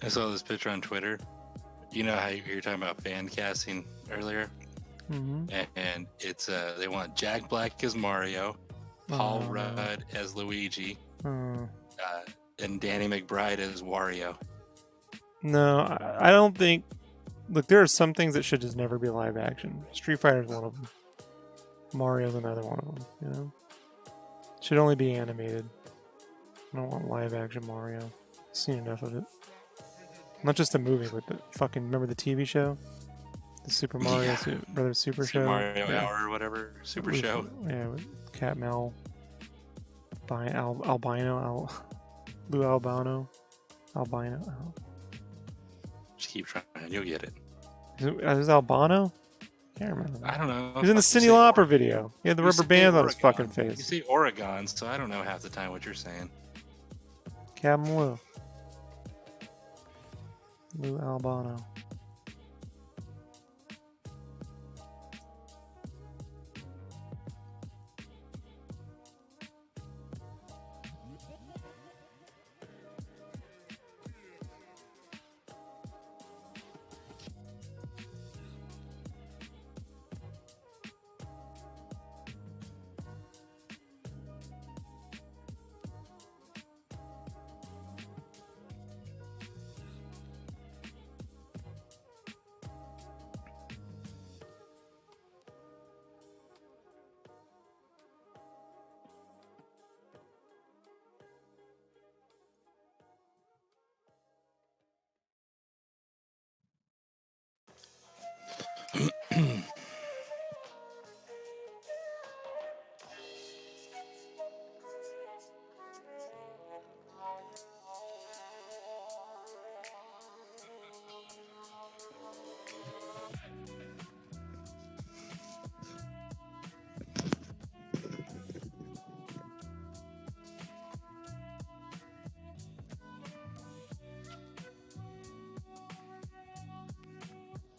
I saw this picture on Twitter. You know how you were talking about fan casting earlier? Mm-hmm. And it's they want Jack Black as Mario, Paul Rudd as Luigi, and Danny McBride as Wario. No, I don't think... Look, there are some things that should just never be live action. Street Fighter's one of them. Mario's another one of them, you know? Should only be animated. I don't want live action Mario. I've seen enough of it. Not just the movie, but the fucking... Remember the TV show? The Super Mario Brothers Super Show? Mario Hour or whatever. Super Show. Yeah, with Cat Mel. Albino. Lou Albano. Albino. Just keep trying. You'll get it. Is it Albano? Can't remember. I don't know. He was in the Cyndi Lauper video. He had the rubber bands on his fucking You face. say Oregon, so I don't know half the time what you're saying. Captain Lou. Lou Albano.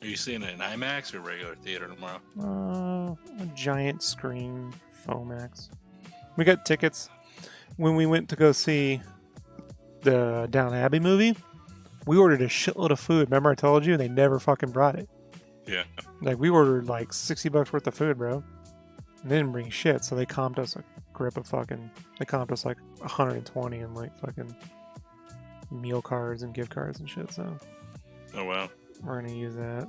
Are you seeing it in IMAX or regular theater tomorrow? A giant screen, Fomax. We got tickets when we went to go see the Down Abbey movie. We ordered a shitload of food. Remember I told you? They never fucking brought it. Yeah. Like, we ordered like $60 worth of food, bro. And they didn't bring shit, so they comped us a grip of fucking... They comped us like 120 and like fucking meal cards and gift cards and shit, so... Oh, wow. We're gonna use that.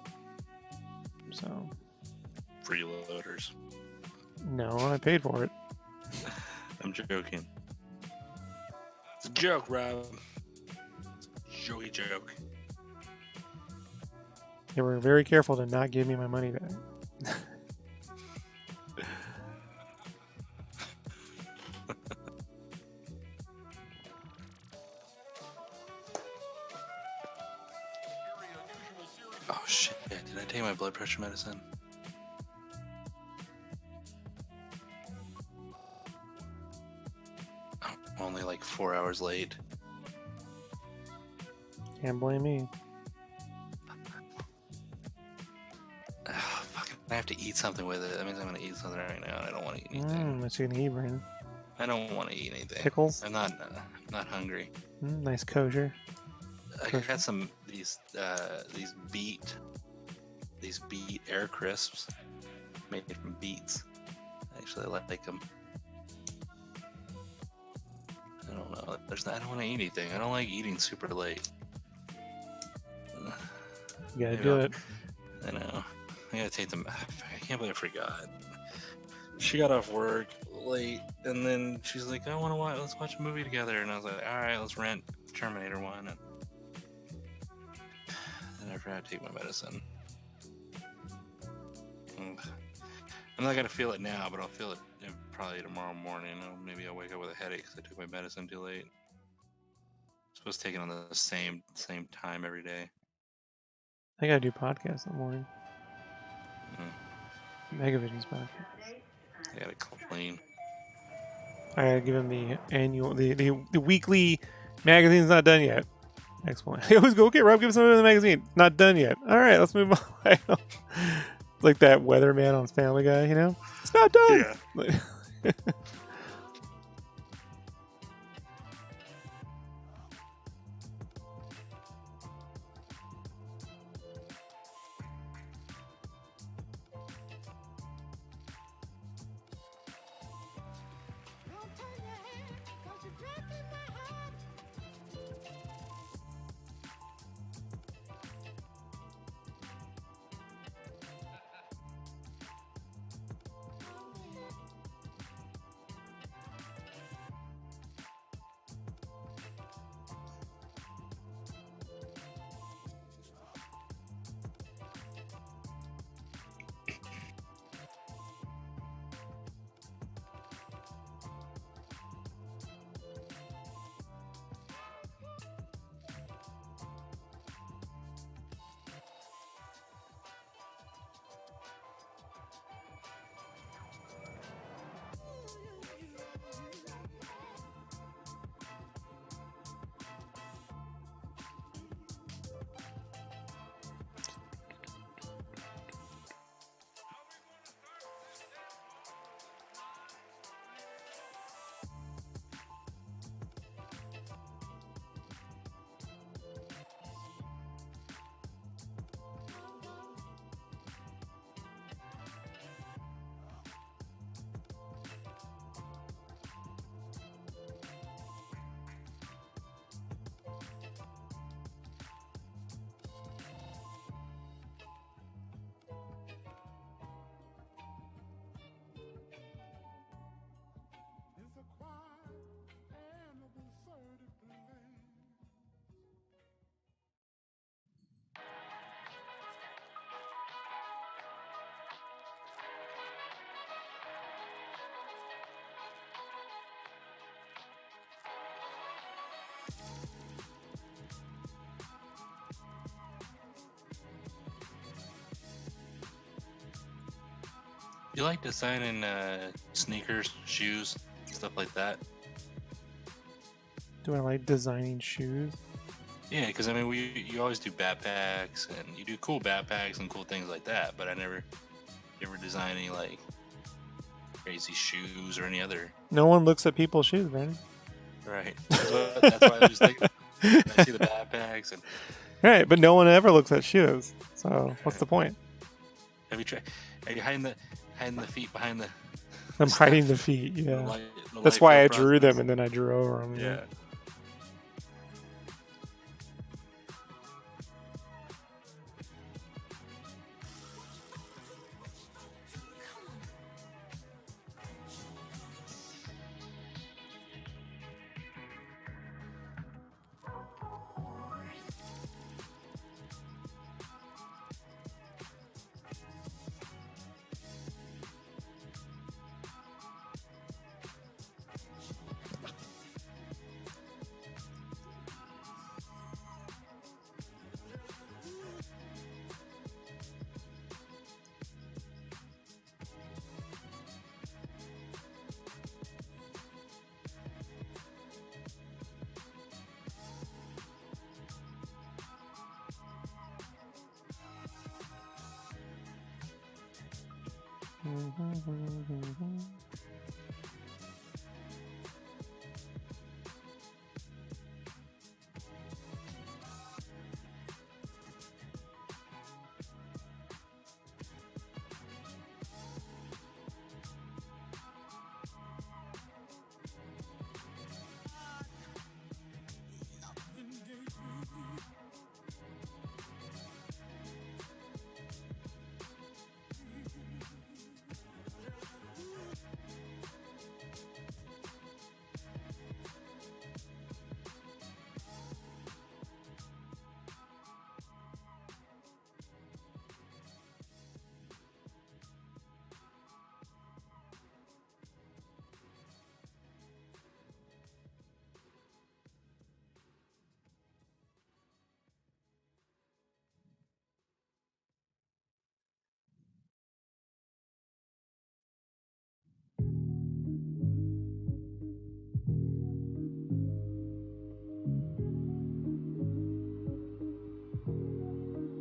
So... Freeloaders. No, I paid for it. I'm joking. It's a joke, Rob. It's a jokey joke. They were very careful to not give me my money back. Oh shit, did I take my blood pressure medicine? I'm only like 4 hours late. Can't blame me. Fucking, I have to eat something with it. That means I'm gonna eat something right now and I don't want to eat anything. What you gonna eat, Brandon? I don't want to eat anything. Pickles? I'm not hungry. Nice kosher. I got some these beet air crisps made from beets. Actually, I like them. I don't know. I don't want to eat anything. I don't like eating super late. You gotta Maybe do I'll- it. I know. I gotta take them. I can't believe I forgot. She got off work late, and then she's like, "I want to watch. Let's watch a movie together." And I was like, "All right, let's rent Terminator 1." And then I forgot to take my medicine. I'm not gonna feel it now, but I'll feel it probably tomorrow morning. Maybe I'll wake up with a headache because I took my medicine too late. I'm supposed to take it on the same time every day. I gotta do podcasts in the morning. Megavision's podcast. I gotta clean. I gotta give him the annual, the weekly magazine's not done yet. Excellent. I always go, okay, Rob, give us something in the magazine. Not done yet. All right, let's move on. It's like that weatherman on Family Guy, you know? It's not done. Yeah. You like designing sneakers, shoes, stuff like that? Do I like designing shoes? Yeah, because I mean, you always do backpacks and you do cool backpacks and cool things like that, but I never design any like crazy shoes or any other. No one looks at people's shoes, Brandon. Right. That's why I was thinking. I see the backpacks and. Right, but no one ever looks at shoes. So what's the point? Have you tried? Are you hiding the feet behind the? I'm stuff? hiding the feet. The Yeah, the that's light why I fill drew them process? and then I drew over them. Yeah.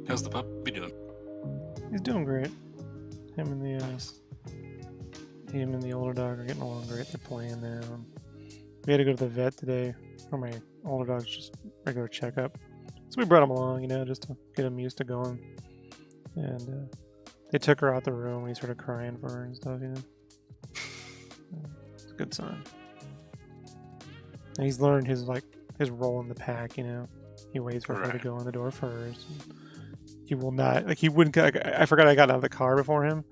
How's the puppy doing? He's doing great. Him and the Nice. him and the older dog are getting along great. They're playing now. We had to go to the vet today for my older dog's just regular checkup. So we brought him along, just to get him used to going. And they took her out the room and he started crying for her and stuff. It's a good sign. And he's learned his role in the pack. He waits for her to Right. go in the door first. He will not he wouldn't. I forgot I got out of the car before him,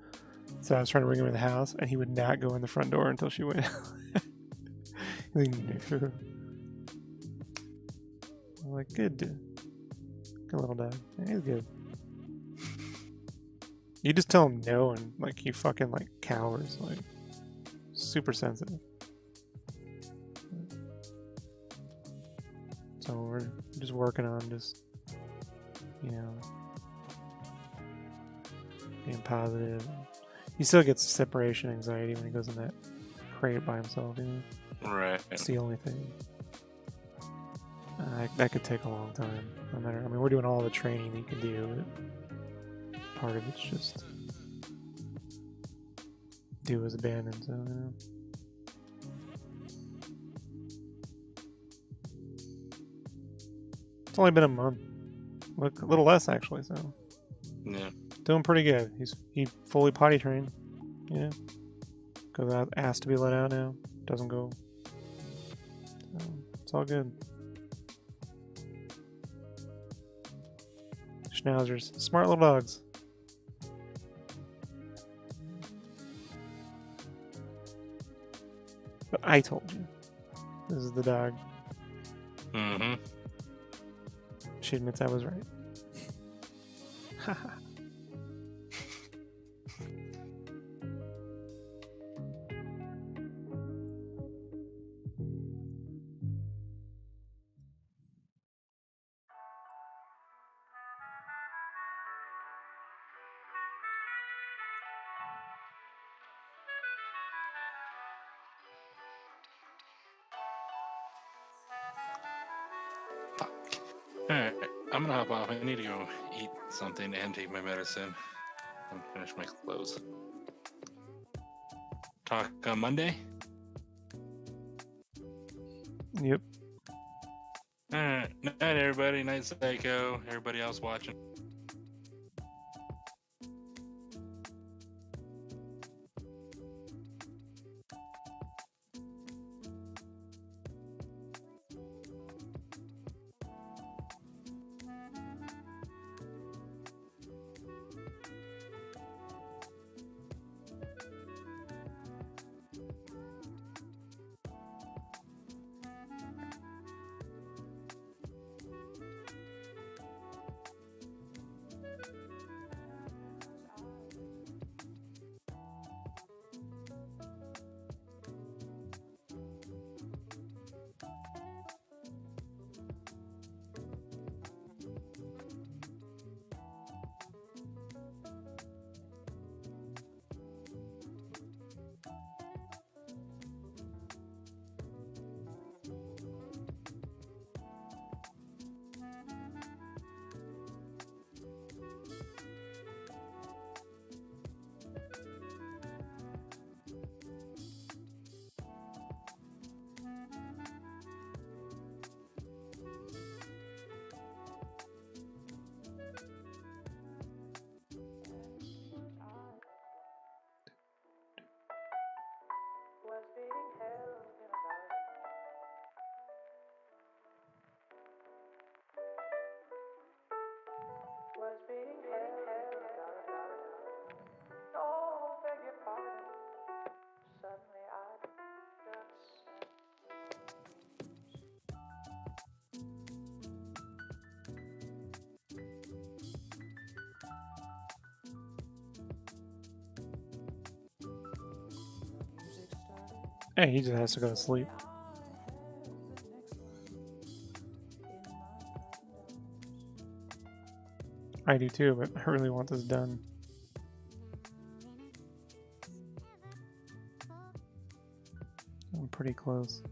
so I was trying to bring him in the house, and he would not go in the front door until she went. He's like, no. I'm like, good little dog. Yeah, he's good. You just tell him no, and he fucking cowers, super sensitive. So we're just working on being positive. He still gets separation anxiety when he goes in that crate by himself. Right. It's the only thing. That could take a long time. No matter. I mean, we're doing all the training you can do, but part of it's just do as abandoned. So it's only been a month, a little less actually. So Yeah. doing pretty good. He fully potty trained. Goes out, asked to be let out now. Doesn't go. So it's all good. Schnauzers, smart little dogs. But I told you, this is the dog. Mm-hmm. She admits I was right. Haha. All I'm gonna hop off. I need to go eat something and take my medicine and finish my clothes. Talk on Monday. Yep. All right. Night, everybody. Night, Psycho. Everybody else watching. Hey, he just has to go to sleep. I do too, but I really want this done. I'm pretty close.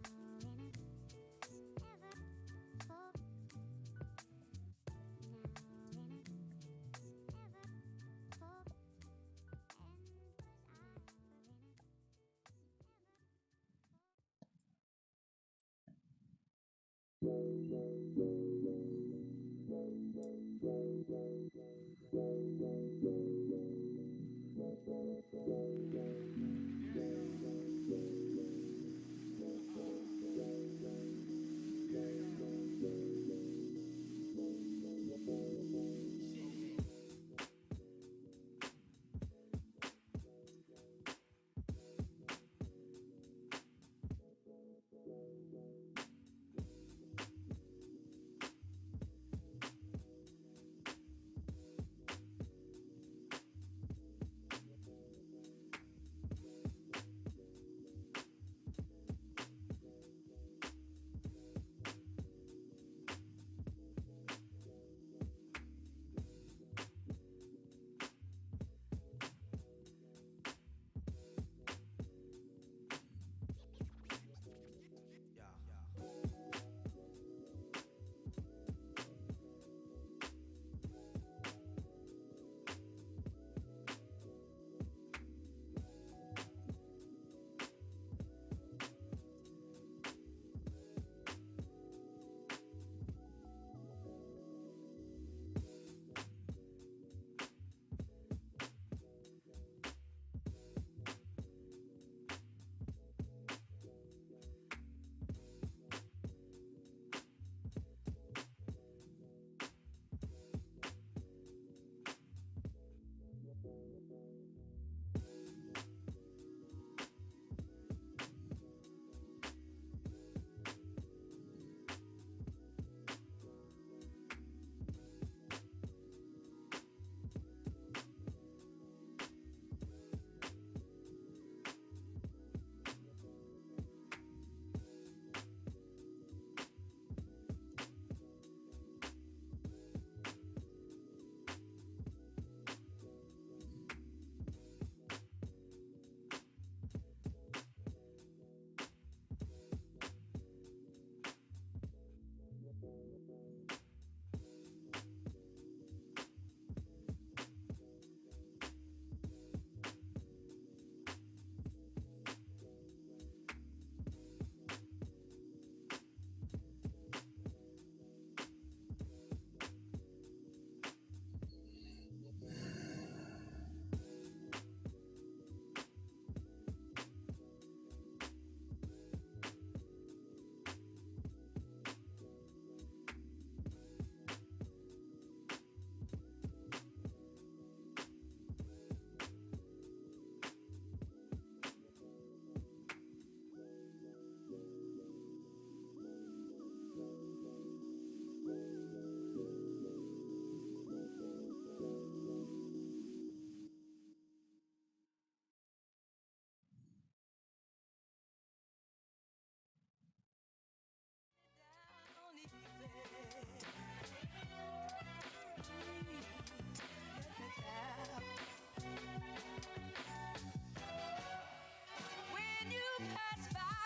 Fast five.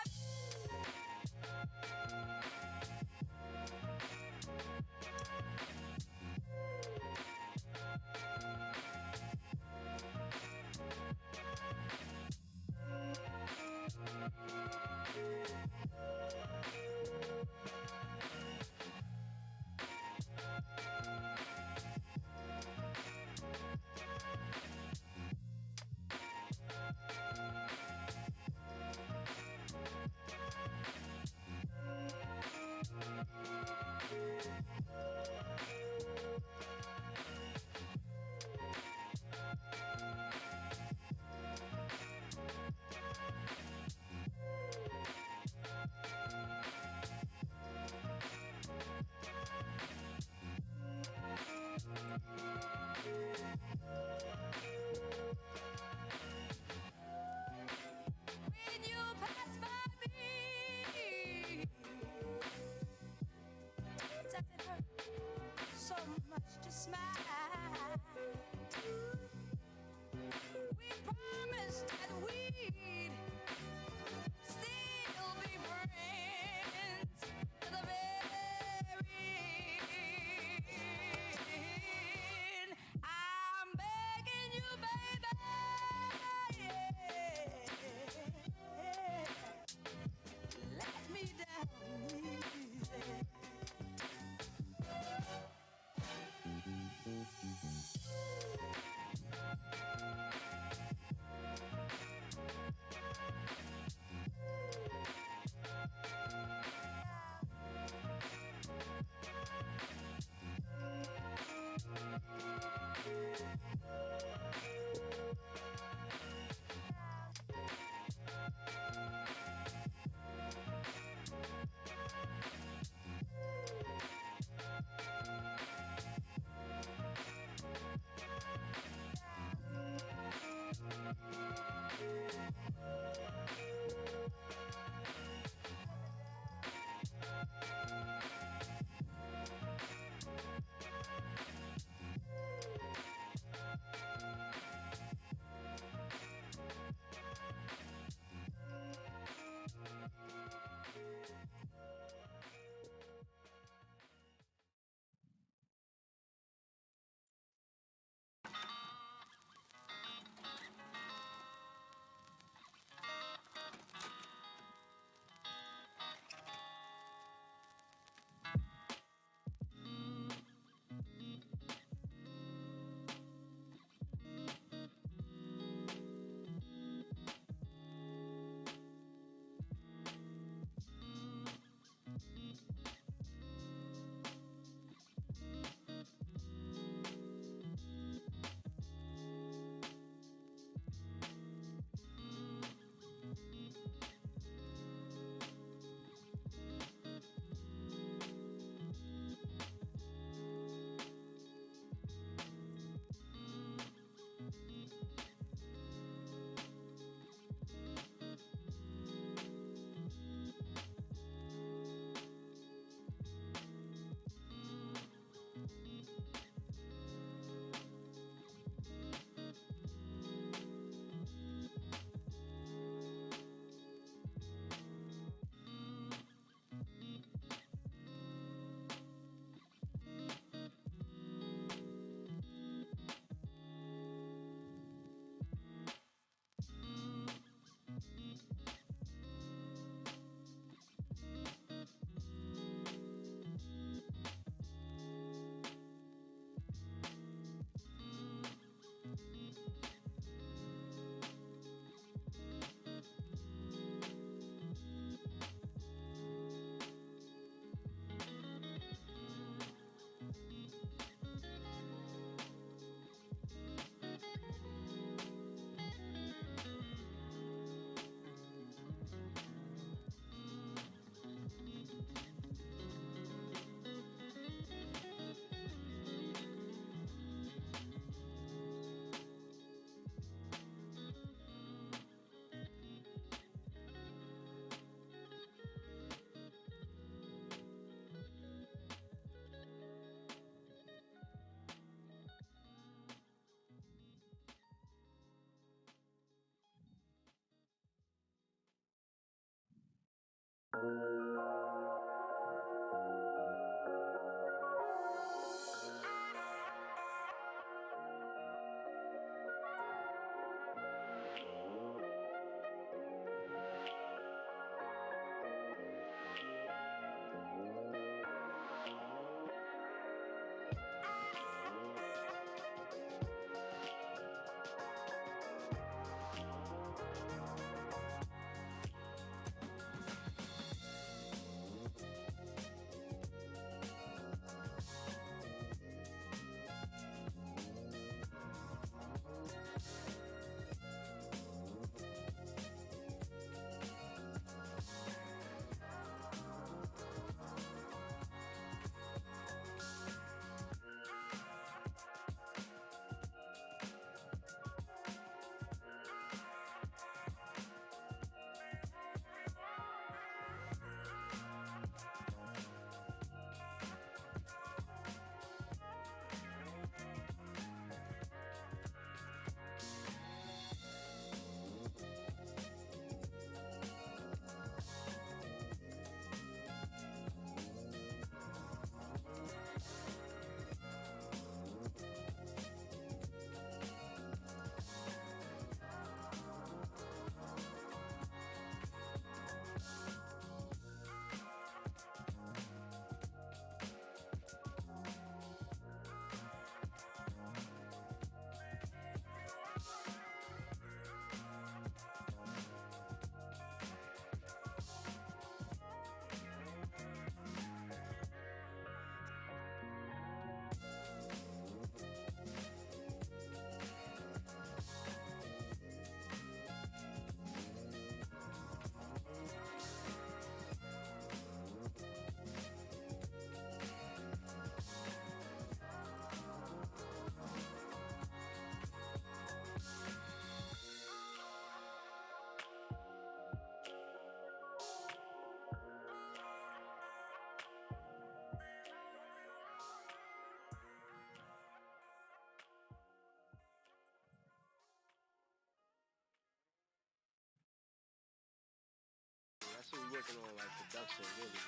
what we working on, like production, really.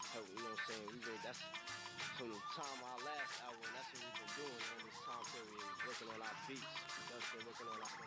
Help, you know what I'm saying? That's from the time our last album. That's what we've been doing on this time period, working on our beats, production, working on our.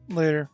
Later.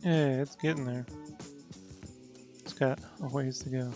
Yeah, it's getting there. It's got a ways to go.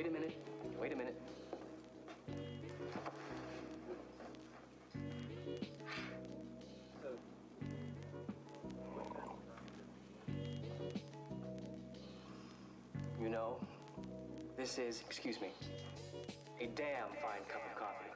Wait a minute. Wait a minute. You know, this is, excuse me, a damn fine cup of coffee.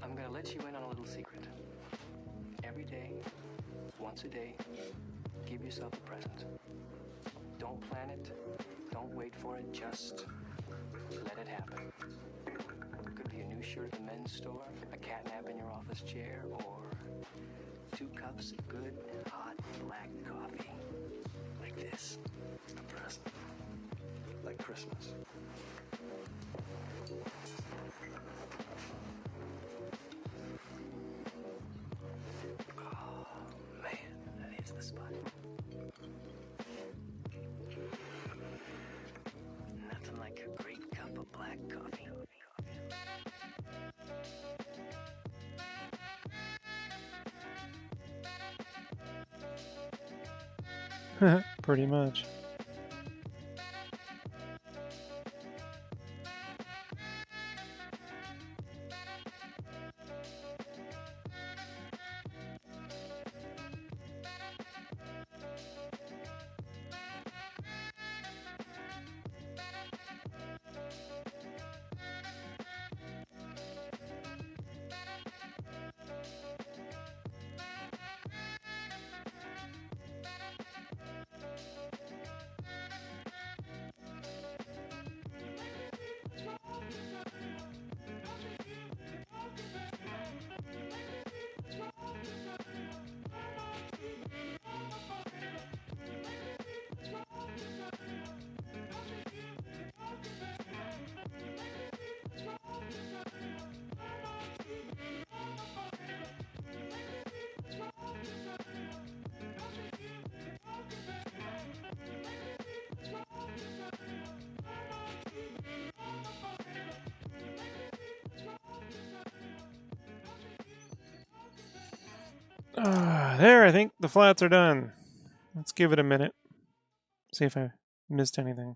I'm gonna let you in on a little secret. Every day, once a day, give yourself a present. Don't plan it, don't wait for it, just let it happen. It could be a new shirt at the men's store, a cat nap in your office chair, or 2 cups of good, hot, black coffee. Like this. A present. Like Christmas. The spot. Nothing like a great cup of black coffee. Pretty much. There, I think the flats are done. Let's give it a minute. See if I missed anything.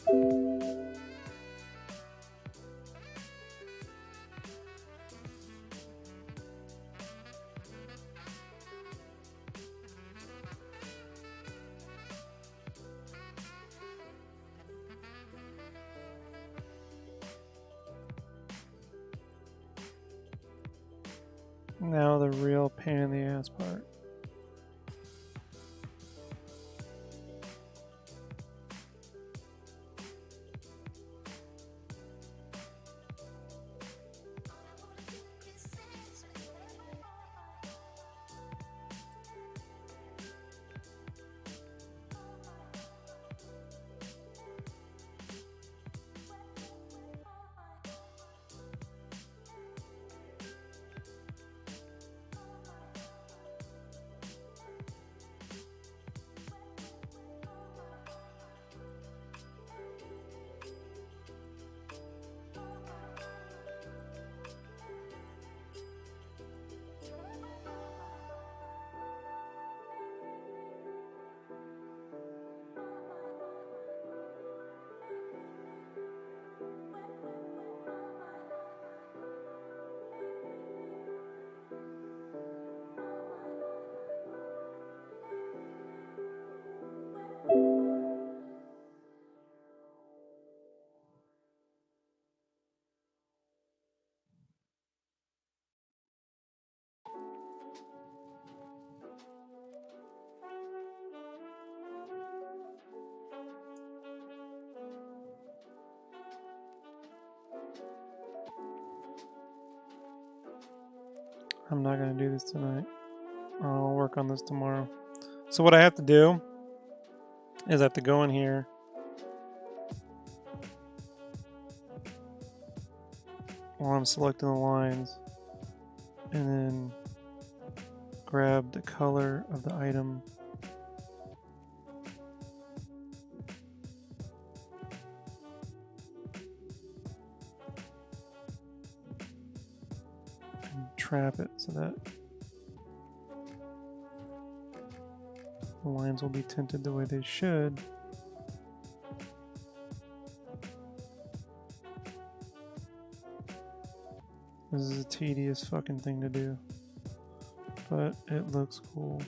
Now the real pain in the ass part. I'm not going to do this tonight. I'll work on this tomorrow. So what I have to do is I have to go in here while I'm selecting the lines and then grab the color of the item and trap it so that the lines will be tinted the way they should. This is a tedious fucking thing to do, but it looks cool.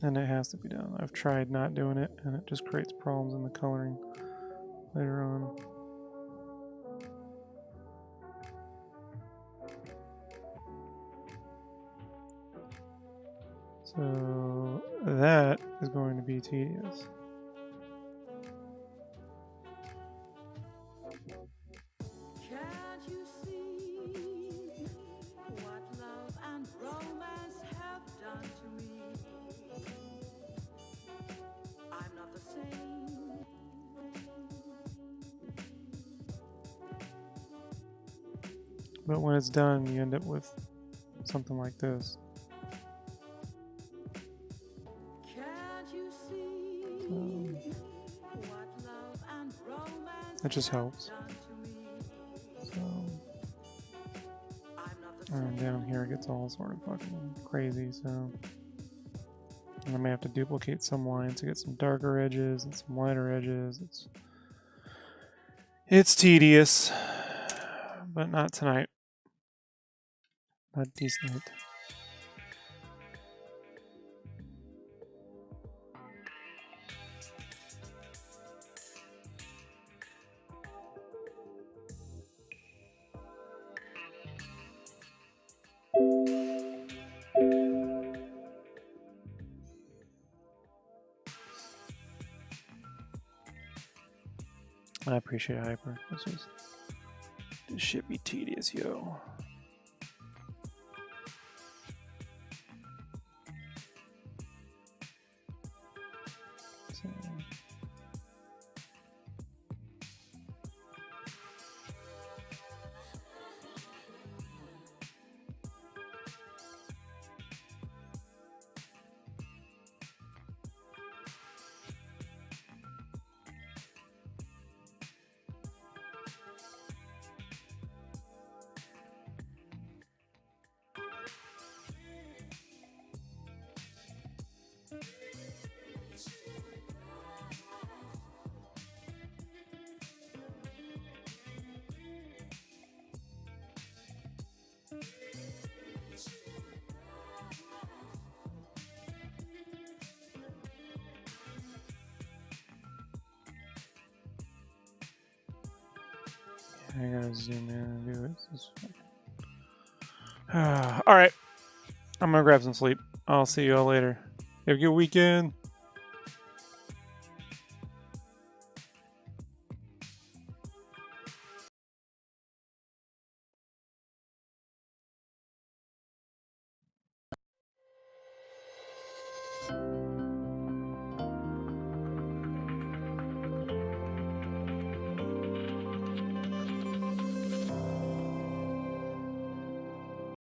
And it has to be done. I've tried not doing it and it just creates problems in the coloring later on. So that is going to be tedious. Can't you see what love and romance have done to me? I'm not the same. But when it's done, you end up with something like this. Can't you see what love and romance It just helps. have done to me? So, I'm not the and down here it gets all sort of fucking crazy. So, and I may have to duplicate some lines to get some darker edges and some lighter edges. It's tedious, but not tonight. Not this night. I appreciate Hyper. This shit be tedious, yo. So, I gotta zoom in and do this. All right. I'm gonna grab some sleep. I'll see you all later. Have a good weekend.